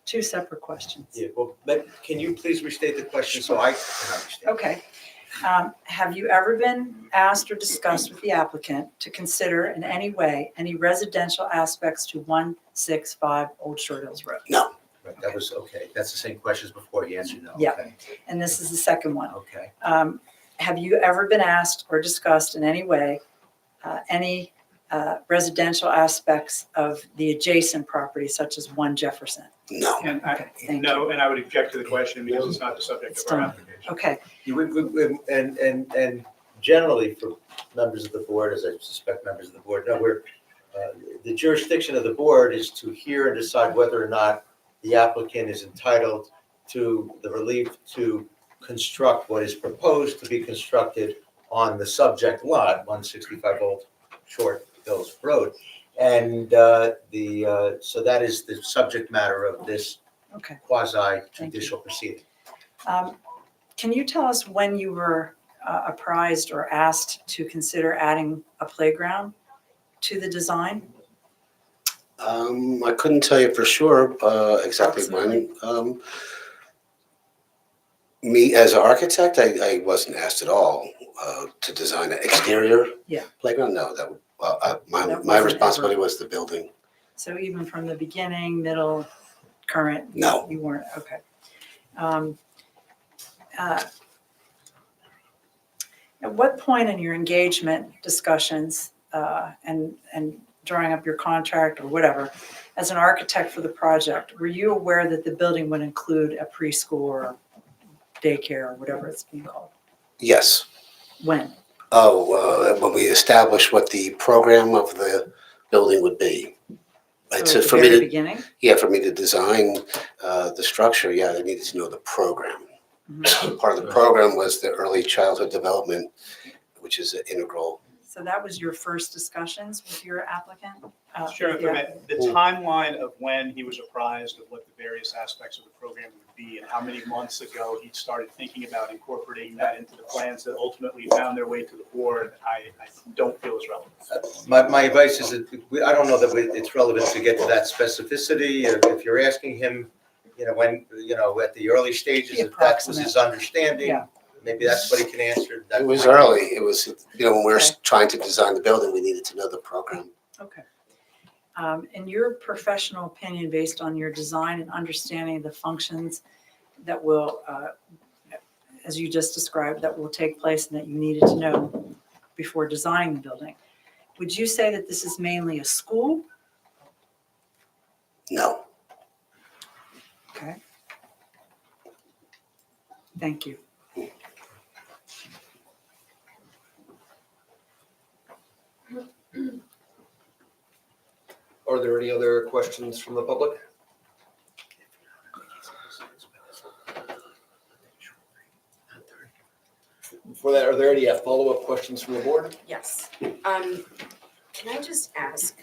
Two separate questions. Yeah, well, can you please restate the question so I can understand? Okay. Have you ever been asked or discussed with the applicant to consider in any way any residential aspects to 165 Old Short Hills Road? No. Right, that was, okay, that's the same question as before, you answered no. Yeah. Okay. And this is the second one. Okay. Have you ever been asked or discussed in any way any residential aspects of the adjacent property such as 1 Jefferson? No. And Okay, thank no, and I would object to the question because it's not the subject It's of our done. application. Okay, And generally for members of the board, as I suspect members of the board know, the jurisdiction of the board is to hear and decide whether or not the applicant is entitled to the relief to construct what is proposed to be constructed on the subject lot, 165 Old Short Hills Road. And so that is the subject matter of this okay. quasi judicial proceeding. Can you tell us when you were apprised or asked to consider adding a playground to the design? I couldn't tell you for sure exactly when. Me as an architect, I wasn't asked at all to design an exterior playground. No, that would, That my wasn't responsibility ever- was the building. So even from the beginning, middle, current? No. You weren't, okay. At what point in your engagement discussions and drawing up your contract or whatever, as an architect for the project, were you aware that the building would include a preschool or daycare or whatever it's being called? Yes. When? When we established what the program of the building would be. So It's at the for me very to, beginning? yeah, for me to design the structure, yeah, I needed to know the program. Part of the program was the early childhood development, which is integral. So that was your first discussions with your applicant? Sure, if I may, the timeline of when he was apprised of what the various aspects of the program would be and how many months ago he started thinking about incorporating that into the plans that ultimately found their way to the board, I don't feel is relevant. My advice is that I don't know that it's relevant to get to that specificity. If you're asking him, when, at the early stages, if that was his understanding, maybe that's what he can answer. It was early. It was, when we were trying to design the building, we needed to know the program. Okay. In your professional opinion, based on your design and understanding of the functions that will, as you just described, that will take place and that you needed to know before designing the building, would you say that this is mainly a school? No. Okay. Thank you. Are there any other questions from the public? Before that, are there any follow-up questions from the board? Yes. Can I just ask,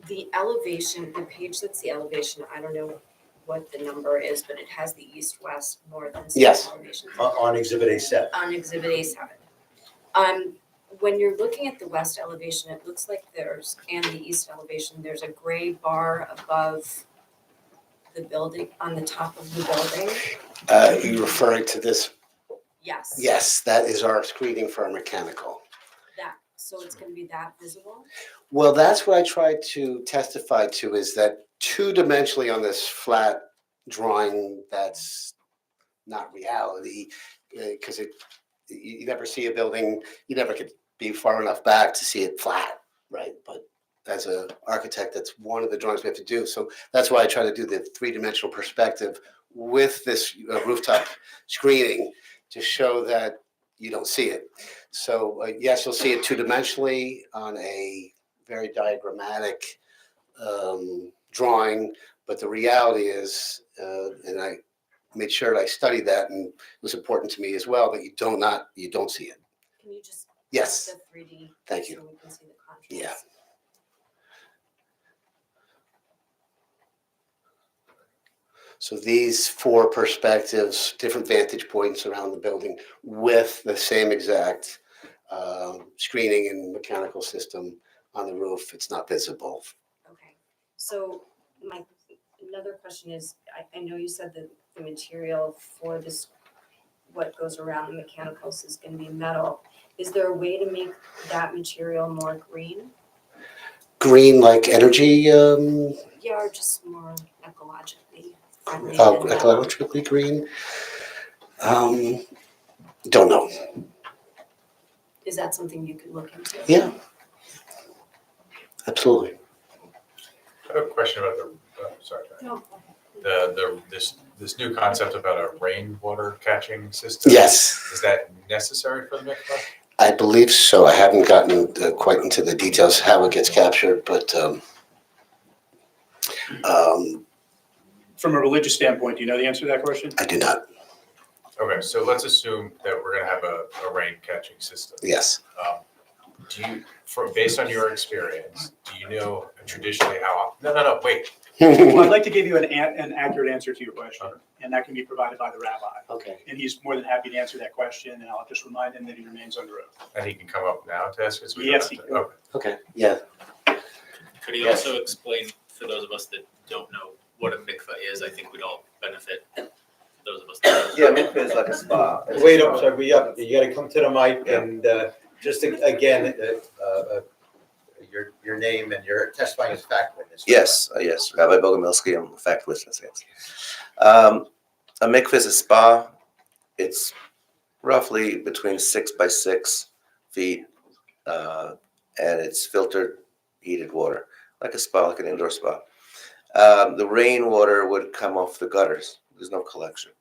the elevation, the page that's the elevation, I don't know what the number is, but it has the east-west, north and south Yes. elevation. On Exhibit A7. On Exhibit A7. When you're looking at the west elevation, it looks like and the east elevation, there's a gray bar above the building, on the top of the building. You referring to this? Yes. Yes, that is our screening for our mechanical. So it's gonna be that visible? Well, that's what I tried to testify to, is that two-dimensionally on this flat drawing, that's not reality, because you never see a building, you never could be far enough back to see it flat, right? But as an architect, that's one of the drawings we have to do. So that's why I try to do the three-dimensional perspective with this rooftop screening to show that you don't see it. So yes, you'll see it two-dimensionally on a very diagrammatic drawing, but the reality is, and I made sure that I studied that, and it was important to me as well, that you don't see it. Can you just? Yes. The 3D. Thank you. So we can see the contrast. Yeah. So these four perspectives, different vantage points around the building with the same exact screening and mechanical system on the roof, it's not visible. Okay, so another question is, I know you said that the material for this, what goes around the mechanicals is gonna be metal. Is there a way to make that material more green? Green like energy, Yeah, or just more ecologically friendly than metal? ecologically green? Don't know. Is that something you could look into? Yeah. Absolutely. I have a question about sorry. No. This new concept about a rainwater catching system. Yes. Is that necessary for the mikvah? I believe so. I haven't gotten quite into the details how it gets captured, but From a religious standpoint, do you know the answer to that question? I do not. Okay, so let's assume that we're gonna have a rain catching system. Yes. Do you, based on your experience, do you know traditionally how? No, wait. Well, I'd like to give you an accurate answer to your question, and that can be provided by the rabbi. Okay. And he's more than happy to answer that question, and I'll just remind him that he remains under oath. And he can come up now to ask us? Yes, he can. Okay, yeah. Could you Yes. also explain for those of us that don't know what a mikvah is? I think we'd all benefit, those of us that Yeah, don't. mikveh is like a spa. Wait up, sorry, you gotta come to the mic and, just again, your name and your testifying as fact witness. Yes, yes, Rabbi Bogomilsky, I'm a fact witness, yes. A mikveh is a spa. It's roughly between 6 by 6 feet, and it's filtered, heated water, like a spa, like an indoor spa. The rainwater would come off the gutters. There's no collection.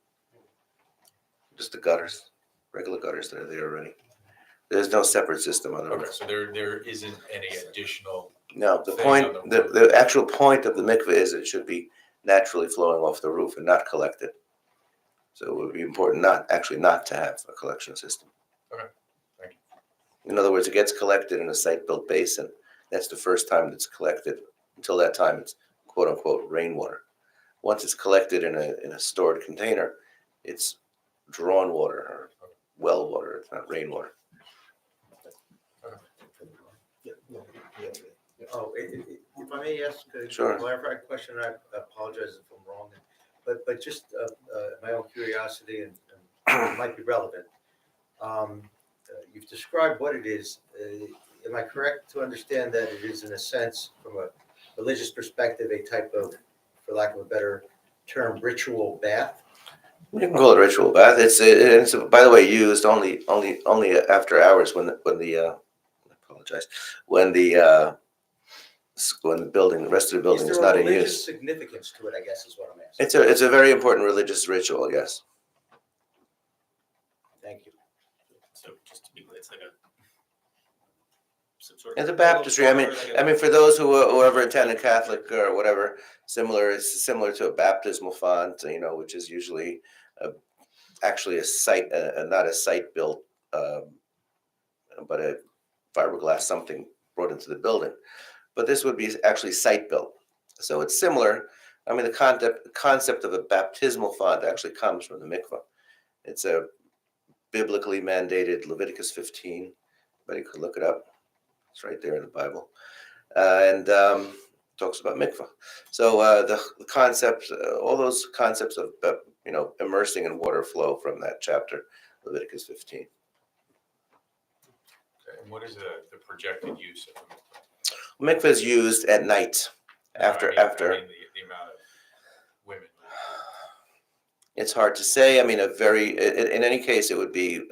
Just the gutters, regular gutters that are there already. There's no separate system on the Okay, roof. so there isn't any additional. No, the thing point, on the roof. the actual point of the mikveh is it should be naturally flowing off the roof and not collected. So it would be important not to have a collection system. Okay, thank you. In other words, it gets collected in a site-built basin. That's the first time it's collected. Until that time, it's quote-unquote rainwater. Once it's collected in a stored container, it's drawn water or well water. It's not rainwater. Oh, if I may ask Sure. a clarifying question, I apologize if I'm wrong, but just my own curiosity and it might be relevant. You've described what it is. Am I correct to understand that it is, in a sense, from a religious perspective, a type of, for lack of a better term, ritual bath? You can call it a ritual bath. It's by the way used only after hours when the the rest of the building is not in Is there a religious use. significance to it, I guess is what I'm asking. It's a very important religious ritual. Yes. Thank you. So just to be clear, it's like some sort And the of. baptistry. I mean, for those who ever attended Catholic or whatever, it's similar to a baptismal font, which is usually actually a site, not a site built, but a fiberglass something brought into the building. But this would be actually site built, so it's similar. I mean, the concept of a baptismal font actually comes from the mikvah. It's a biblically mandated Leviticus 15. Anybody could look it up. It's right there in the Bible, and talks about mikvah. So the concept, all those concepts of immersing in water flow from that chapter, Leviticus 15. Okay, and what is the projected use of the mikvah? Mikvah is used at night after. The amount of women. It's hard to say. I mean, in any case, it would be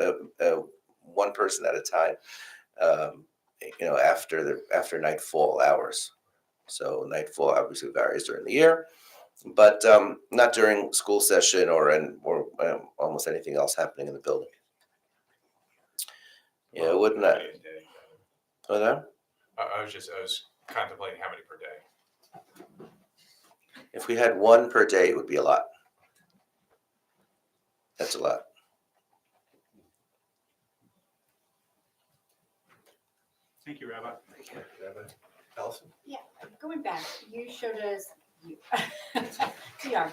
one person at a time. After nightfall hours. So nightfall obviously varies during the year, but not during school session or almost anything else happening in the building. Yeah, wouldn't that? Oh, no? I was contemplating how many per day. If we had one per day, it would be a lot. That's a lot. Thank you, Rabbi. Rabbi Allison? Yeah, going back, you showed us We are.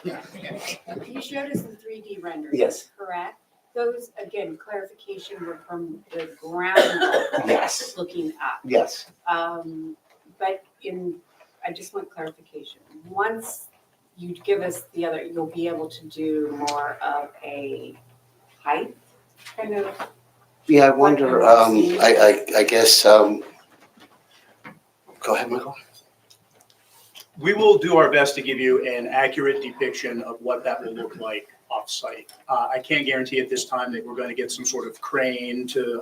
You showed us the 3D renderings. Yes. Correct? Those, again, clarification were from the ground level. Yes. Looking up. Yes. But I just want clarification. Once you give us the other, you'll be able to do more of a height kind of. Yeah, I wonder, I guess, go ahead, Michael. We will do our best to give you an accurate depiction of what that will look like off-site. I can't guarantee at this time that we're going to get some sort of crane to,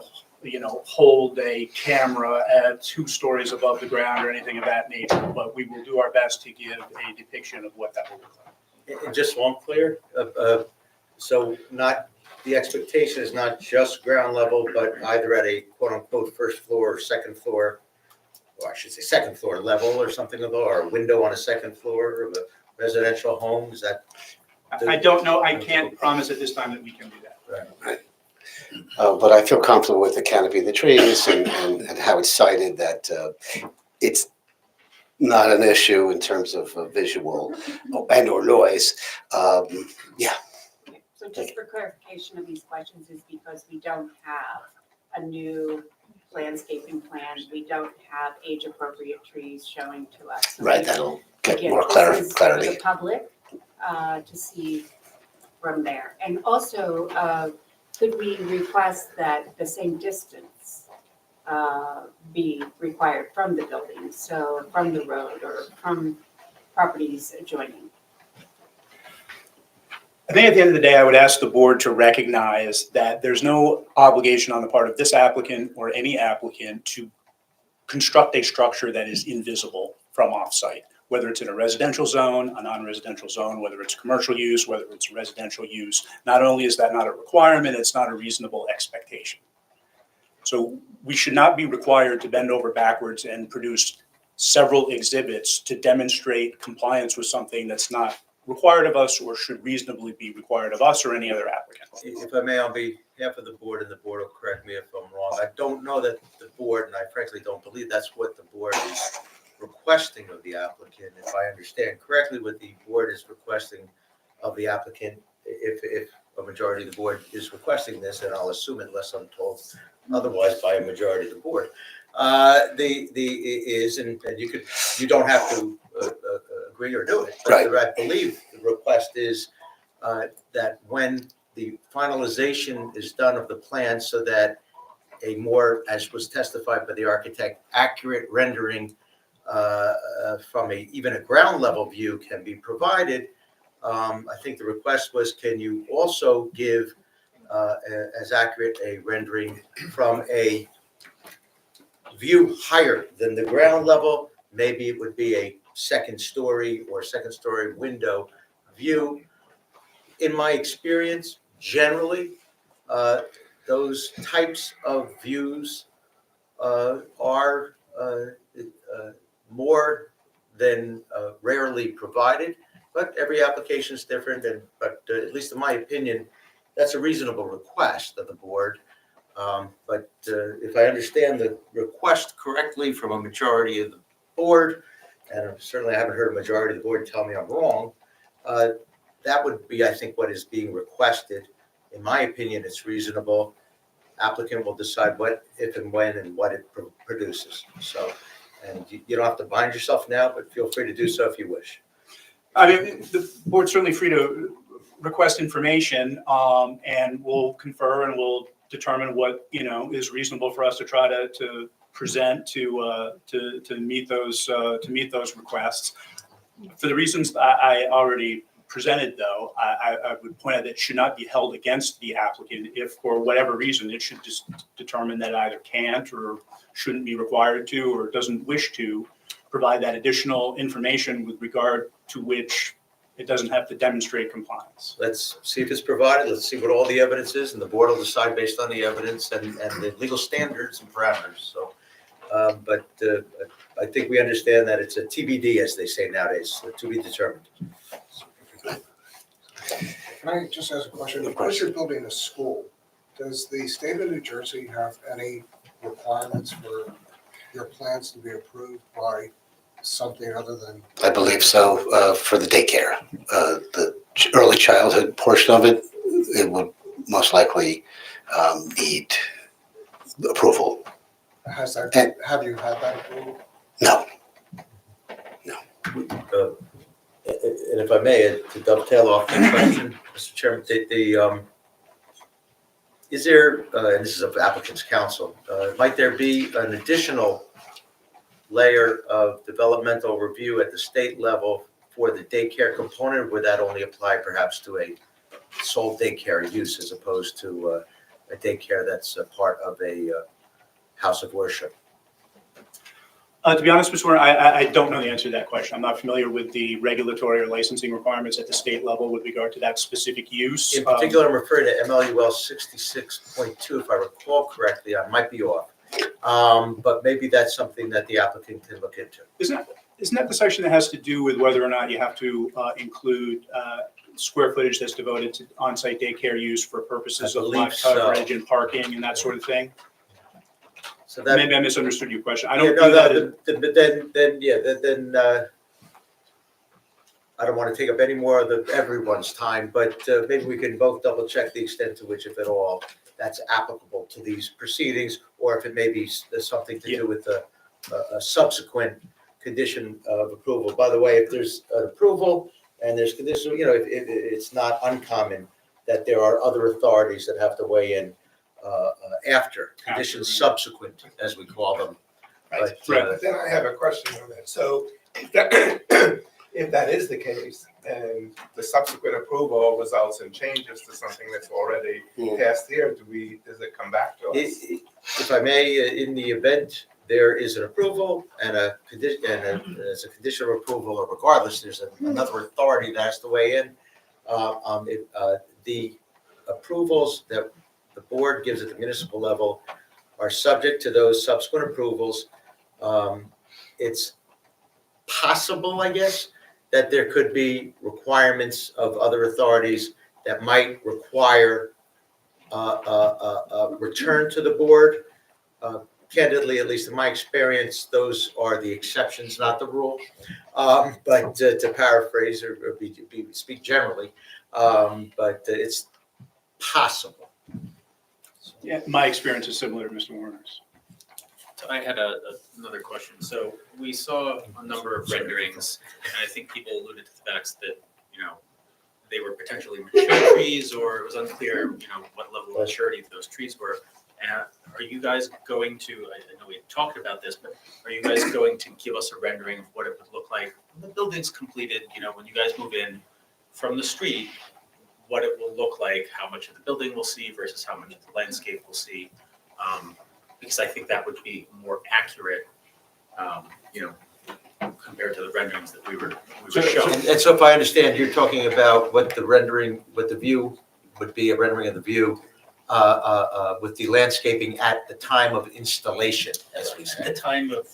hold a camera at 2 stories above the ground or anything of that nature, but we will do our best to give a depiction of what that will look like. And just so I'm clear, so the expectation is not just ground level, but either at a quote-unquote first floor or second floor, or I should say second floor level or something of the, or a window on a second floor of a residential home, is that? I don't know, I can't promise at this time that we can do that. Right. But I feel comfortable with the canopy of the trees and how it's cited that it's not an issue in terms of visual and or noise. Yeah. So just for clarification of these questions is because we don't have a new landscaping plan. We don't have age-appropriate trees showing to us. So Right, that'll get again, more this is for clarity. the public to see from there. And also, could we request that the same distance be required from the building, so from the road or from properties adjoining? I think at the end of the day, I would ask the board to recognize that there's no obligation on the part of this applicant or any applicant to construct a structure that is invisible from off-site, whether it's in a residential zone, a non-residential zone, whether it's commercial use, whether it's residential use. Not only is that not a requirement, it's not a reasonable expectation. So we should not be required to bend over backwards and produce several exhibits to demonstrate compliance with something that's not required of us or should reasonably be required of us or any other applicant. If I may, on behalf of the board, and the board will correct me if I'm wrong, I don't know that the board, and I frankly don't believe that's what the board is requesting of the applicant. If I understand correctly, what the board is requesting of the applicant, if a majority of the board is requesting this, and I'll assume unless I'm told otherwise by a majority of the board, and you don't have to agree or do it. But I believe the request is that when the finalization is done of the plan, so that a more, as was testified by the architect, accurate rendering from even a ground level view can be provided. I think the request was, can you also give as accurate a rendering from a view higher than the ground level? Maybe it would be a second story window view. In my experience, generally, those types of views are more than rarely provided, but every application is different. But at least in my opinion, that's a reasonable request of the board. But if I understand the request correctly from a majority of the board, and certainly I haven't heard a majority of the board tell me I'm wrong, that would be, I think, what is being requested. In my opinion, it's reasonable. Applicant will decide what, if and when, and what it produces. So, and you don't have to bind yourself now, but feel free to do so if you wish. I mean, the board's certainly free to request information, and we'll confer and we'll determine what, is reasonable for us to try to present to meet those requests. For the reasons I already presented, though, I would point out that it should not be held against the applicant if, for whatever reason, it should just determine that either can't or shouldn't be required to or doesn't wish to provide that additional information with regard to which it doesn't have to demonstrate compliance. Let's see if it's provided. Let's see what all the evidence is, and the board will decide based on the evidence and the legal standards and parameters. So, but I think we understand that it's a TBD, as they say nowadays, to be determined. Can I just ask a question? Because you're building a school, does the state of New Jersey have any requirements for your plans to be approved by something other than? I believe so, for the daycare. The early childhood portion of it, it would most likely need approval. Has that, And- have you had that approval? No. And if I may, to dovetail off the question, Mr. Chairman, is there, and this is of applicant's counsel, might there be an additional layer of developmental review at the state level for the daycare component? Or would that only apply perhaps to a sole daycare use as opposed to a daycare that's a part of a house of worship? To be honest, Mr. Warner, I don't know the answer to that question. I'm not familiar with the regulatory or licensing requirements at the state level with regard to that specific use. In particular, I'm referring to MLUL 66.2, if I recall correctly. I might be off. But maybe that's something that the applicant can look into. Isn't that the section that has to do with whether or not you have to include square footage that's devoted to on-site daycare use for purposes of lot coverage and parking and that sort of thing? So that, maybe I misunderstood your question. I yeah, don't no, do that. but then I don't want to take up any more of everyone's time, but maybe we can both double check the extent to which, if at all, that's applicable to these proceedings, or if it may be something to do with a subsequent condition of approval. By the way, if there's an approval and there's condition, it's not uncommon that there are other authorities that have to weigh in after, conditions subsequent, as we call them. But, But then I have a question on that. So if that is the case, and the subsequent approval results in changes to something that's already passed here, does it come back to us? If I may, in the event there is an approval and a condition, and as a condition of approval, or regardless, there's another authority that has to weigh in. The approvals that the board gives at the municipal level are subject to those subsequent approvals. It's possible, I guess, that there could be requirements of other authorities that might require a return to the board. Candidly, at least in my experience, those are the exceptions, not the rule. But to paraphrase or speak generally, but it's possible. Yeah, my experience is similar to Mr. Warner's. So I had another question. So we saw a number of renderings, and I think people alluded to the fact that, they were potentially mature trees, or it was unclear, what level of maturity those trees were. And are you guys going to, I know we talked about this, but are you guys going to give us a rendering of what it would look like when the building's completed, when you guys move in from the street, what it will look like, how much of the building we'll see versus how much of the landscape we'll see? Because I think that would be more accurate, compared to the renderings that we were showing. And so if I understand, you're talking about what the view would be, a rendering of the view with the landscaping at the time of installation, as we say. At the time of,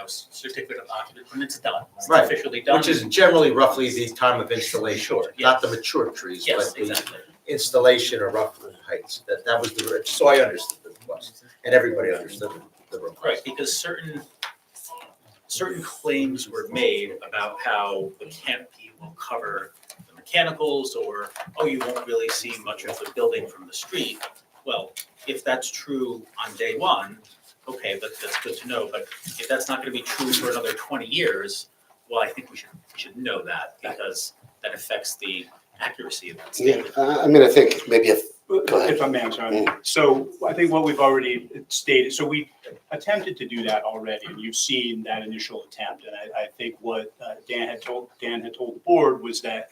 certificate of occupancy, when it's done, it's Right, officially done. which is generally roughly the time of installation, Sure, not the mature trees, Yes, but the exactly. installation or rough heights. That was so I understood the request, and everybody understood the request. Right, because certain claims were made about how the canopy will cover the mechanicals, or, you won't really see much of the building from the street. Well, if that's true on day one, okay, that's good to know, but if that's not gonna be true for another 20 years, well, I think we should know that, because that affects the accuracy of that Yeah, statement. I think maybe go ahead. If I may, I'm sorry. So I think what we've already stated, so we attempted to do that already, and you've seen that initial attempt. And I think what Dan had told the board was that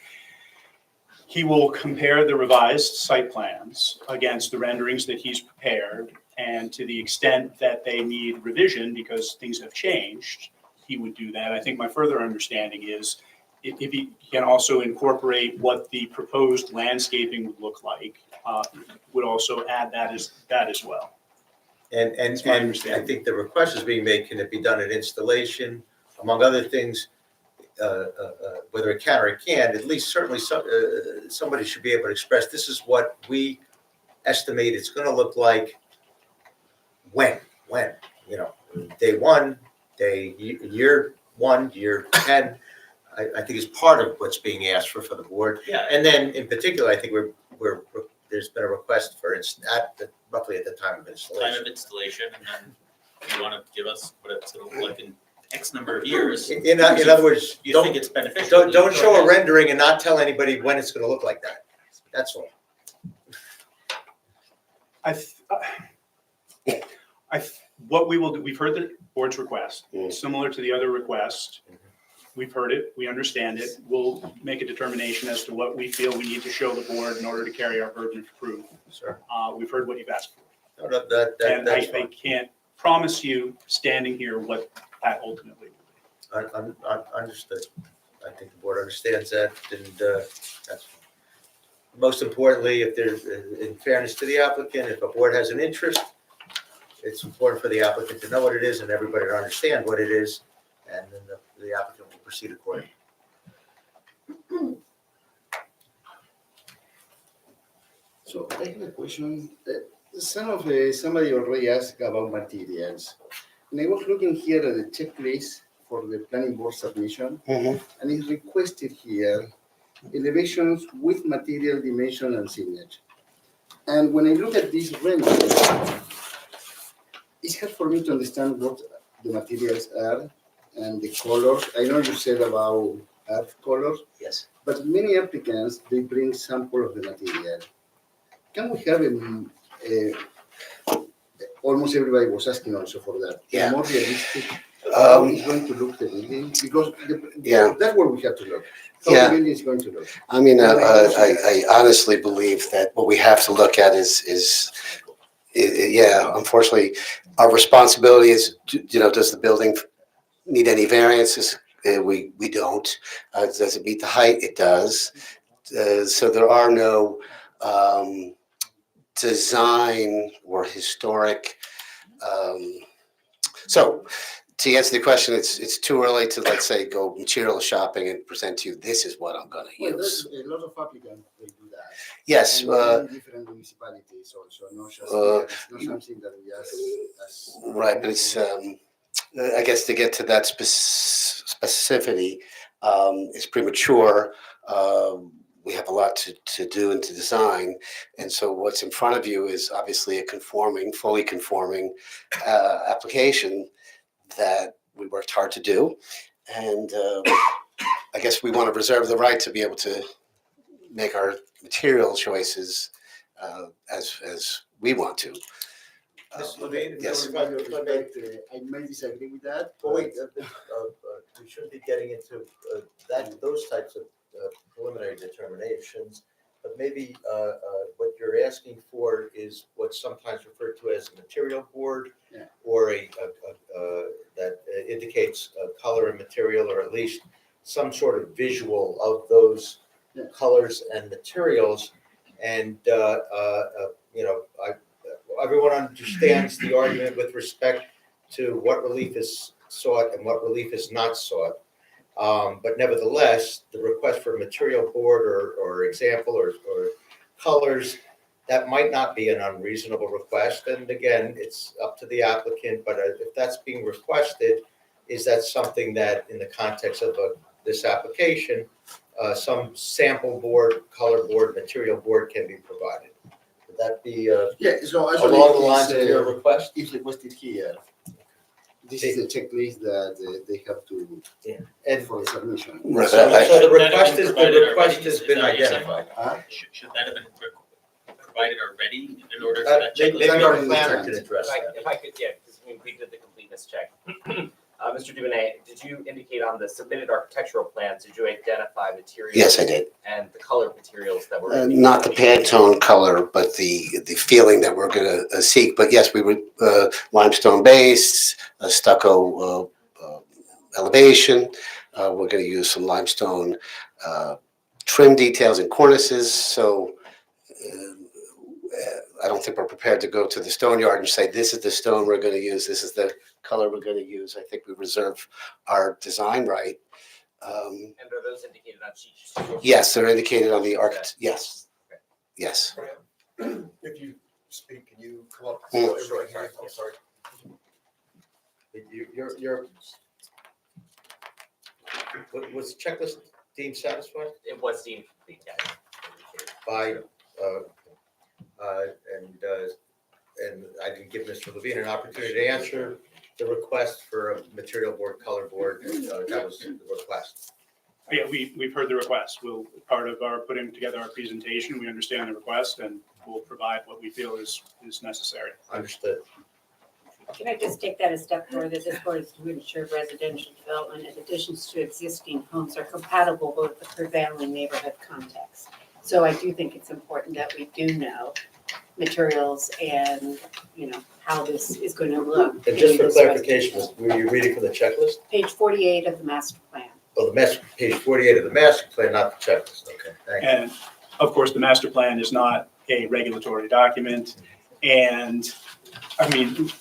he will compare the revised site plans against the renderings that he's prepared, and to the extent that they need revision because things have changed, he would do that. I think my further understanding is if he can also incorporate what the proposed landscaping would look like, would also add that as well. And I think the request is being made, can it be done at installation, among other things, whether it can or it can't, at least certainly somebody should be able to express, this is what we estimate it's gonna look like when, day one, year 1, year 10, I think is part of what's being asked for the board. Yeah. And then in particular, I think there's been a request for roughly at the time of Time installation. of installation, and then if you want to give us what it's gonna look like in X number of years. In other words, You think it's beneficial. don't show a rendering and not tell anybody when it's gonna look like that. That's all. What we will do, we've heard the board's request, similar to the other request. We've heard it, we understand it. We'll make a determination as to what we feel we need to show the board in order to carry our burden of proof. Sure. We've heard what you've asked for. No, And that's I fine. can't promise you, standing here, what that ultimately will be. Understood. I think the board understands that, and that's fine. Most importantly, if there's, in fairness to the applicant, if a board has an interest, it's important for the applicant to know what it is and everybody to understand what it is, and then the applicant will proceed accordingly. So I have a question. Somebody already asked about materials. And I was looking here at the checklist for the planning board submission, and it's requested here elevations with material dimension and signage. And when I look at this rendering, it's hard for me to understand what the materials are and the colors. I know you said about earth colors. Yes. But many applicants, they bring sample of the material. Can we have almost everybody was asking also for that. Yeah. More realistic, how it's going to look the building, because that's where we have to look. How the building is going to look. I mean, I honestly believe that what we have to look at is unfortunately, our responsibility is, does the building need any variances? We don't. Does it meet the height? It does. So there are no design or historic. So to answer the question, it's too early to, let's say, go material shopping and present to you, this is what I'm going to Well, use. there's a lot of applicants, they do that. Yes. And in different municipalities also, not just here. It's not something that we ask. Right, but it's, I guess to get to that specificity is premature. We have a lot to do and to design. And so what's in front of you is obviously a fully conforming application that we worked hard to do. And I guess we want to reserve the right to be able to make our material choices as we want to. Yes. I may disagree with that. But wait, we should be getting into those types of preliminary determinations. But maybe what you're asking for is what's sometimes referred to as a material board, or that indicates color and material, or at least some sort of visual of those colors and materials. And everyone understands the argument with respect to what relief is sought and what relief is not sought. But nevertheless, the request for a material board or example or colors, that might not be an unreasonable request. And again, it's up to the applicant, but if that's being requested, is that something that in the context of this application, some sample board, color board, material board can be provided? Would that be so along the lines of your request? It's requested here. This is the checklist that they have to, for submission. Right, So the request has been identified. Should that have been provided already in order for that checklist? Maybe our planner can address that. If I could, because we did the completeness check. Mr. Dubonnet, did you indicate on the submitted architectural plans, did you identify materials? Yes, I did. And the color materials that were? Not the Pantone color, but the feeling that we're going to seek. But yes, we would limestone base, stucco elevation. We're going to use some limestone trim details and cornices. So I don't think we're prepared to go to the stone yard and say, this is the stone we're going to use, this is the color we're going to use. I think we reserve our design right. And are those indicated on sheet? Yes, they're indicated on the architect. Yes. Yes. If you speak, can you come up? Sure, I'm sorry. Was the checklist deemed satisfied It was deemed complete, yes. by, and I didn't give Mr. Levine an opportunity to answer the request for a material board, color board, that was the request. Yeah, we've heard the request. We'll, part of our putting together our presentation, we understand the request and we'll provide what we feel is necessary. Understood. Can I just take that a step further? This board is to ensure residential development and additions to existing homes are compatible with the prevailing neighborhood context. So I do think it's important that we do know materials and, how this is going to look. And just for in this clarification, were you reading from the checklist? Page 48 of the master plan. Oh, page 48 of the master plan, not the checklist. Okay, thank you. And of course, the master plan is not a regulatory document. And I mean,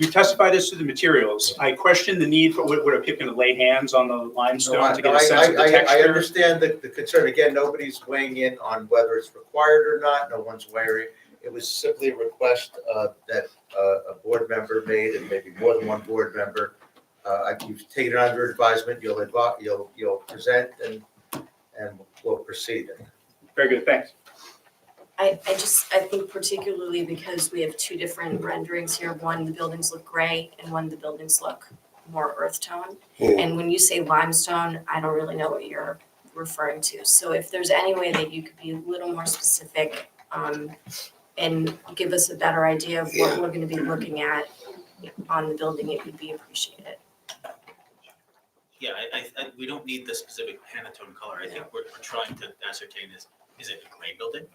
we testified as to the materials. I question the need for, would a people going to lay hands on the limestone to get a sense of the I texture? understand the concern. Again, nobody's weighing in on whether it's required or not. No one's weighing. It was simply a request that a board member made, and maybe more than one board member. You've taken it under advisement. You'll present and we'll proceed. Very good, thanks. I think particularly because we have two different renderings here. One, the buildings look gray, and one, the buildings look more earth tone. And when you say limestone, I don't really know what you're referring to. So if there's any way that you could be a little more specific, and give us a better idea of what we're gonna be looking at on the building, it would be appreciated. Yeah, we don't need the specific Pantone color. I think we're trying to ascertain is it a gray building?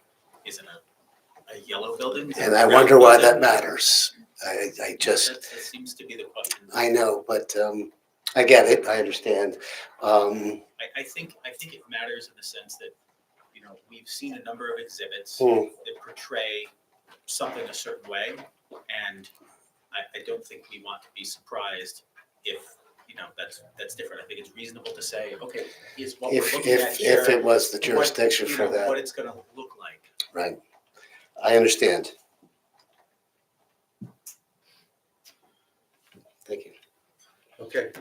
Is it a yellow building? Is it And a I brown wonder why building? that matters. I just, That seems to be the question. I know, but I get it, I understand. I think it matters in the sense that, we've seen a number of exhibits that portray something a certain way, and I don't think we want to be surprised if, that's different. I think it's reasonable to say, okay, is what we're looking at here. If it was the what, jurisdiction for that. What it's gonna look like. Right. I understand. Thank you. Okay,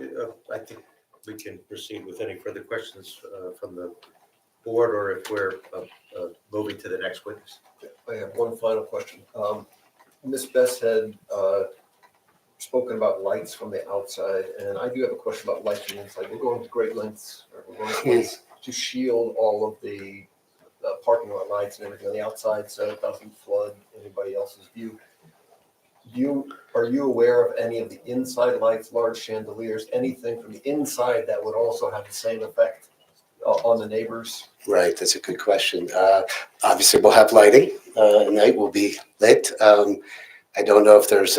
I think we can proceed with any further questions from the board, or if we're moving to the next witness. I have one final question. Ms. Best had spoken about lights from the outside, and I do have a question about lights from the inside. We're going to great lengths, to shield all of the parking lot lights and everything on the outside so it doesn't flood anybody else's view. Are you aware of any of the inside lights, large chandeliers, anything from the inside that would also have the same effect on the neighbors? Right, that's a good question. Obviously, we'll have lighting. At night will be lit. I don't know if there's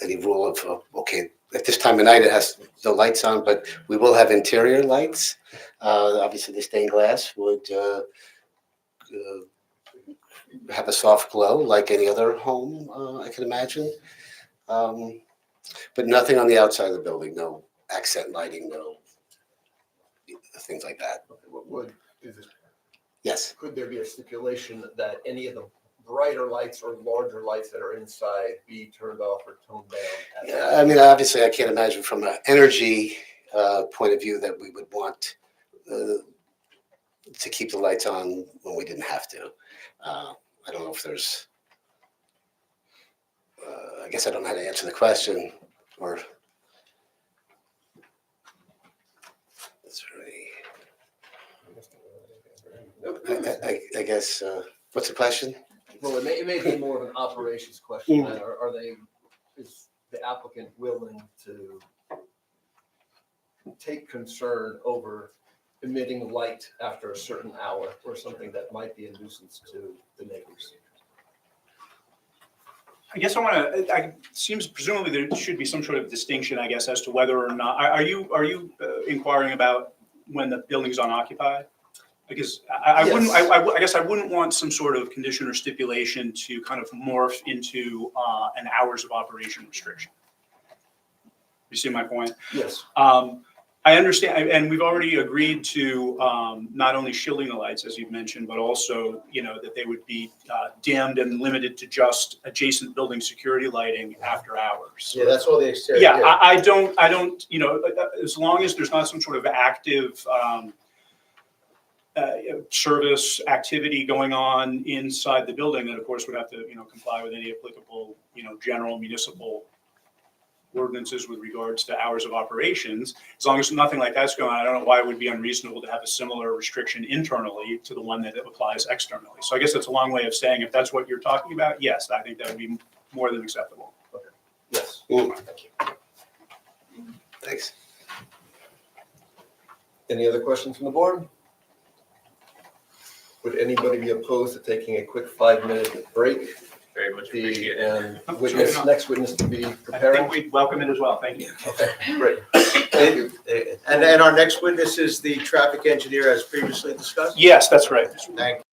any rule of, okay, at this time of night it has the lights on, but we will have interior lights. Obviously, the stained glass would have a soft glow like any other home, I can imagine. But nothing on the outside of the building, no accent lighting, no things like that. Yes. Could there be a stipulation that any of the brighter lights or larger lights that are inside be turned off or toned down? Yeah, I mean, obviously, I can't imagine from an energy point of view that we would want to keep the lights on when we didn't have to. I don't know if there's, I guess I don't know how to answer the question, or. I guess, what's the question? Well, it may be more of an operations question. Is the applicant willing to take concern over emitting light after a certain hour or something that might be a nuisance to the neighbors? I guess seems presumably there should be some sort of distinction, I guess, as to whether or not, are you inquiring about when the building's unoccupied? Because I guess I wouldn't want some sort of condition or stipulation to kind of morph into an hours of operation restriction. You see my point? Yes. I I understand, and we've already agreed to not only shielding the lights, as you've mentioned, but also, that they would be dimmed and limited to just adjacent building security lighting after hours. Yeah, that's all the exterior. Yeah, I don't, as long as there's not some sort of active service activity going on inside the building, then of course would have to, comply with any applicable, general municipal ordinances with regards to hours of operations. As long as nothing like that's going on, I don't know why it would be unreasonable to have a similar restriction internally to the one that applies externally. So I guess that's a long way of saying, if that's what you're talking about, yes, I think that would be more than acceptable. Yes. Thank you. Thanks. Any other questions from the board? Would anybody be opposed to taking a quick 5-minute break? Very much appreciate it. And next witness to be I preparing? think we'd welcome it as well. Thank you. Okay, great. Thank you. And then our next witness is the traffic engineer as previously discussed? Yes, that's right. Thank you.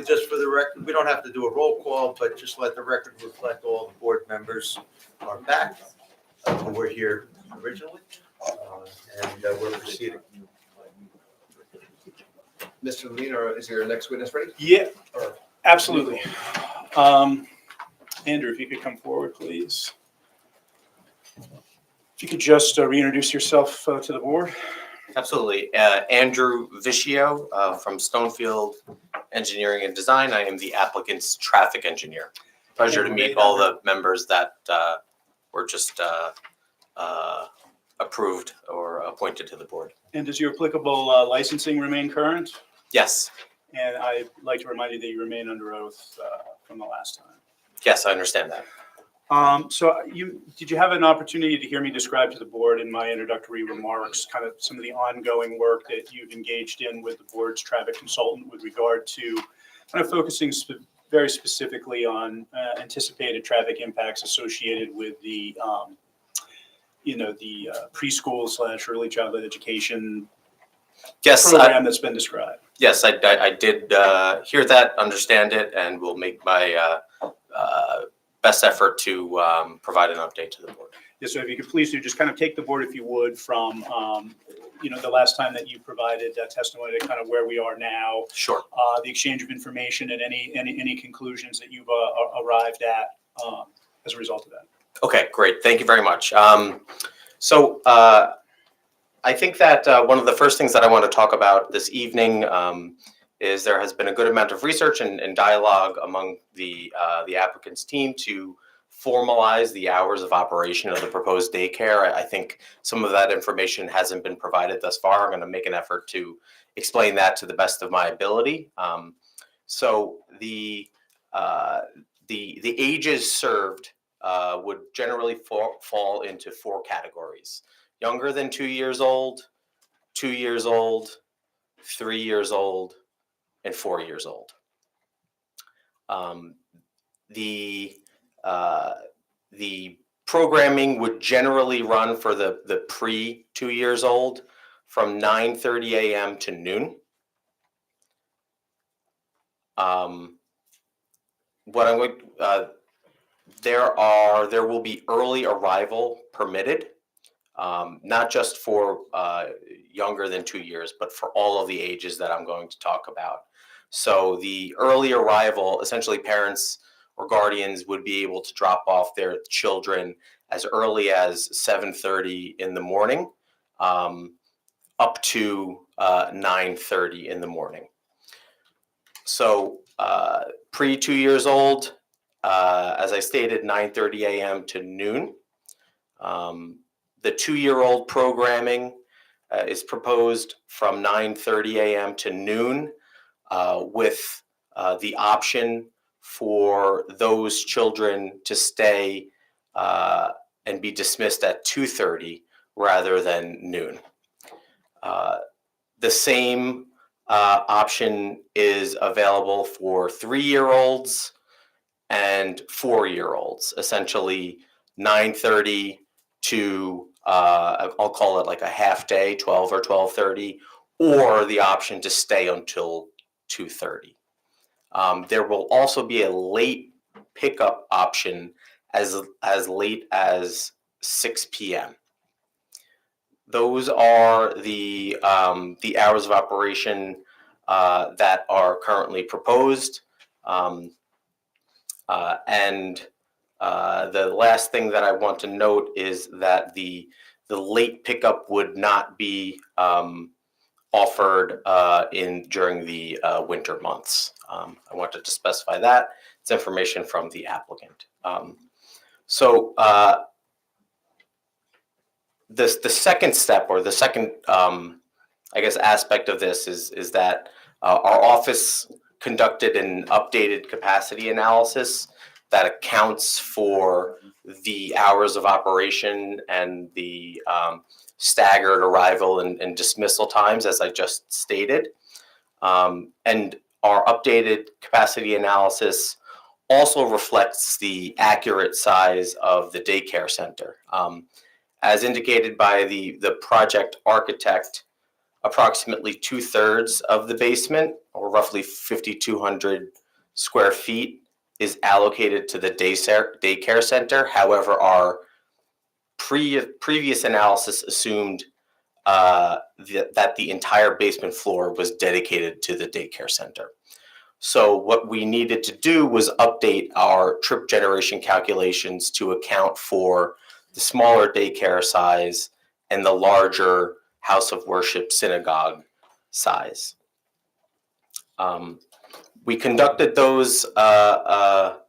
Just for the record, we don't have to do a roll call, but just let the record reflect all the board members are back, who were here originally, and we're proceeding. Mr. Levine, is your next witness ready? Yeah, absolutely. Andrew, if you could come forward, please. If you could just reintroduce yourself to the board. Absolutely. Andrew Vicio from Stonefield Engineering and Design. I am the applicant's traffic engineer. Pleasure to meet all the members that were just approved or appointed to the board. And does your applicable licensing remain current? Yes. And I'd like to remind you that you remain under oath from the last time. Yes, I understand that. So did you have an opportunity to hear me describe to the board in my introductory remarks kind of some of the ongoing work that you've engaged in with the board's traffic consultant with regard to kind of focusing very specifically on anticipated traffic impacts associated with the preschool / early childhood education program that's been described? Yes, I did hear that, understand it, and will make my best effort to provide an update to the board. Yeah, so if you could please do, just kind of take the board, if you would, from the last time that you provided testimony to kind of where we are now. Sure. The exchange of information and any conclusions that you've arrived at as a result of that. Okay, great. Thank you very much. So I think that one of the first things that I want to talk about this evening is there has been a good amount of research and dialogue among the applicant's team to formalize the hours of operation of the proposed daycare. I think some of that information hasn't been provided thus far. I'm going to make an effort to explain that to the best of my ability. So the ages served would generally fall into 4 categories: younger than 2 years old, 2 years old, 3 years old, and 4 years old. The programming would generally run for the pre 2 years old from 9:30 a.m. to noon. There will be early arrival permitted, not just for younger than 2 years, but for all of the ages that I'm going to talk about. So the early arrival, essentially parents or guardians would be able to drop off their children as early as 7:30 in the morning, up to 9:30 in the morning. So pre 2 years old, as I stated, 9:30 a.m. to noon. The 2-year-old programming is proposed from 9:30 a.m. to noon, with the option for those children to stay and be dismissed at 2:30 rather than noon. The same option is available for 3-year-olds and 4-year-olds, essentially 9:30 to I'll call it like a half day, 12 or 12:30, or the option to stay until 2:30. There will also be a late pickup option as late as 6 p.m. Those are the hours of operation that are currently proposed. And the last thing that I want to note is that the late pickup would not be offered during the winter months. I wanted to specify that. It's information from the applicant. The second step, or the second, aspect of this is that our office conducted an updated capacity analysis that accounts for the hours of operation and the staggered arrival and dismissal times, as I just stated. And our updated capacity analysis also reflects the accurate size of the daycare center. As indicated by the project architect, approximately 2/3 of the basement, or roughly 5,200 square feet, is allocated to the daycare center. However, our previous analysis assumed that the entire basement floor was dedicated to the daycare center. So what we needed to do was update our trip generation calculations to account for the smaller daycare size and the larger house of worship synagogue size. We conducted those updated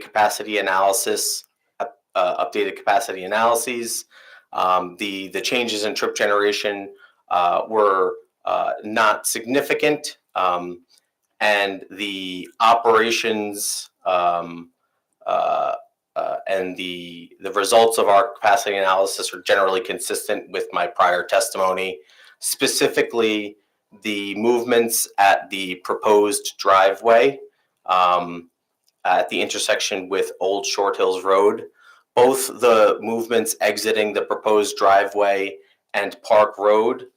capacity analyses. The changes in trip generation were not significant, and the operations and the results of our capacity analysis are generally consistent with my prior testimony. Specifically, the movements at the proposed driveway at the intersection with Old Short Hills Road. Both the movements exiting the proposed driveway and Park Road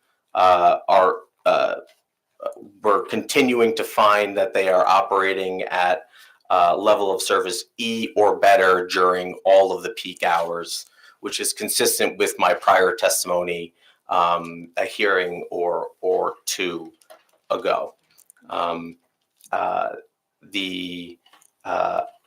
we're continuing to find that they are operating at level of service E or better during all of the peak hours, which is consistent with my prior testimony a hearing or two ago.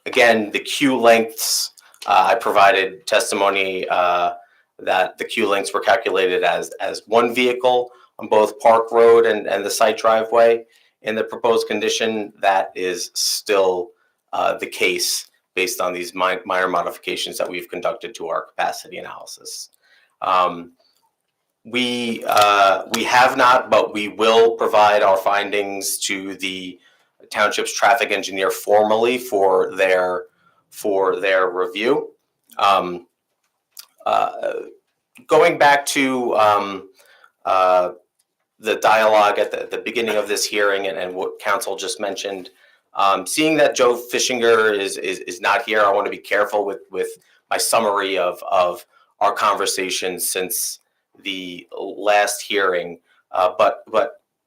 Again, the queue lengths, I provided testimony that the queue lengths were calculated as one vehicle on both Park Road and the site driveway. In the proposed condition, that is still the case based on these minor modifications that we've conducted to our capacity analysis. We have not, but we will provide our findings to the township's traffic engineer formally for their review. Going back to the dialogue at the beginning of this hearing and what council just mentioned, seeing that Joe Fishinger is not here, I want to be careful with my summary of our conversations since the last hearing. But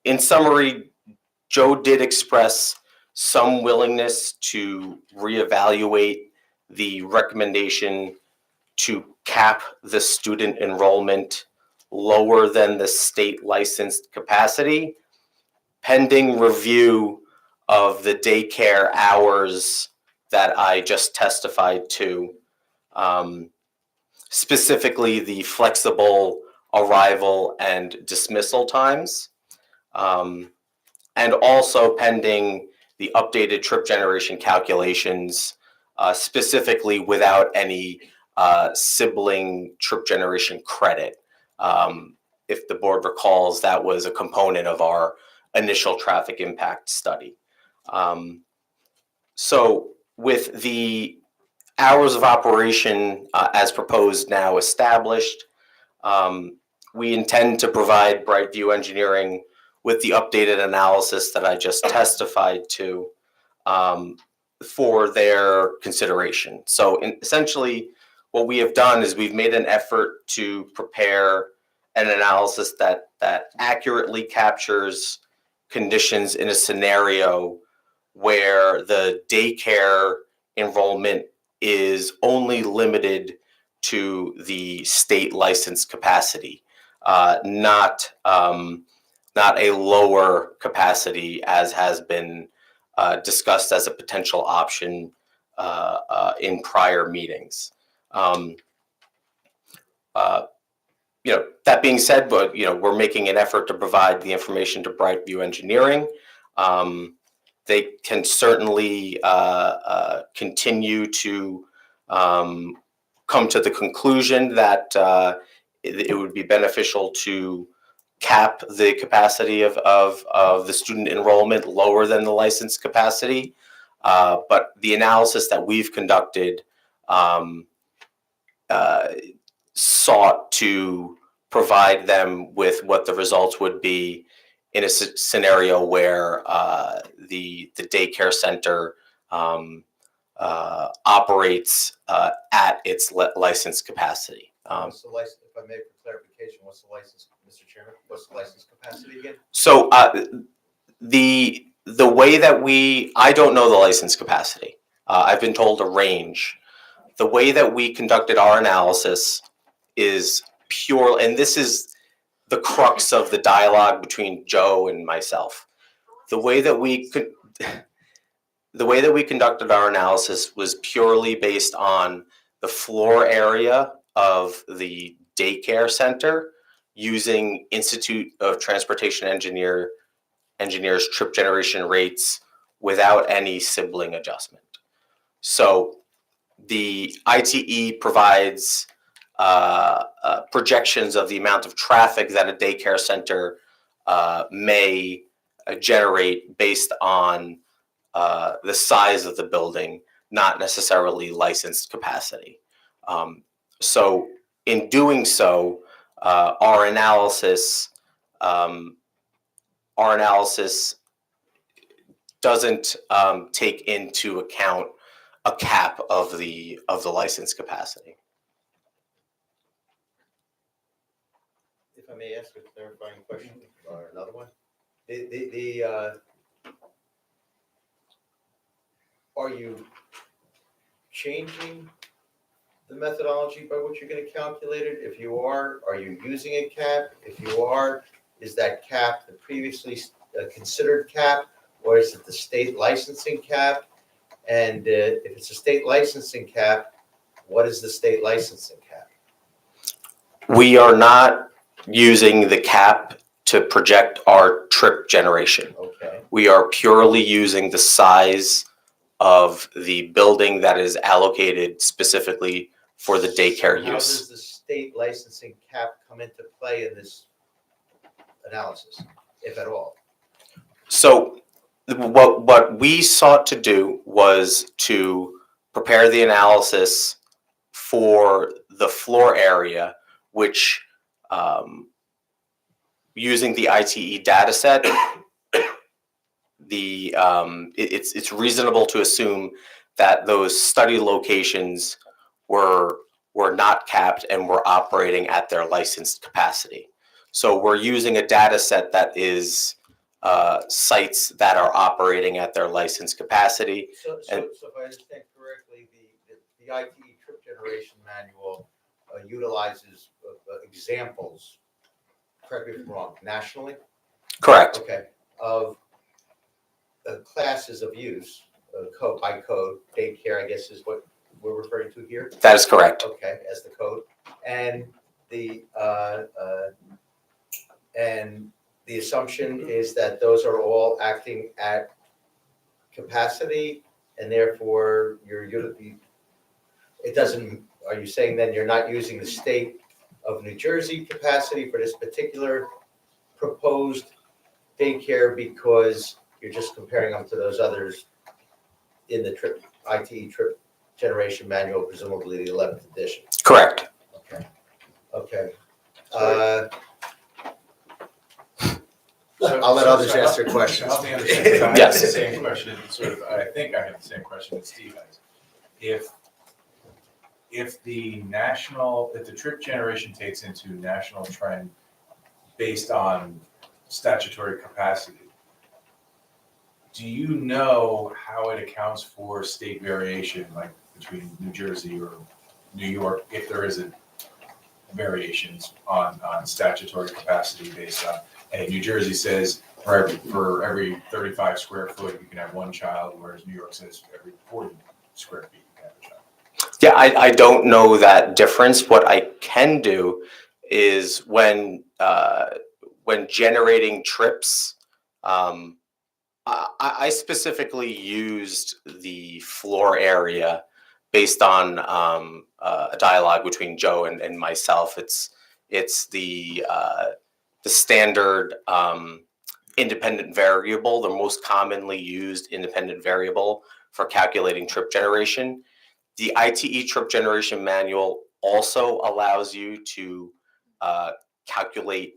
in summary, Joe did express some willingness to reevaluate the recommendation to cap the student enrollment lower than the state licensed capacity, pending review of the daycare hours that I just testified to, specifically the flexible arrival and dismissal times, and also pending the updated trip generation calculations, specifically without any sibling trip generation credit. If the board recalls, that was a component of our initial traffic impact study. So with the hours of operation as proposed now established, we intend to provide Brightview Engineering with the updated analysis that I just testified to for their consideration. So essentially, what we have done is we've made an effort to prepare an analysis that accurately captures conditions in a scenario where the daycare enrollment is only limited to the state licensed capacity, not a lower capacity as has been discussed as a potential option in prior meetings. That being said, but we're making an effort to provide the information to Brightview Engineering. They can certainly continue to come to the conclusion that it would be beneficial to cap the capacity of the student enrollment lower than the licensed capacity. But the analysis that we've conducted sought to provide them with what the results would be in a scenario where the daycare center operates at its licensed capacity. What's the license, if I may, for clarification, what's the license, Mr. Chairman? What's the license capacity again? So The way that I don't know the license capacity. I've been told a range. The way that we conducted our analysis is pure, and this is the crux of the dialogue between Joe and myself. The way that we conducted our analysis was purely based on the floor area of the daycare center using Institute of Transportation Engineers trip generation rates without any sibling adjustment. So the ITE provides projections of the amount of traffic that a daycare center may generate based on the size of the building, not necessarily licensed capacity. So in doing so, our analysis doesn't take into account a cap of the license capacity. If I may ask a clarifying question or another one, are you changing the methodology by which you're going to calculate it? If you are you using a cap? If you are, is that cap the previously considered cap, or is it the state licensing cap? And if it's a state licensing cap, what is the state licensing cap? We are not using the cap to project our trip generation. Okay. We are purely using the size of the building that is allocated specifically for the daycare How use. does the state licensing cap come into play in this analysis, if at all? So what we sought to do was to prepare the analysis for the floor area, which using the ITE data set, it's reasonable to assume that those study locations were not capped and were operating at their licensed capacity. So we're using a data set that is sites that are operating at their licensed capacity. So if I understand correctly, the ITE trip generation manual utilizes examples, correct me if I'm wrong, nationally? Correct. Okay, of classes of use, code by code, daycare, I guess is what we're referring to here? That is correct. Okay, as the code. And the assumption is that those are all acting at capacity, and therefore it doesn't, are you saying then you're not using the state of New Jersey capacity for this particular proposed daycare because you're just comparing them to those others in the ITE trip generation manual, presumably the 11th edition? Correct. Okay. I'll let others ask their questions. Help me understand, 'cause I have Yes. the same question, I think I have the same question that Steve has. If the trip generation takes into national trend based on statutory capacity, do you know how it accounts for state variation, like between New Jersey or New York, if there is a variations on statutory capacity based on, hey, New Jersey says for every 35 square foot, you can have one child, whereas New York says every 40 square feet, you can have a child. Yeah, I don't know that difference. What I can do is when generating trips, I specifically used the floor area based on a dialogue between Joe and myself. It's the standard independent variable, the most commonly used independent variable for calculating trip generation. The ITE trip generation manual also allows you to calculate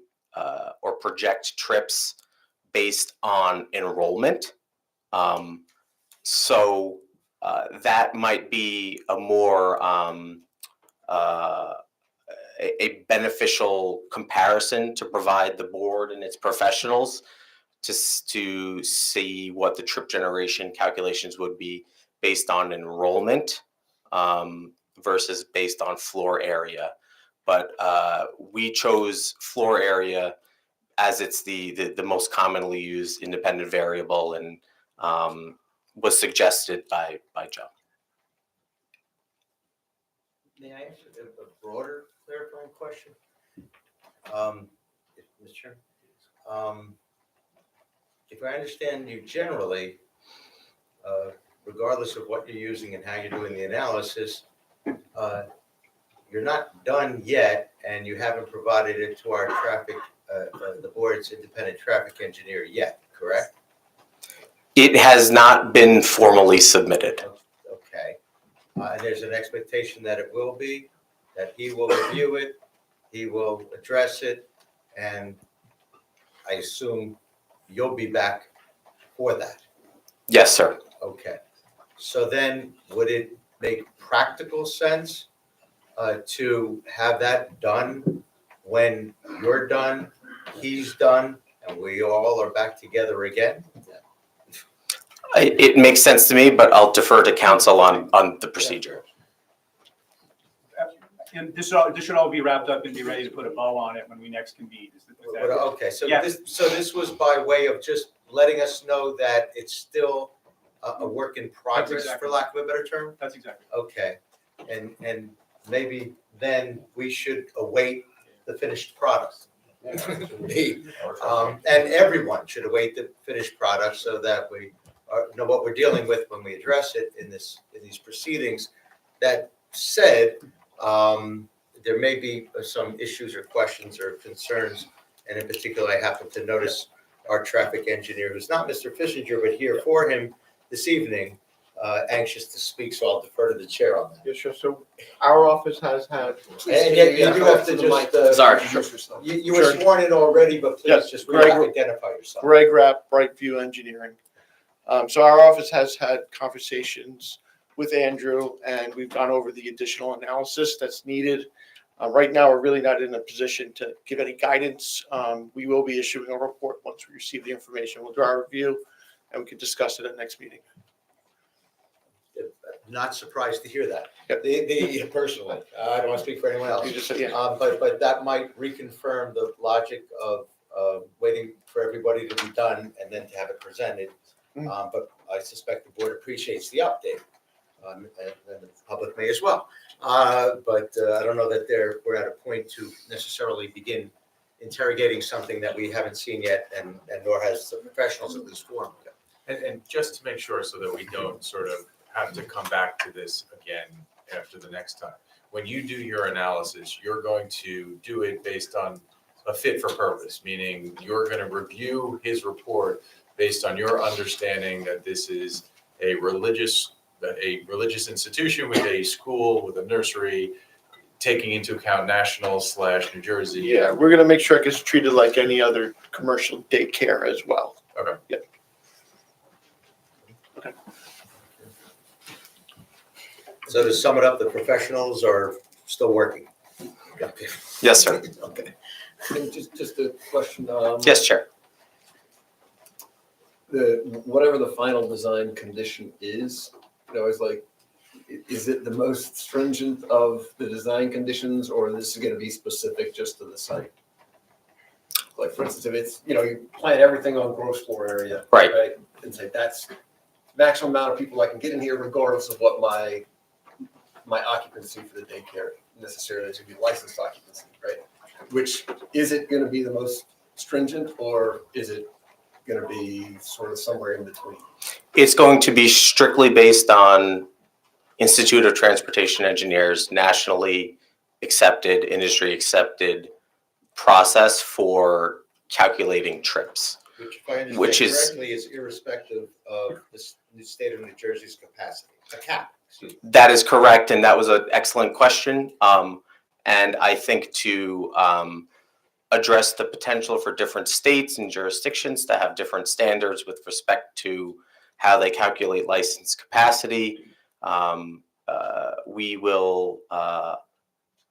or project trips based on enrollment. So that might be a more a beneficial comparison to provide the board and its professionals to see what the trip generation calculations would be based on enrollment versus based on floor area. But we chose floor area as it's the most commonly used independent variable, and was suggested by Joe. May I ask a broader clarifying question? Mr. Chairman? If I understand you generally, regardless of what you're using and how you're doing the analysis, you're not done yet, and you haven't provided it to our traffic, the board's independent traffic engineer yet, correct? It has not been formally submitted. Okay. And there's an expectation that it will be, that he will review it, he will address it, and I assume you'll be back for that. Yes, sir. Okay. So then, would it make practical sense to have that done when you're done, he's done, and we all are back together again? It makes sense to me, but I'll defer to council on the procedure. And this should all be wrapped up and be ready to put a bow on it when we next convene. Is that- Okay, so Yeah. this was by way of just letting us know that it's still a work in progress, exactly. for lack of a better term? That's exactly. Okay, and maybe then we should await the finished product. And everyone should await the finished product so that we know what we're dealing with when we address it in these proceedings. That said, there may be some issues or questions or concerns, and in particular, I happen to notice our traffic engineer, who's not Mr. Fishinger, but here for him this evening, anxious to speak, so I'll defer to the chair on that. Yeah, sure. So our office has had. And yet you do have to just, Sorry. you were sworn in already, but please Yes, just Greg- identify yourself. Greg Rapp, Brightview Engineering. So our office has had conversations with Andrew, and we've gone over the additional analysis that's needed. Right now, we're really not in a position to give any guidance. We will be issuing a report once we receive the information. We'll do our review, and we can discuss it at next meeting. Not surprised to hear that. Yep. Personally, I don't want to speak for anyone else. You just said, yeah. But that might reconfirm the logic of waiting for everybody to be done and then to have it presented. But I suspect the board appreciates the update, and the public may as well. But I don't know that we're at a point to necessarily begin interrogating something that we haven't seen yet, and nor has the professionals at least formed. And just to make sure so that we don't sort of have to come back to this again after the next time. When you do your analysis, you're going to do it based on a fit for purpose, meaning you're going to review his report based on your understanding that this is a religious institution with a school, with a nursery, taking into account national/New Jersey. Yeah, we're gonna make sure it gets treated like any other commercial daycare as well. Okay. Yep. Okay. So to sum it up, the professionals are still working. Okay. Yes, sir. Okay. And just a question. Yes, Chair. Whatever the final design condition is, it's like, is it the most stringent of the design conditions, or this is going to be specific just to the site? Like, for instance, if it's, you plan everything on gross floor area. Right. And say that's maximum amount of people I can get in here regardless of what my occupancy for the daycare necessarily is going to be licensed occupancy, right? Which, is it going to be the most stringent, or is it going to be sort of somewhere in between? It's going to be strictly based on Institute of Transportation Engineers, nationally accepted, industry accepted process for calculating trips. Which, if I understand Which is- correctly, is irrespective of the state of New Jersey's capacity, a cap, excuse me. That is correct, and that was an excellent question. And I think to address the potential for different states and jurisdictions to have different standards with respect to how they calculate license capacity, we will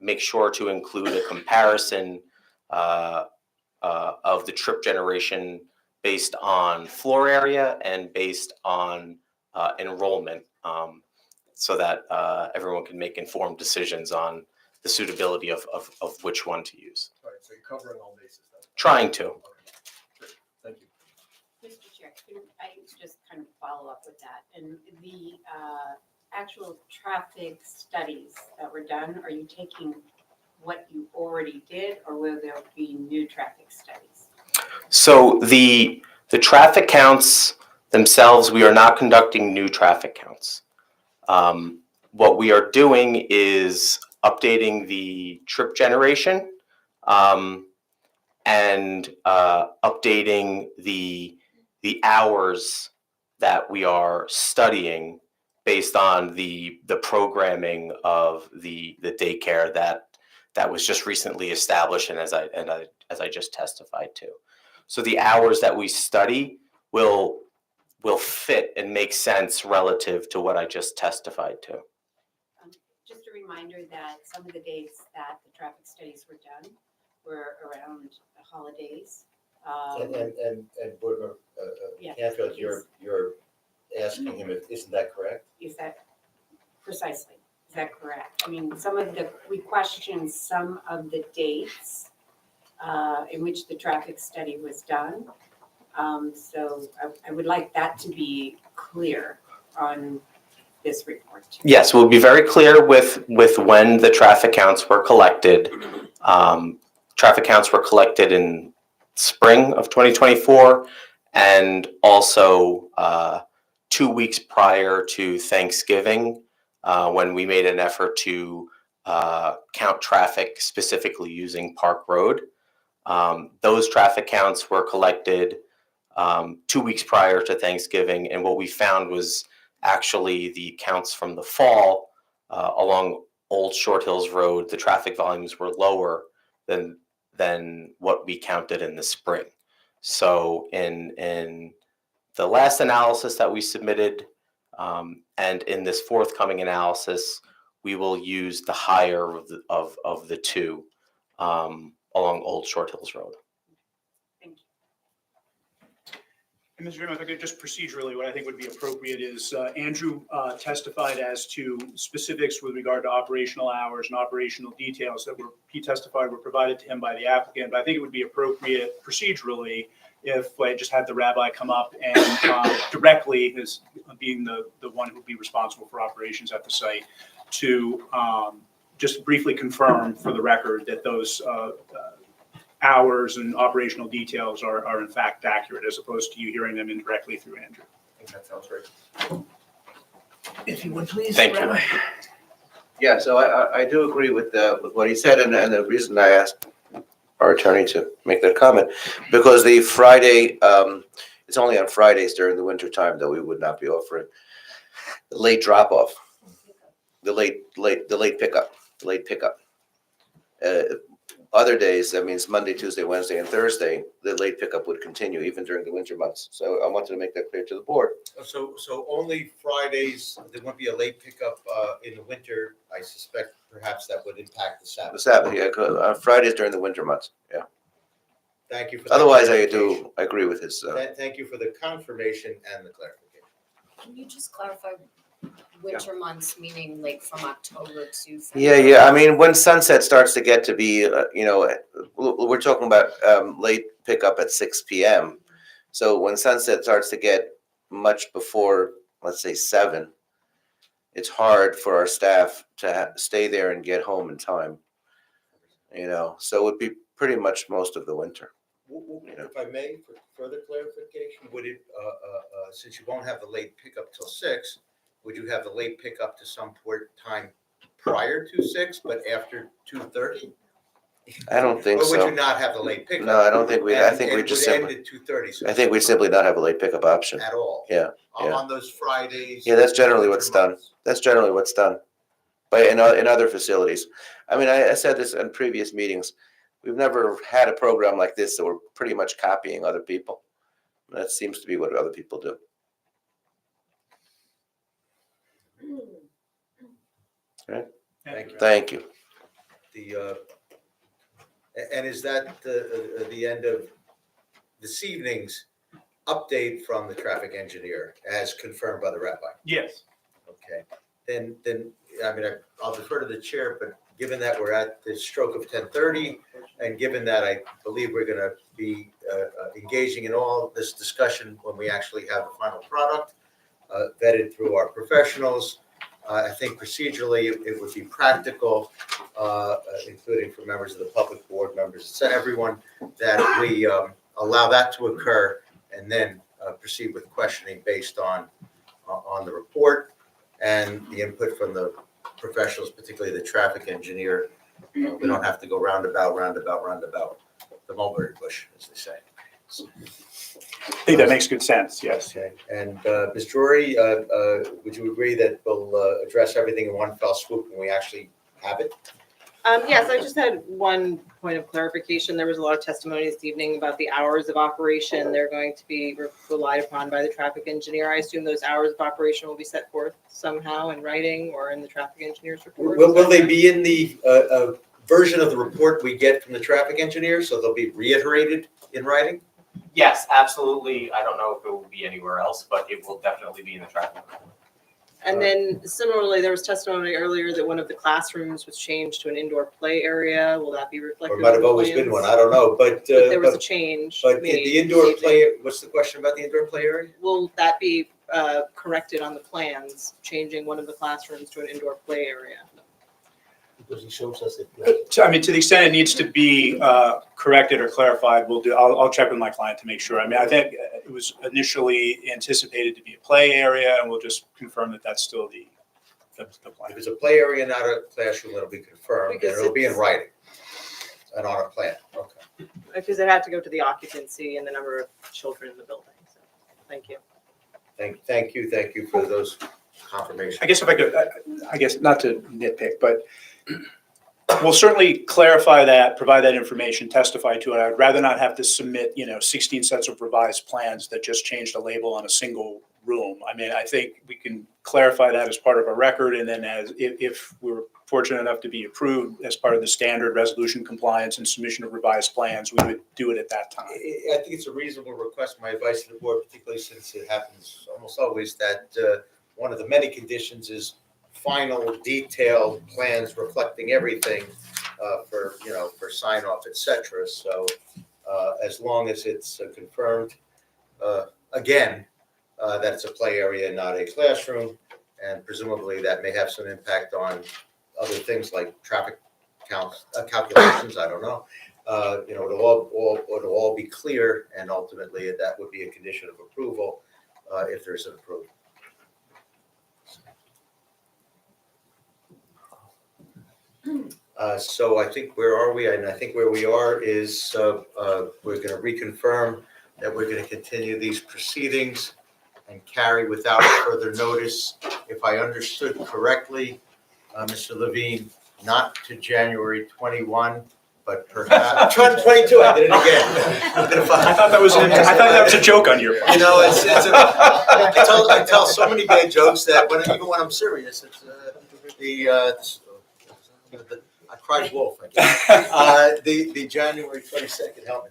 make sure to include a comparison of the trip generation based on floor area and based on enrollment, so that everyone can make informed decisions on the suitability of which one to use. All right, so you're covering all bases then. Trying to. Thank you. Mr. Chair, can I just kind of follow up with that? And the actual traffic studies that were done, are you taking what you already did, or will there be new traffic studies? So the traffic counts themselves, we are not conducting new traffic counts. What we are doing is updating the trip generation, and updating the hours that we are studying based on the programming of the daycare that was just recently established, and as I just testified to. So the hours that we study will fit and make sense relative to what I just testified to. Just a reminder that some of the dates that the traffic studies were done were around the holidays. And Board Member Yeah. Canfield, you're asking him, isn't that correct? Is that precisely, is that correct? I mean, we questioned some of the dates in which the traffic study was done. So I would like that to be clear on this report. Yes, we'll be very clear with when the traffic counts were collected. Traffic counts were collected in spring of 2024, and also 2 weeks prior to Thanksgiving, when we made an effort to count traffic specifically using Park Road. Those traffic counts were collected 2 weeks prior to Thanksgiving, and what we found was actually the counts from the fall along Old Short Hills Road, the traffic volumes were lower than what we counted in the spring. So in the last analysis that we submitted, and in this forthcoming analysis, we will use the higher of the two along Old Short Hills Road. And Mr. Chairman, if I could just procedurally, what I think would be appropriate is Andrew testified as to specifics with regard to operational hours and operational details he testified were provided to him by the applicant. But I think it would be appropriate procedurally if I just had the rabbi come up and directly, as being the one who would be responsible for operations at the site, to just briefly confirm for the record that those hours and operational details are in fact accurate, as opposed to you hearing them indirectly through Andrew. I think that sounds great. If you would please. Thank you. Yeah, so I do agree with what he said, and the reason I asked our attorney to make that comment, because the Friday, it's only on Fridays during the winter time that we would not be offering the late drop off, the late pickup. Other days, that means Monday, Tuesday, Wednesday, and Thursday, the late pickup would continue even during the winter months. So I wanted to make that clear to the board. So only Fridays, there won't be a late pickup in the winter. I suspect perhaps that would impact the Sabbath. The Sabbath, yeah, Fridays during the winter months, yeah. Thank you for that. Otherwise, I clarification. agree with his. Thank you for the confirmation and the clarification. Can you just clarify winter months, meaning like from October to Yeah, February? yeah. I mean, when sunset starts to get to be, we're talking about late pickup at 6 p.m. So when sunset starts to get much before, let's say 7, it's hard for our staff to stay there and get home in time. So it would be pretty much most of the winter. If I may, for further clarification, would it, since you won't have the late pickup till 6, would you have the late pickup to some time prior to 6, but after 2:30? I don't think Or so. would you not have the late pickup? No, I don't think we. I think we just would simply. end at 2:30. I think we'd simply not have a late pickup option. At all. Yeah. Yeah. On those Fridays. Yeah, that's generally what's done. That's generally what's done. But in other facilities, I mean, I said this in previous meetings. We've never had a program like this, so we're pretty much copying other people. That seems to be what other people do. Okay. Thank you. And is that the end of this evening's update from the traffic engineer as confirmed by the rabbi. Yes. Okay, then, I mean, I'll defer to the chair, but given that we're at the stroke of 10:30, and given that I believe we're gonna be engaging in all this discussion when we actually have the final product, vetted through our professionals, I think procedurally it would be practical, including for members of the public, board members, so everyone, that we allow that to occur and then proceed with questioning based on the report and the input from the professionals, particularly the traffic engineer. We don't have to go roundabout the mulberry bush, as they say. I think that makes good sense, yes. Okay, and Ms. Drury, would you agree that we'll address everything in one fell swoop when we actually have it? Yes, I just had one point of clarification. There was a lot of testimony this evening about the hours of operation. They're going to be relied upon by the traffic engineer. I assume those hours of operation will be set forth somehow in writing or in the traffic engineer's report. Will they be in the version of the report we get from the traffic engineer, so they'll be reiterated in writing? Yes, absolutely. I don't know if it will be anywhere else, but it will definitely be in the traffic report. And then similarly, there was testimony earlier that one of the classrooms was changed to an indoor play area. Will that be reflected? Or might have always been one, I don't know, but. There was a change. But made the indoor this evening. play, what's the question about the indoor play area? Will that be corrected on the plans, changing one of the classrooms to an indoor play area? Because he shows us it. So, I mean, to the extent it needs to be corrected or clarified, I'll check with my client to make sure. I mean, I think it was initially anticipated to be a play area, and we'll just confirm that that's still the plan. If it's a play area, not a classroom, it'll be confirmed, and Because it'll be in it's- writing and on a plan, okay. Because it had to go to the occupancy and the number of children in the building. So, thank you. Thank you for those confirmations. I guess if I could, I guess not to nitpick, but we'll certainly clarify that, provide that information, testify to it. I'd rather not have to submit, 16 sets of revised plans that just changed a label on a single room. I mean, I think we can clarify that as part of our record, and then if we're fortunate enough to be approved as part of the standard resolution compliance and submission of revised plans, we would do it at that time. I think it's a reasonable request. My advice to the board, particularly since it happens almost always, that one of the many conditions is final detailed plans reflecting everything for sign off, et cetera. So as long as it's confirmed, again, that it's a play area, not a classroom, and presumably that may have some impact on other things like traffic counts, calculations, I don't know. It'll all be clear, and ultimately that would be a condition of approval if there's an approval. So I think, where are we? And I think where we are is we're going to reconfirm that we're going to continue these proceedings and carry without further notice, if I understood correctly, Mr. Levine, not to January 21, but perhaps 22. I did it again. I thought that was a joke on your part. I tell so many bad jokes that even when I'm serious, it's I cried wolf. I guess. The January 22nd, help me.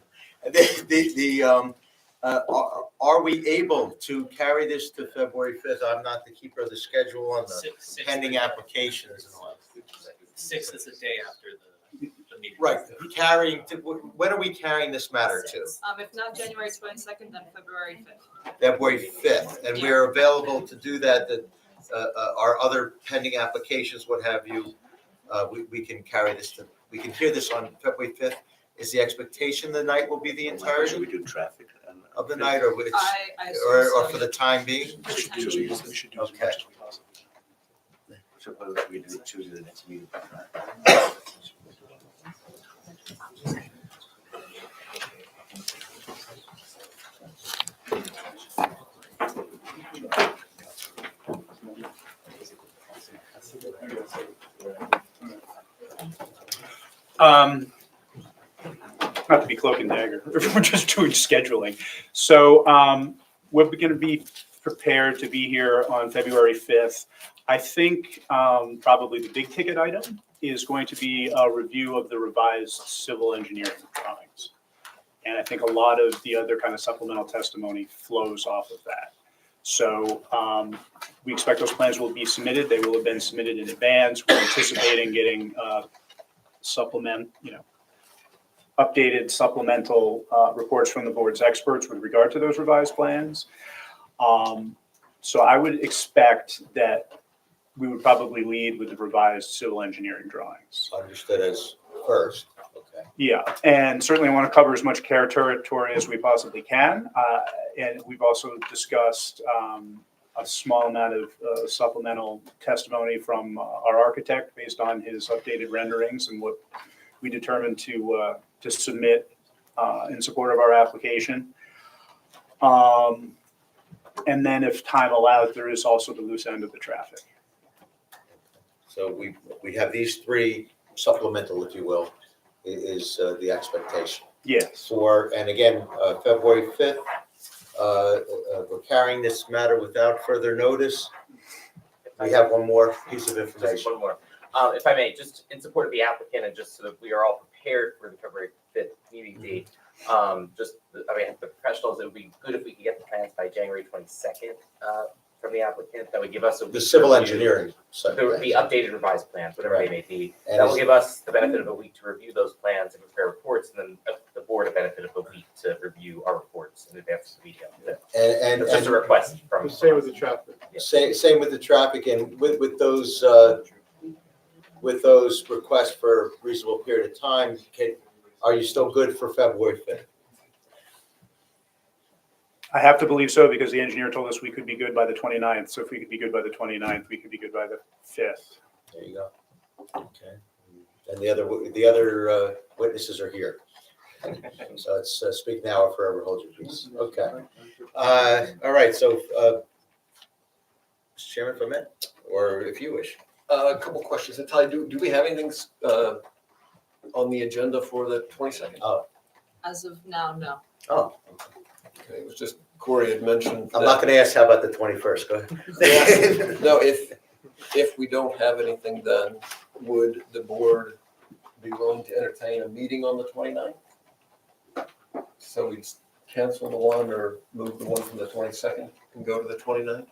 Are we able to carry this to February 5th? I'm not the keeper of the schedule on the pending applications and all. 6th is the day after the meeting. Right, when are we carrying this matter to? If not January 22nd, then February 5th. February 5th, and we're available to do that, our other pending applications, what have you, we can carry this to, we can hear this on February 5th. Is the expectation the night will be the entirety? Should we do traffic of the night, or I assume or so. for the time being? We should do as much as we possibly can. Suppose we do Tuesday, the next meeting. Not to be cloak and dagger, we're just doing scheduling. So we're going to be prepared to be here on February 5th. I think probably the big ticket item is going to be a review of the revised civil engineering drawings. And I think a lot of the other kind of supplemental testimony flows off of that. So we expect those plans will be submitted. They will have been submitted in advance. We're anticipating getting updated supplemental reports from the board's experts with regard to those revised plans. So I would expect that we would probably lead with the revised civil engineering drawings. Understood as first, okay. Yeah, and certainly want to cover as much care territory as we possibly can. And we've also discussed a small amount of supplemental testimony from our architect based on his updated renderings and what we determined to submit in support of our application. And then if time allows, there is also the loose end of the traffic. So we have these three supplemental, if you will, is the expectation. Yes. And again, February 5th, we're carrying this matter without further notice. We have one more piece of Just information. one more. If I may, just in support of the applicant and just so that we are all prepared for the February 5th meeting date, the professionals, it would be good if we could get the plans by January 22nd from the applicant. That would give us a week. The civil to review. engineering. There would be updated revised plans, whatever they may be. And That will is- give us the benefit of a week to review those plans and prepare reports, and then the board a benefit of a week to review our reports in advance of the meeting. And It's just a request from. Same with the traffic. Same with the traffic and with those requests for a reasonable period of time, are you still good for February 5th? I have to believe so because the engineer told us we could be good by the 29th. So if we could be good by the 29th, we could be good by the 5th. There you go. Okay. And the other witnesses are here. So it's speak now or forever hold your peace. Okay. All right, so, Mr. Chairman, if I may, or if you wish. A couple questions. Natalia, do we have anything on the agenda for the 22nd? As of now, no. Oh, Okay, it was just Corey had mentioned. I'm not gonna ask how about the 21st, go ahead. No, if we don't have anything done, would the board be willing to entertain a meeting on the 29th? So we'd cancel the one or move the one from the 22nd and go to the 29th?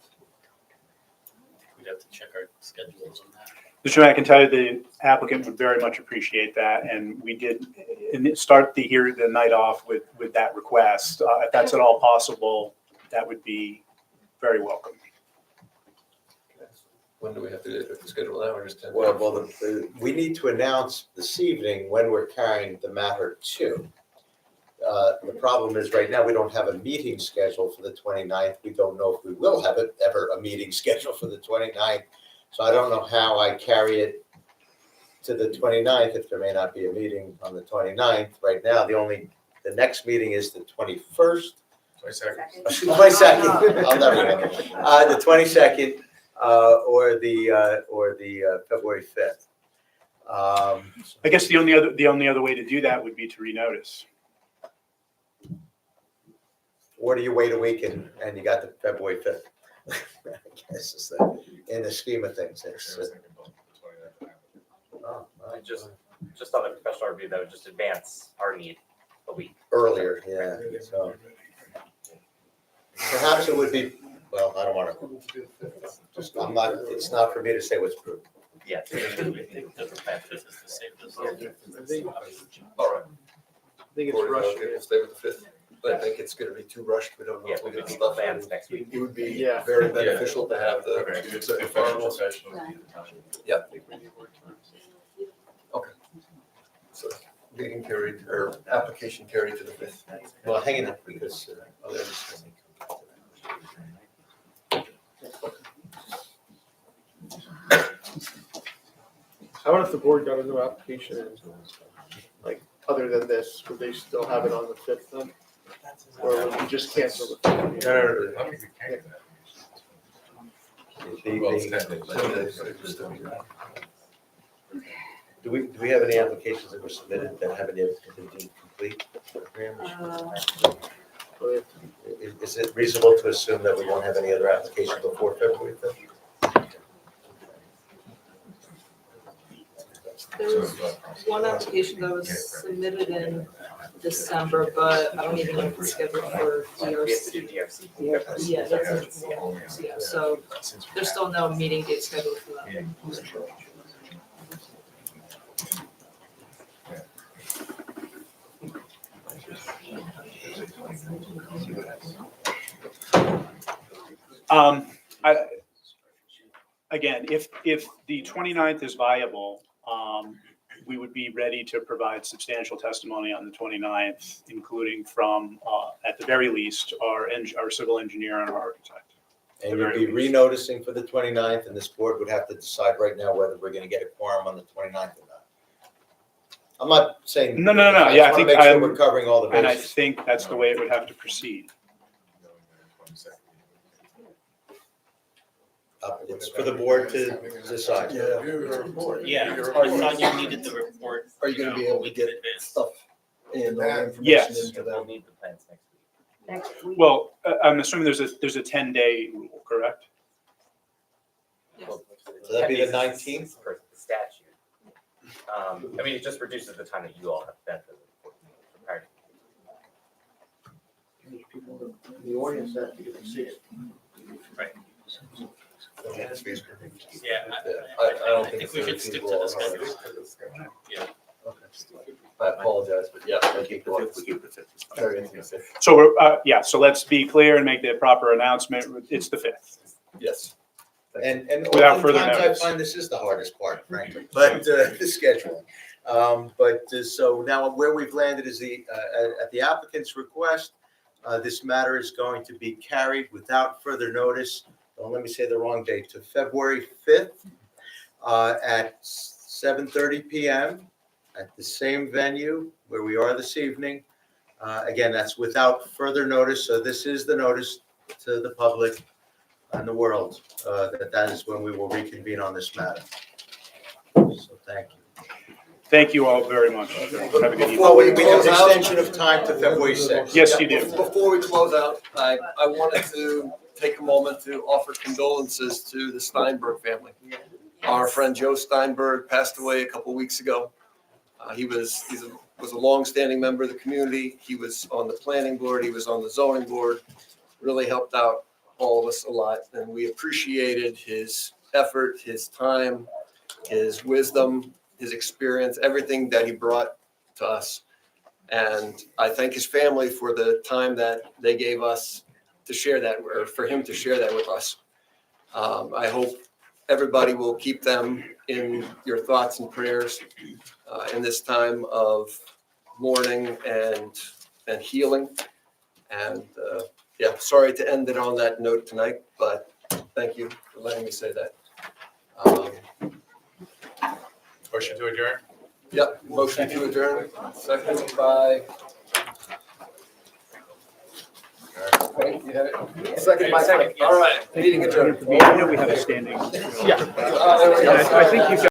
We'd have to check our schedules on that. Mr. Chairman, I can tell you the applicant would very much appreciate that, and we did start the night off with that request. If that's at all possible, that would be very welcome. When do we have to schedule that or just? Well, we need to announce this evening when we're carrying the matter to. The problem is right now, we don't have a meeting scheduled for the 29th. We don't know if we will have ever a meeting scheduled for the 29th. So I don't know how I carry it to the 29th if there may not be a meeting on the 29th. Right now, the next meeting is the 21st. 22nd. I'll never remember. The 22nd or the February 5th. I guess the only other way to do that would be to renotice. Or do you wait a week and you got the February 5th? I guess it's in the scheme of things. Just on the professional review, that would just advance our need a week. Earlier, yeah. So perhaps it would be, well, I don't want to, it's not for me to say what's true. Yeah. All right. I think it's rushed. We'll stay with the 5th. I think it's going to be too rushed. We don't know if we get stuff. Plans next week. It would be very beneficial to have the finals. Yeah. Okay. So meeting carried or application carried to the 5th. Well, hang in there because How about if the board got a new application, like, other than this, would they still have it on the 5th then? Or would you just cancel the 5th? Do we have any applications that were submitted that haven't yet been deemed complete? Is it reasonable to assume that we won't have any other applications before February 5th? There was one application that was submitted in December, but I don't even know if we're scheduled for We have to DRC. do DRC. Yeah, that's, yeah, so there's still no meeting date scheduled for that. Again, if the 29th is viable, we would be ready to provide substantial testimony on the 29th, including from, at the very least, our civil engineer and our architect. And you'd be renoticing for the 29th, and this board would have to decide right now whether we're gonna get a quorum on the 29th or not. I'm not saying. No. Yeah, I just wanna think make sure we're covering all the And I bases. think that's the way it would have to proceed. It's for the board to decide. Yeah, I thought you needed the report. Are you gonna be able to get stuff and all the information Yes. into We'll them? need the plans next week. Next week. Well, I'm assuming there's a 10-day rule, correct? So that'd be the 19th? For the statute. I mean, it just reduces the time that you all have spent as a preparing. The audience that you can see it. Right. Yeah, I don't think we should stick to the schedule. Yeah. I apologize, but yeah, I keep the fifth. So we're, so let's be clear and make the proper announcement. It's the 5th. Yes. And Without further oftentimes I notice. find this is the hardest part, frankly, but the scheduling. So now where we've landed is at the applicant's request, this matter is going to be carried without further notice. Don't let me say the wrong date, to February 5th at 7:30 p.m. at the same venue where we are this evening. Again, that's without further notice. So this is the notice to the public and the world that is when we will reconvene on this matter. So thank you. Thank you all very much. Have a good evening. Before we We have close an out. extension of time to February 6th. Yes, you do. Before we close out, I wanted to take a moment to offer condolences to the Steinberg family. Our friend Joe Steinberg passed away a couple weeks ago. He was a longstanding member of the community. He was on the planning board. He was on the zoning board. Really helped out all of us a lot, and we appreciated his effort, his time, his wisdom, his experience, everything that he brought to us. And I thank his family for the time that they gave us to share that, or for him to share that with us. I hope everybody will keep them in your thoughts and prayers in this time of mourning and healing. And sorry to end it on that note tonight, but thank you for letting me say that. Motion to adjourn? Yep, motion to adjourn, second by. Okay, you had it? Second by Frank. All right, meeting adjourned. I know we have a standing. Yeah. I think you